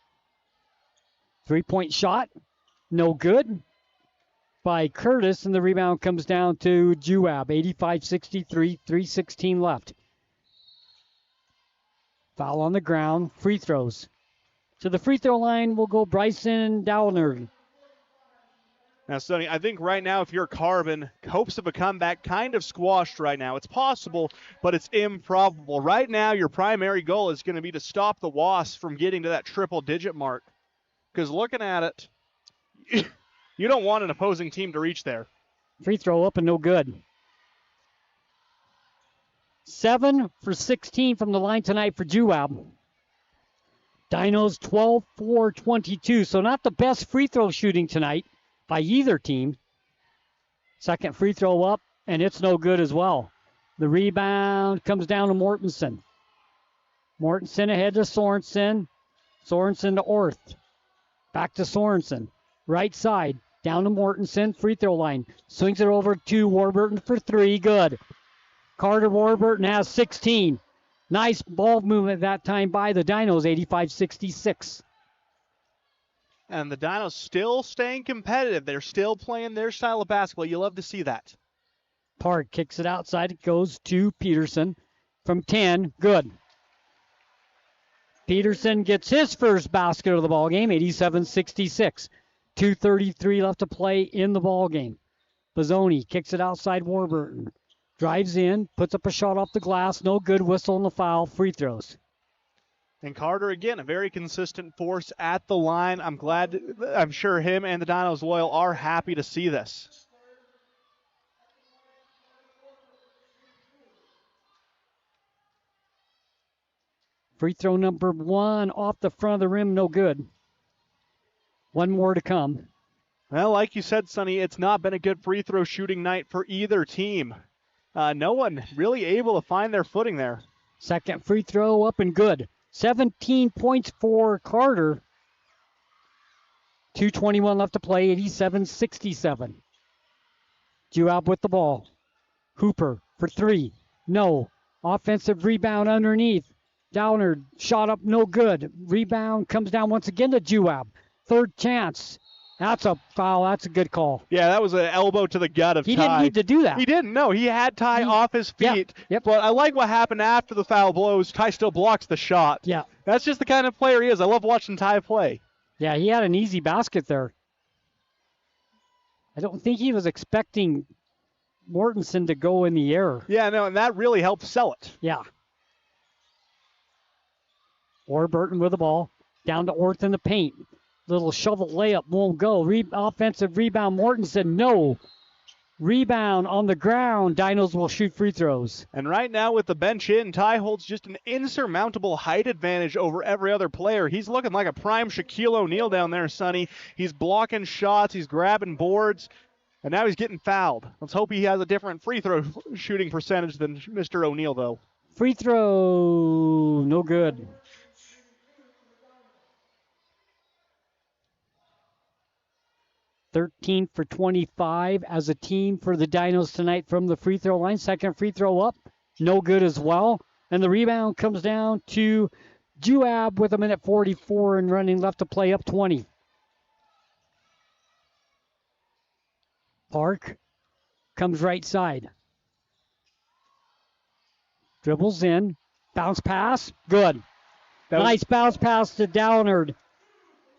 3-point shot, no good by Curtis, and the rebound comes down to Juab. 85-63, 3:16 left. Foul on the ground, free throws. To the free throw line will go Bryson Downard. Now, Sonny, I think right now if you're Carbon, hopes of a comeback kind of squashed right now. It's possible, but it's improbable. Right now, your primary goal is going to be to stop the Wasps from getting to that triple-digit mark. Because looking at it, you don't want an opposing team to reach there. Free throw up and no good. 7 for 16 from the line tonight for Juab. Dinos 12-4-22, so not the best free throw shooting tonight by either team. Second free throw up, and it's no good as well. The rebound comes down to Mortensen. Mortensen ahead to Sorensen. Sorensen to Orth. Back to Sorensen. Right side, down to Mortensen, free throw line. Swings it over to Warburton for 3, good. Carter Warburton has 16. Nice ball movement that time by the Dinos, 85-66. And the Dinos still staying competitive. They're still playing their style of basketball. You love to see that. Park kicks it outside. It goes to Peterson from 10. Good. Peterson gets his first basket of the ball game, 87-66. 2:33 left to play in the ball game. Bozzoni kicks it outside Warburton. Drives in, puts up a shot off the glass. No good. Whistle on the foul. Free throws. And Carter, again, a very consistent force at the line. I'm sure him and the Dinos loyal are happy to see this. Free throw number 1 off the front of the rim. No good. One more to come. Well, like you said, Sonny, it's not been a good free throw shooting night for either team. No one really able to find their footing there. Second free throw up and good. 17 points for Carter. 2:21 left to play, 87-67. Juab with the ball. Hooper for 3. No. Offensive rebound underneath. Downard shot up, no good. Rebound comes down once again to Juab. Third chance. That's a foul. That's a good call. Yeah, that was an elbow to the gut of Ty. He didn't need to do that. He didn't. No, he had Ty off his feet. Yep. But I like what happened after the foul blows. Ty still blocks the shot. Yeah. That's just the kind of player he is. I love watching Ty play. Yeah, he had an easy basket there. I don't think he was expecting Mortensen to go in the air. Yeah, no, and that really helped sell it. Yeah. Warburton with the ball. Down to Orth in the paint. Little shovel layup won't go. Offensive rebound. Mortensen, no. Rebound on the ground. Dinos will shoot free throws. And right now with the bench in, Ty holds just an insurmountable height advantage over every other player. He's looking like a prime Shaquille O'Neal down there, Sonny. He's blocking shots. He's grabbing boards. And now he's getting fouled. Let's hope he has a different free throw shooting percentage than Mr. O'Neal, though. Free throw, no good. (13 for 25 as a team for the Dinos tonight from the free throw line. Second free throw up, no good as well. And the rebound comes down to Juab with 1:44 and running left to play, up 20. Park comes right side. Dribbles in. Bounce pass. Good. Nice bounce pass to Downard.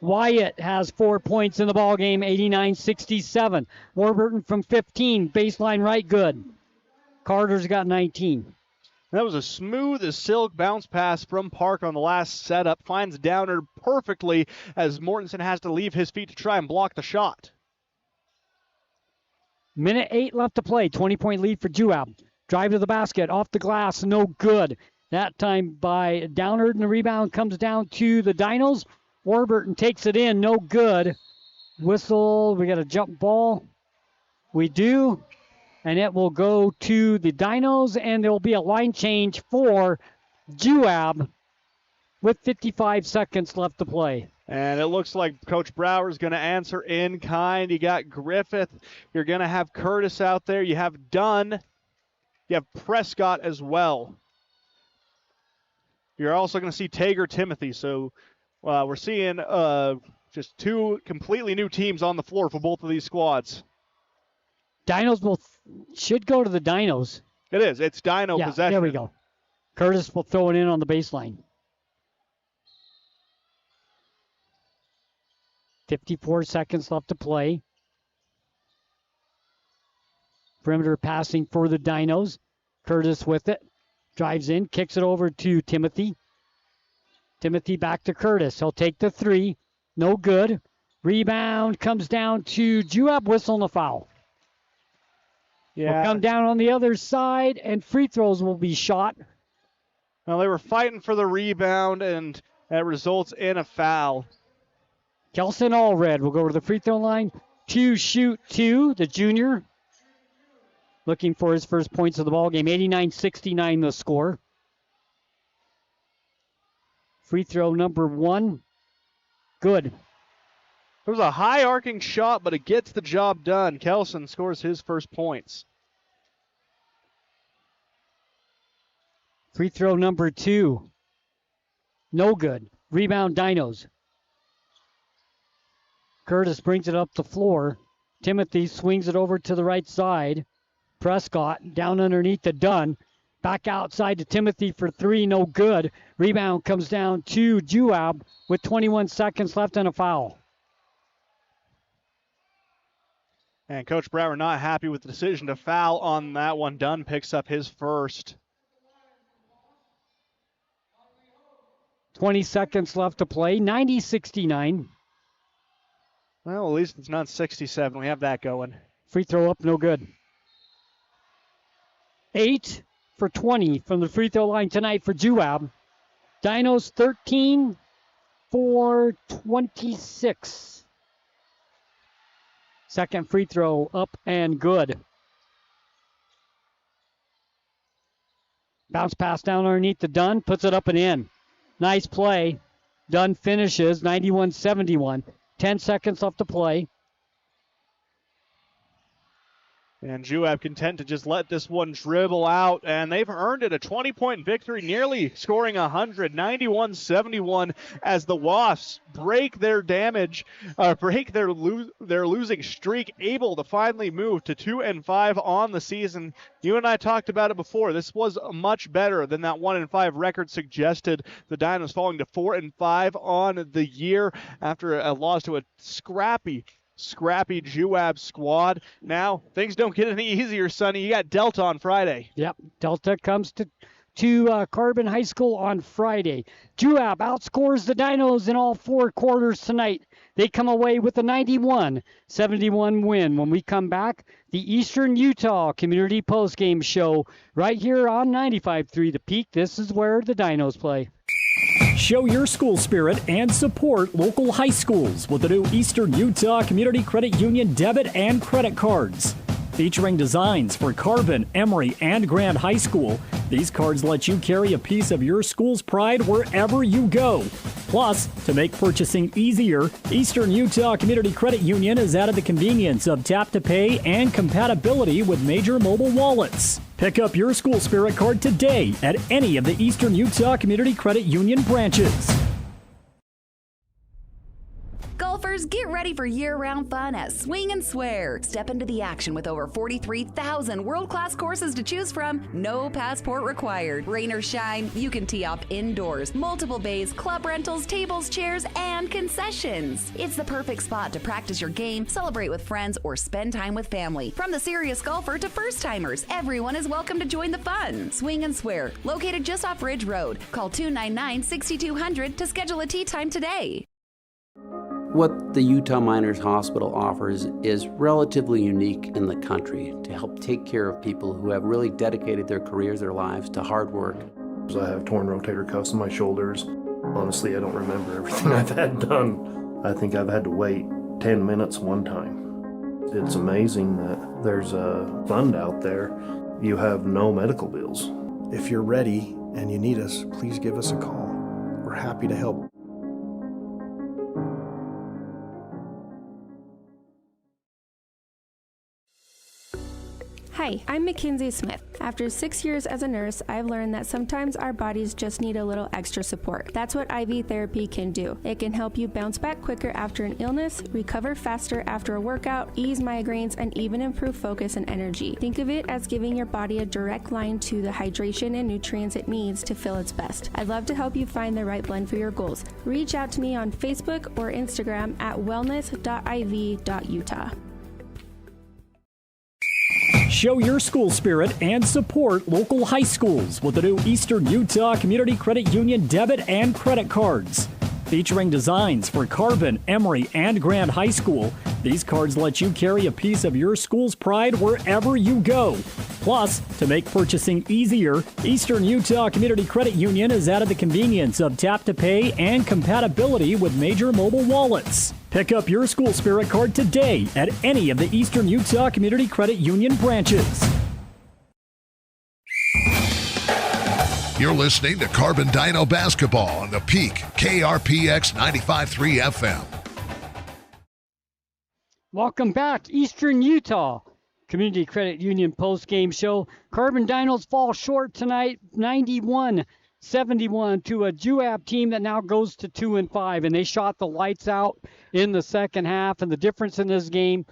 Wyatt has 4 points in the ballgame, 89-67. Warburton from 15. Baseline right, good. Carter's got 19. That was a smooth as silk bounce pass from Park on the last setup. Finds Downard perfectly as Mortensen has to leave his feet to try and block the shot. Minute 8 left to play. 20-point lead for Juab. Drive to the basket. Off the glass. No good. That time by Downard, and the rebound comes down to the Dinos. Warburton takes it in. No good. Whistle. We got a jump ball. We do. And it will go to the Dinos, and there will be a line change for Juab with 55 seconds left to play. And it looks like Coach Brower's going to answer in kind. You got Griffith. You're going to have Curtis out there. You have Dunn. You have Prescott as well. You're also going to see Tager Timothy. So we're seeing just two completely new teams on the floor for both of these squads. Dinos should go to the Dinos. It is. It's Dino possession. There we go. Curtis will throw it in on the baseline. 54 seconds left to play. Perimeter passing for the Dinos. Curtis with it. Drives in, kicks it over to Timothy. Timothy back to Curtis. He'll take the three. No good. Rebound comes down to Juab. Whistle and a foul. Yeah. Will come down on the other side, and free throws will be shot. Well, they were fighting for the rebound, and that results in a foul. Kelson Allred will go to the free throw line to shoot two, the junior. Looking for his first points of the ball game. 89-69 the score. Free throw number one. Good. It was a high arcing shot, but it gets the job done. Kelson scores his first points. Free throw number two. No good. Rebound Dinos. Curtis brings it up the floor. Timothy swings it over to the right side. Prescott down underneath the Dunn. Back outside to Timothy for three. No good. Rebound comes down to Juab with 21 seconds left and a foul. And Coach Brower not happy with the decision to foul on that one. Dunn picks up his first. 20 seconds left to play. 90-69. Well, at least it's not 67. We have that going. Free throw up, no good. 8 for 20 from the free throw line tonight for Juab. Dinos 13 for 26. Second free throw up and good. Bounce pass down underneath the Dunn, puts it up and in. Nice play. Dunn finishes 91-71. 10 seconds left to play. And Juab content to just let this one dribble out, and they've earned it a 20-point victory, nearly scoring 100, 91-71, as the Wasps break their losing streak, able to finally move to 2-5 on the season. You and I talked about it before. This was much better than that 1-5 record suggested. The Dinos falling to 4-5 on the year after a loss to a scrappy Juab squad. Now, things don't get any easier, Sonny. You got Delta on Friday. Yep, Delta comes to Carbon High School on Friday. Juab outscores the Dinos in all 4 quarters tonight. They come away with a 91-71 win. When we come back, the Eastern Utah Community Postgame Show right here on 95.3 The Peak. This is where the Dinos play. Show your school spirit and support local high schools with the new Eastern Utah Community Credit Union debit and credit cards. Featuring designs for Carbon, Emory, and Grand High School, these cards let you carry a piece of your school's pride wherever you go. Plus, to make purchasing easier, Eastern Utah Community Credit Union has added the convenience of tap-to-pay and compatibility with major mobile wallets. Pick up your school spirit card today at any of the Eastern Utah Community Credit Union branches. Golfers, get ready for year-round fun at Swing and Swear. Step into the action with over 43,000 world-class courses to choose from. No passport required. Rain or shine, you can tee off indoors. Multiple bays, club rentals, tables, chairs, and concessions. It's the perfect spot to practice your game, celebrate with friends, or spend time with family. From the serious golfer to first-timers, everyone is welcome to join the fun. Swing and Swear, located just off Ridge Road. Call 299-6200 to schedule a tee time today. What the Utah Miners Hospital offers is relatively unique in the country to help take care of people who have really dedicated their careers, their lives to hard work. I have torn rotator cuffs in my shoulders. Honestly, I don't remember everything I've had done. I think I've had to wait 10 minutes one time. It's amazing that there's a fund out there. You have no medical bills. If you're ready and you need us, please give us a call. We're happy to help. Hi, I'm Mackenzie Smith. After 6 years as a nurse, I've learned that sometimes our bodies just need a little extra support. That's what IV therapy can do. It can help you bounce back quicker after an illness, recover faster after a workout, ease migraines, and even improve focus and energy. Think of it as giving your body a direct line to the hydration and nutrients it needs to feel its best. I'd love to help you find the right blend for your goals. Reach out to me on Facebook or Instagram at wellness.iv.utah. Show your school spirit and support local high schools with the new Eastern Utah Community Credit Union debit and credit cards. Featuring designs for Carbon, Emory, and Grand High School, these cards let you carry a piece of your school's pride wherever you go. Plus, to make purchasing easier, Eastern Utah Community Credit Union has added the convenience of tap-to-pay and compatibility with major mobile wallets. Pick up your school spirit card today at any of the Eastern Utah Community Credit Union branches. You're listening to Carbon Dino Basketball on the Peak, KRPX 95.3 FM. Welcome back, Eastern Utah Community Credit Union post-game show. Carbon Dinos fall short tonight, 91-71 to a Juab team that now goes to 2-5, and they shot the lights out in the second half. And the difference in this game,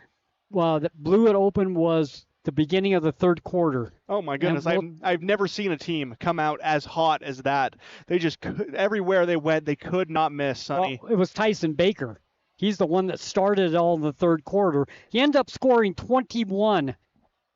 that blew it open, was the beginning of the third quarter. Oh my goodness, I've never seen a team come out as hot as that. They just everywhere they went, they could not miss, Sonny. Well, it was Tyson Baker. He's the one that started it all in the third quarter. He ended up scoring 21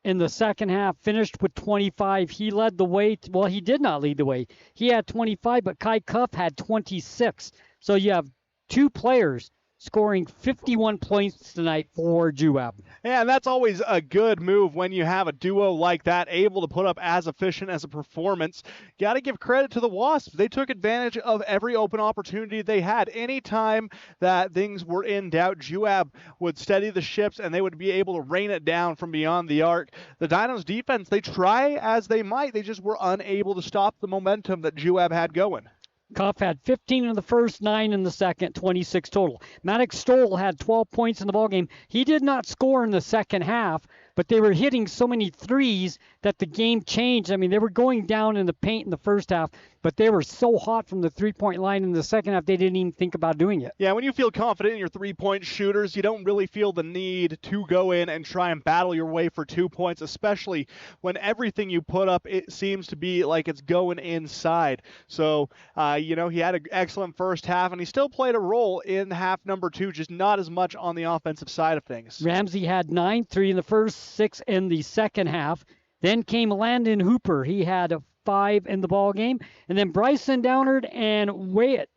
in the second half, finished with 25. He led the way. Well, he did not lead the way. He had 25, but Kai Cuff had 26. So you have two players scoring 51 points tonight for Juab. Yeah, and that's always a good move when you have a duo like that, able to put up as efficient as a performance. Got to give credit to the Wasps. They took advantage of every open opportunity they had. Anytime that things were in doubt, Juab would steady the ships, and they would be able to rain it down from beyond the arc. The Dinos' defense, they try as they might. They just were unable to stop the momentum that Juab had going. Cuff had 15 in the first, 9 in the second, 26 total. Maddox Stoll had 12 points in the ballgame. He did not score in the second half, but they were hitting so many threes that the game changed. I mean, they were going down in the paint in the first half, but they were so hot from the three-point line in the second half, they didn't even think about doing it. Yeah, when you feel confident in your three-point shooters, you don't really feel the need to go in and try and battle your way for 2 points, especially when everything you put up, it seems to be like it's going inside. So, he had an excellent first half, and he still played a role in half number 2, just not as much on the offensive side of things. Ramsey had 9, 3 in the first, 6 in the second half. Then came Landon Hooper. He had 5 in the ball game. And then Bryson Downard and Wyatt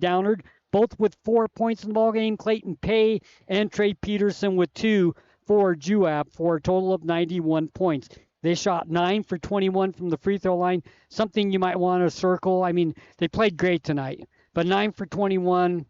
Downard, both with 4 points in the ball game. Clayton Pay and Trey Peterson with 2 for Juab for a total of 91 points. They shot 9 for 21 from the free throw line, something you might want to circle. I mean, they played great tonight, but 9 for 21.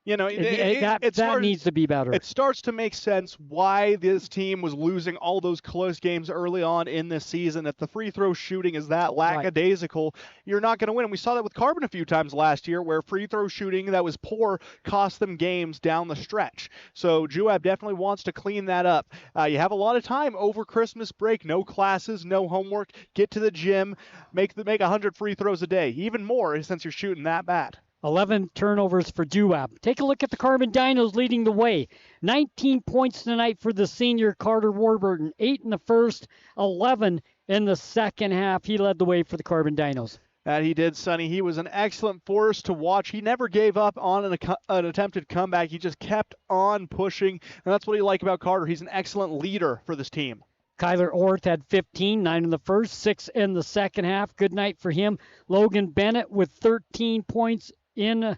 That needs to be better. It starts to make sense why this team was losing all those close games early on in this season. If the free throw shooting is that lackadaisical, you're not going to win. And we saw that with Carbon a few times last year, where free throw shooting that was poor cost them games down the stretch. So Juab definitely wants to clean that up. You have a lot of time over Christmas break, no classes, no homework. Get to the gym, make 100 free throws a day, even more since you're shooting that bad. 11 turnovers for Juab. Take a look at the Carbon Dinos leading the way. 19 points tonight for the senior Carter Warburton. 8 in the first, 11 in the second half. He led the way for the Carbon Dinos. That he did, Sonny. He was an excellent force to watch. He never gave up on an attempted comeback. He just kept on pushing, and that's what you like about Carter. He's an excellent leader for this team. Kyler Orth had 15, 9 in the first, 6 in the second half. Good night for him. Logan Bennett with 13 points in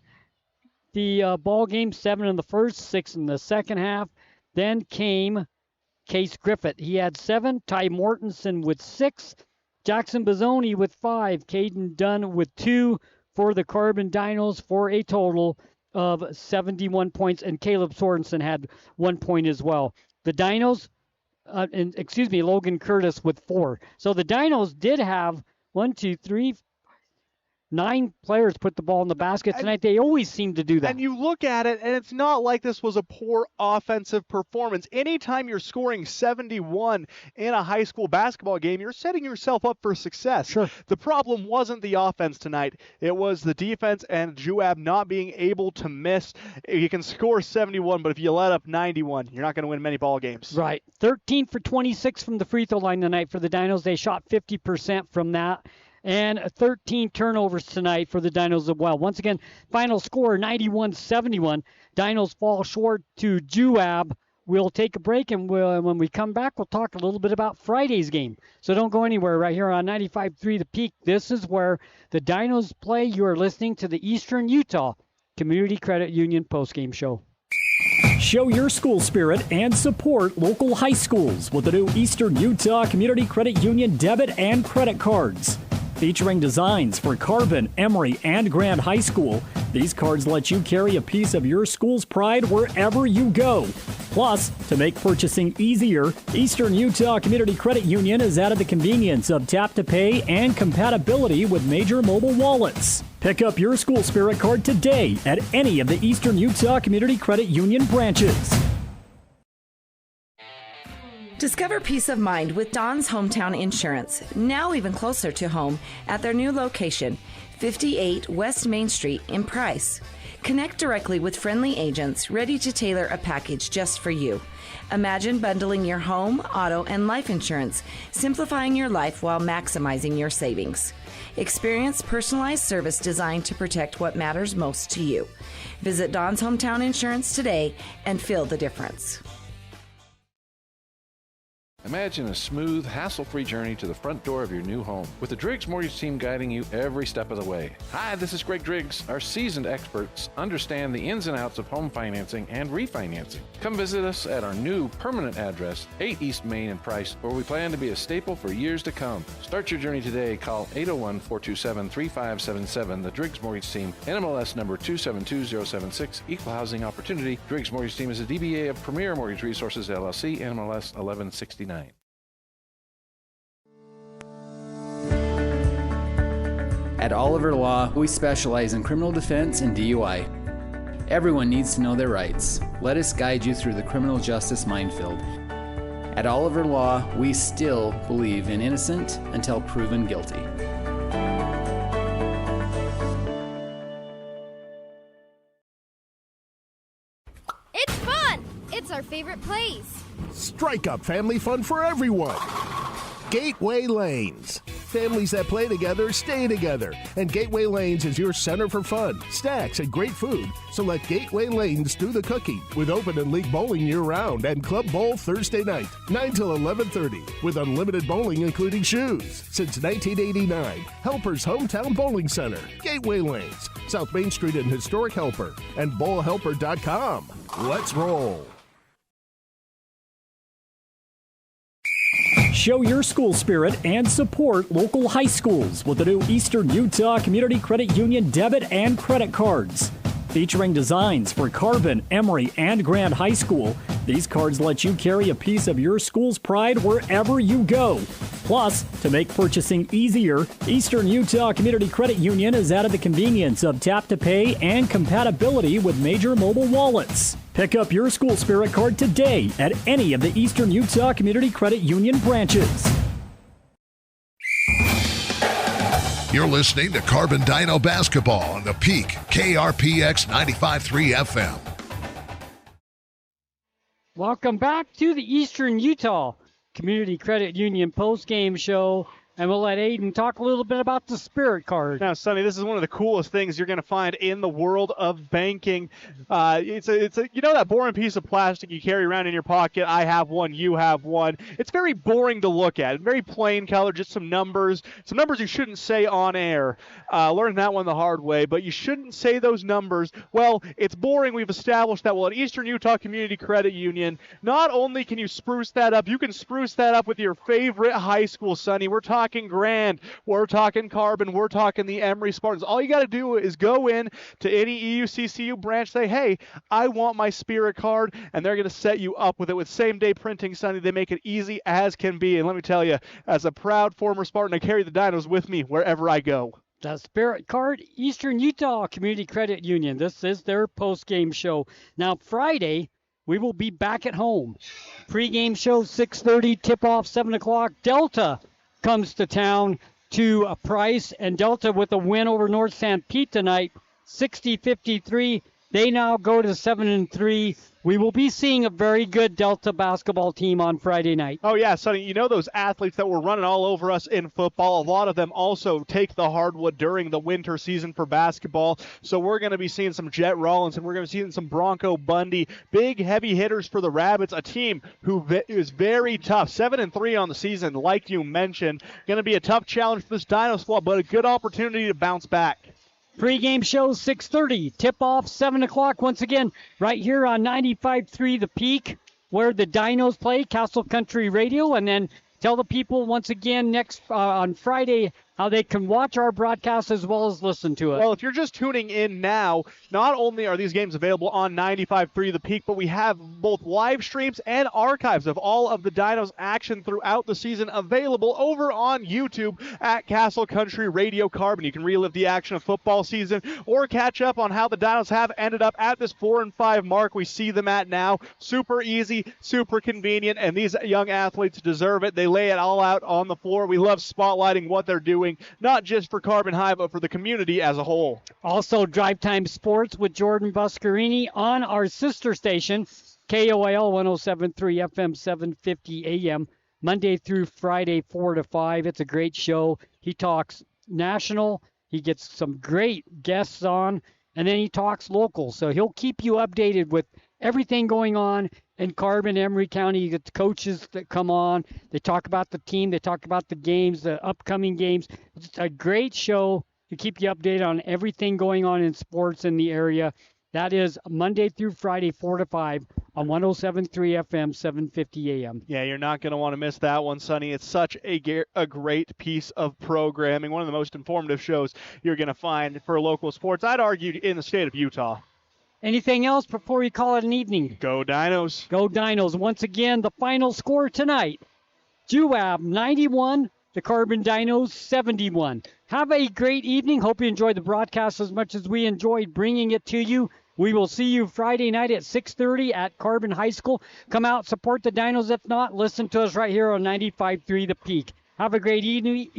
the ball game, 7 in the first, 6 in the second half. Then came Case Griffith. He had 7. Ty Mortensen with 6. Jackson Bizzoni with 5. Caden Dunn with 2 for the Carbon Dinos for a total of 71 points. And Caleb Sorensen had 1 point as well. The Dinos, Logan Curtis with 4. So the Dinos did have 9 players put the ball in the basket tonight. They always seem to do that. And you look at it, and it's not like this was a poor offensive performance. Anytime you're scoring 71 in a high school basketball game, you're setting yourself up for success. Sure. The problem wasn't the offense tonight. It was the defense and Juab not being able to miss. You can score 71, but if you let up 91, you're not going to win many ball games. Right. 13 for 26 from the free throw line tonight for the Dinos. They shot 50% from that. And 13 turnovers tonight for the Dinos as well. Once again, final score 91-71. Dinos fall short to Juab. We'll take a break, and when we come back, we'll talk a little bit about Friday's game. So don't go anywhere right here on 95.3 The Peak. This is where the Dinos play. You are listening to the Eastern Utah Community Credit Union postgame show. Show your school spirit and support local high schools with the new Eastern Utah Community Credit Union debit and credit cards. Featuring designs for Carbon, Emory, and Grand High School, these cards let you carry a piece of your school's pride wherever you go. Plus, to make purchasing easier, Eastern Utah Community Credit Union has added the convenience of tap-to-pay and compatibility with major mobile wallets. Pick up your school spirit card today at any of the Eastern Utah Community Credit Union branches. Discover peace of mind with Don's Hometown Insurance, now even closer to home at their new location, 58 West Main Street in Price. Connect directly with friendly agents ready to tailor a package just for you. Imagine bundling your home, auto, and life insurance, simplifying your life while maximizing your savings. Experience personalized service designed to protect what matters most to you. Visit Don's Hometown Insurance today and feel the difference. Imagine a smooth, hassle-free journey to the front door of your new home with the Driggs Mortgage Team guiding you every step of the way. Hi, this is Greg Driggs. Our seasoned experts understand the ins and outs of home financing and refinancing. Come visit us at our new permanent address, 8 East Main in Price, where we plan to be a staple for years to come. Start your journey today. Call 801-427-3577. The Driggs Mortgage Team, NMLS number 272076, Equal Housing Opportunity. Driggs Mortgage Team is a DBA of Premier Mortgage Resources, LLC, NMLS 1169. At Oliver Law, we specialize in criminal defense and DUI. Everyone needs to know their rights. Let us guide you through the criminal justice minefield. At Oliver Law, we still believe in innocent until proven guilty. It's fun! It's our favorite place. Strike up family fun for everyone. Gateway Lanes. Families that play together stay together. And Gateway Lanes is your center for fun, snacks, and great food. So let Gateway Lanes do the cooking with open and league bowling year-round and Club Bowl Thursday night, 9 till 11:30, with unlimited bowling including shoes. Since 1989, Helper's Hometown Bowling Center, Gateway Lanes, South Main Street in historic Helper, and bowlhelper.com. Let's roll. Show your school spirit and support local high schools with the new Eastern Utah Community Credit Union debit and credit cards. Featuring designs for Carbon, Emory, and Grand High School, these cards let you carry a piece of your school's pride wherever you go. Plus, to make purchasing easier, Eastern Utah Community Credit Union has added the convenience of tap-to-pay and compatibility with major mobile wallets. Pick up your school spirit card today at any of the Eastern Utah Community Credit Union branches. You're listening to Carbon Dino Basketball on the Peak, KRPX 95.3 FM. Welcome back to the Eastern Utah Community Credit Union post-game show. And we'll let Aiden talk a little bit about the Spirit card. Now, Sonny, this is one of the coolest things you're going to find in the world of banking. It's a you know that boring piece of plastic you carry around in your pocket? I have one, you have one. It's very boring to look at. Very plain color, just some numbers you shouldn't say on air. Learned that one the hard way, but you shouldn't say those numbers. Well, it's boring. We've established that. Well, at Eastern Utah Community Credit Union, not only can you spruce that up, you can spruce that up with your favorite high school, Sonny. We're talking Grand, we're talking Carbon, we're talking the Emory Spartans. All you got to do is go in to any EUCCU branch, say, hey, I want my Spirit card, and they're going to set you up with it with same-day printing, Sonny. They make it easy as can be, and let me tell you, as a proud former Spartan, I carry the Dinos with me wherever I go. The Spirit card, Eastern Utah Community Credit Union. This is their post-game show. Now, Friday, we will be back at home. Pre-game show, 6:30, tip-off, 7 o'clock. Delta comes to town to Price, and Delta with a win over North St. Pete tonight, 60-53. They now go to 7-3. We will be seeing a very good Delta basketball team on Friday night. Oh, yeah, Sonny, you know those athletes that were running all over us in football, a lot of them also take the hardwood during the winter season for basketball. So we're going to be seeing some Jet Rollins, and we're going to be seeing some Bronco Bundy, big heavy hitters for the Rabbits, a team who is very tough. 7-3 on the season, like you mentioned. Going to be a tough challenge for this Dino squad, but a good opportunity to bounce back. Pre-game show, 6:30. Tip-off, 7 o'clock. Once again, right here on 95.3 The Peak, where the Dinos play, Castle Country Radio. And then tell the people once again next on Friday how they can watch our broadcast as well as listen to it. Well, if you're just tuning in now, not only are these games available on 95.3 The Peak, but we have both live streams and archives of all of the Dinos action throughout the season available over on YouTube at Castle Country Radio Carbon. You can relive the action of football season or catch up on how the Dinos have ended up at this 4-5 mark we see them at now. Super easy, super convenient, and these young athletes deserve it. They lay it all out on the floor. We love spotlighting what they're doing, not just for Carbon High, but for the community as a whole. Also, Drive Time Sports with Jordan Buscarini on our sister station, KOAL 107.3 FM 750 AM, Monday through Friday, 4 to 5. It's a great show. He talks national. He gets some great guests on, and then he talks local. So he'll keep you updated with everything going on in Carbon, Emory County. You get the coaches that come on. They talk about the team. They talk about the games, the upcoming games. It's a great show to keep you updated on everything going on in sports in the area. That is Monday through Friday, 4 to 5 on 107.3 FM, 750 AM. Yeah, you're not going to want to miss that one, Sonny. It's such a great piece of programming, one of the most informative shows you're going to find for local sports, I'd argue, in the state of Utah. Anything else before we call it an evening? Go Dinos. Go Dinos. Once again, the final score tonight, Juab 91, the Carbon Dinos 71. Have a great evening. Hope you enjoyed the broadcast as much as we enjoyed bringing it to you. We will see you Friday night at 6:30 at Carbon High School. Come out, support the Dinos. If not, listen to us right here on 95.3 The Peak. Have a great evening.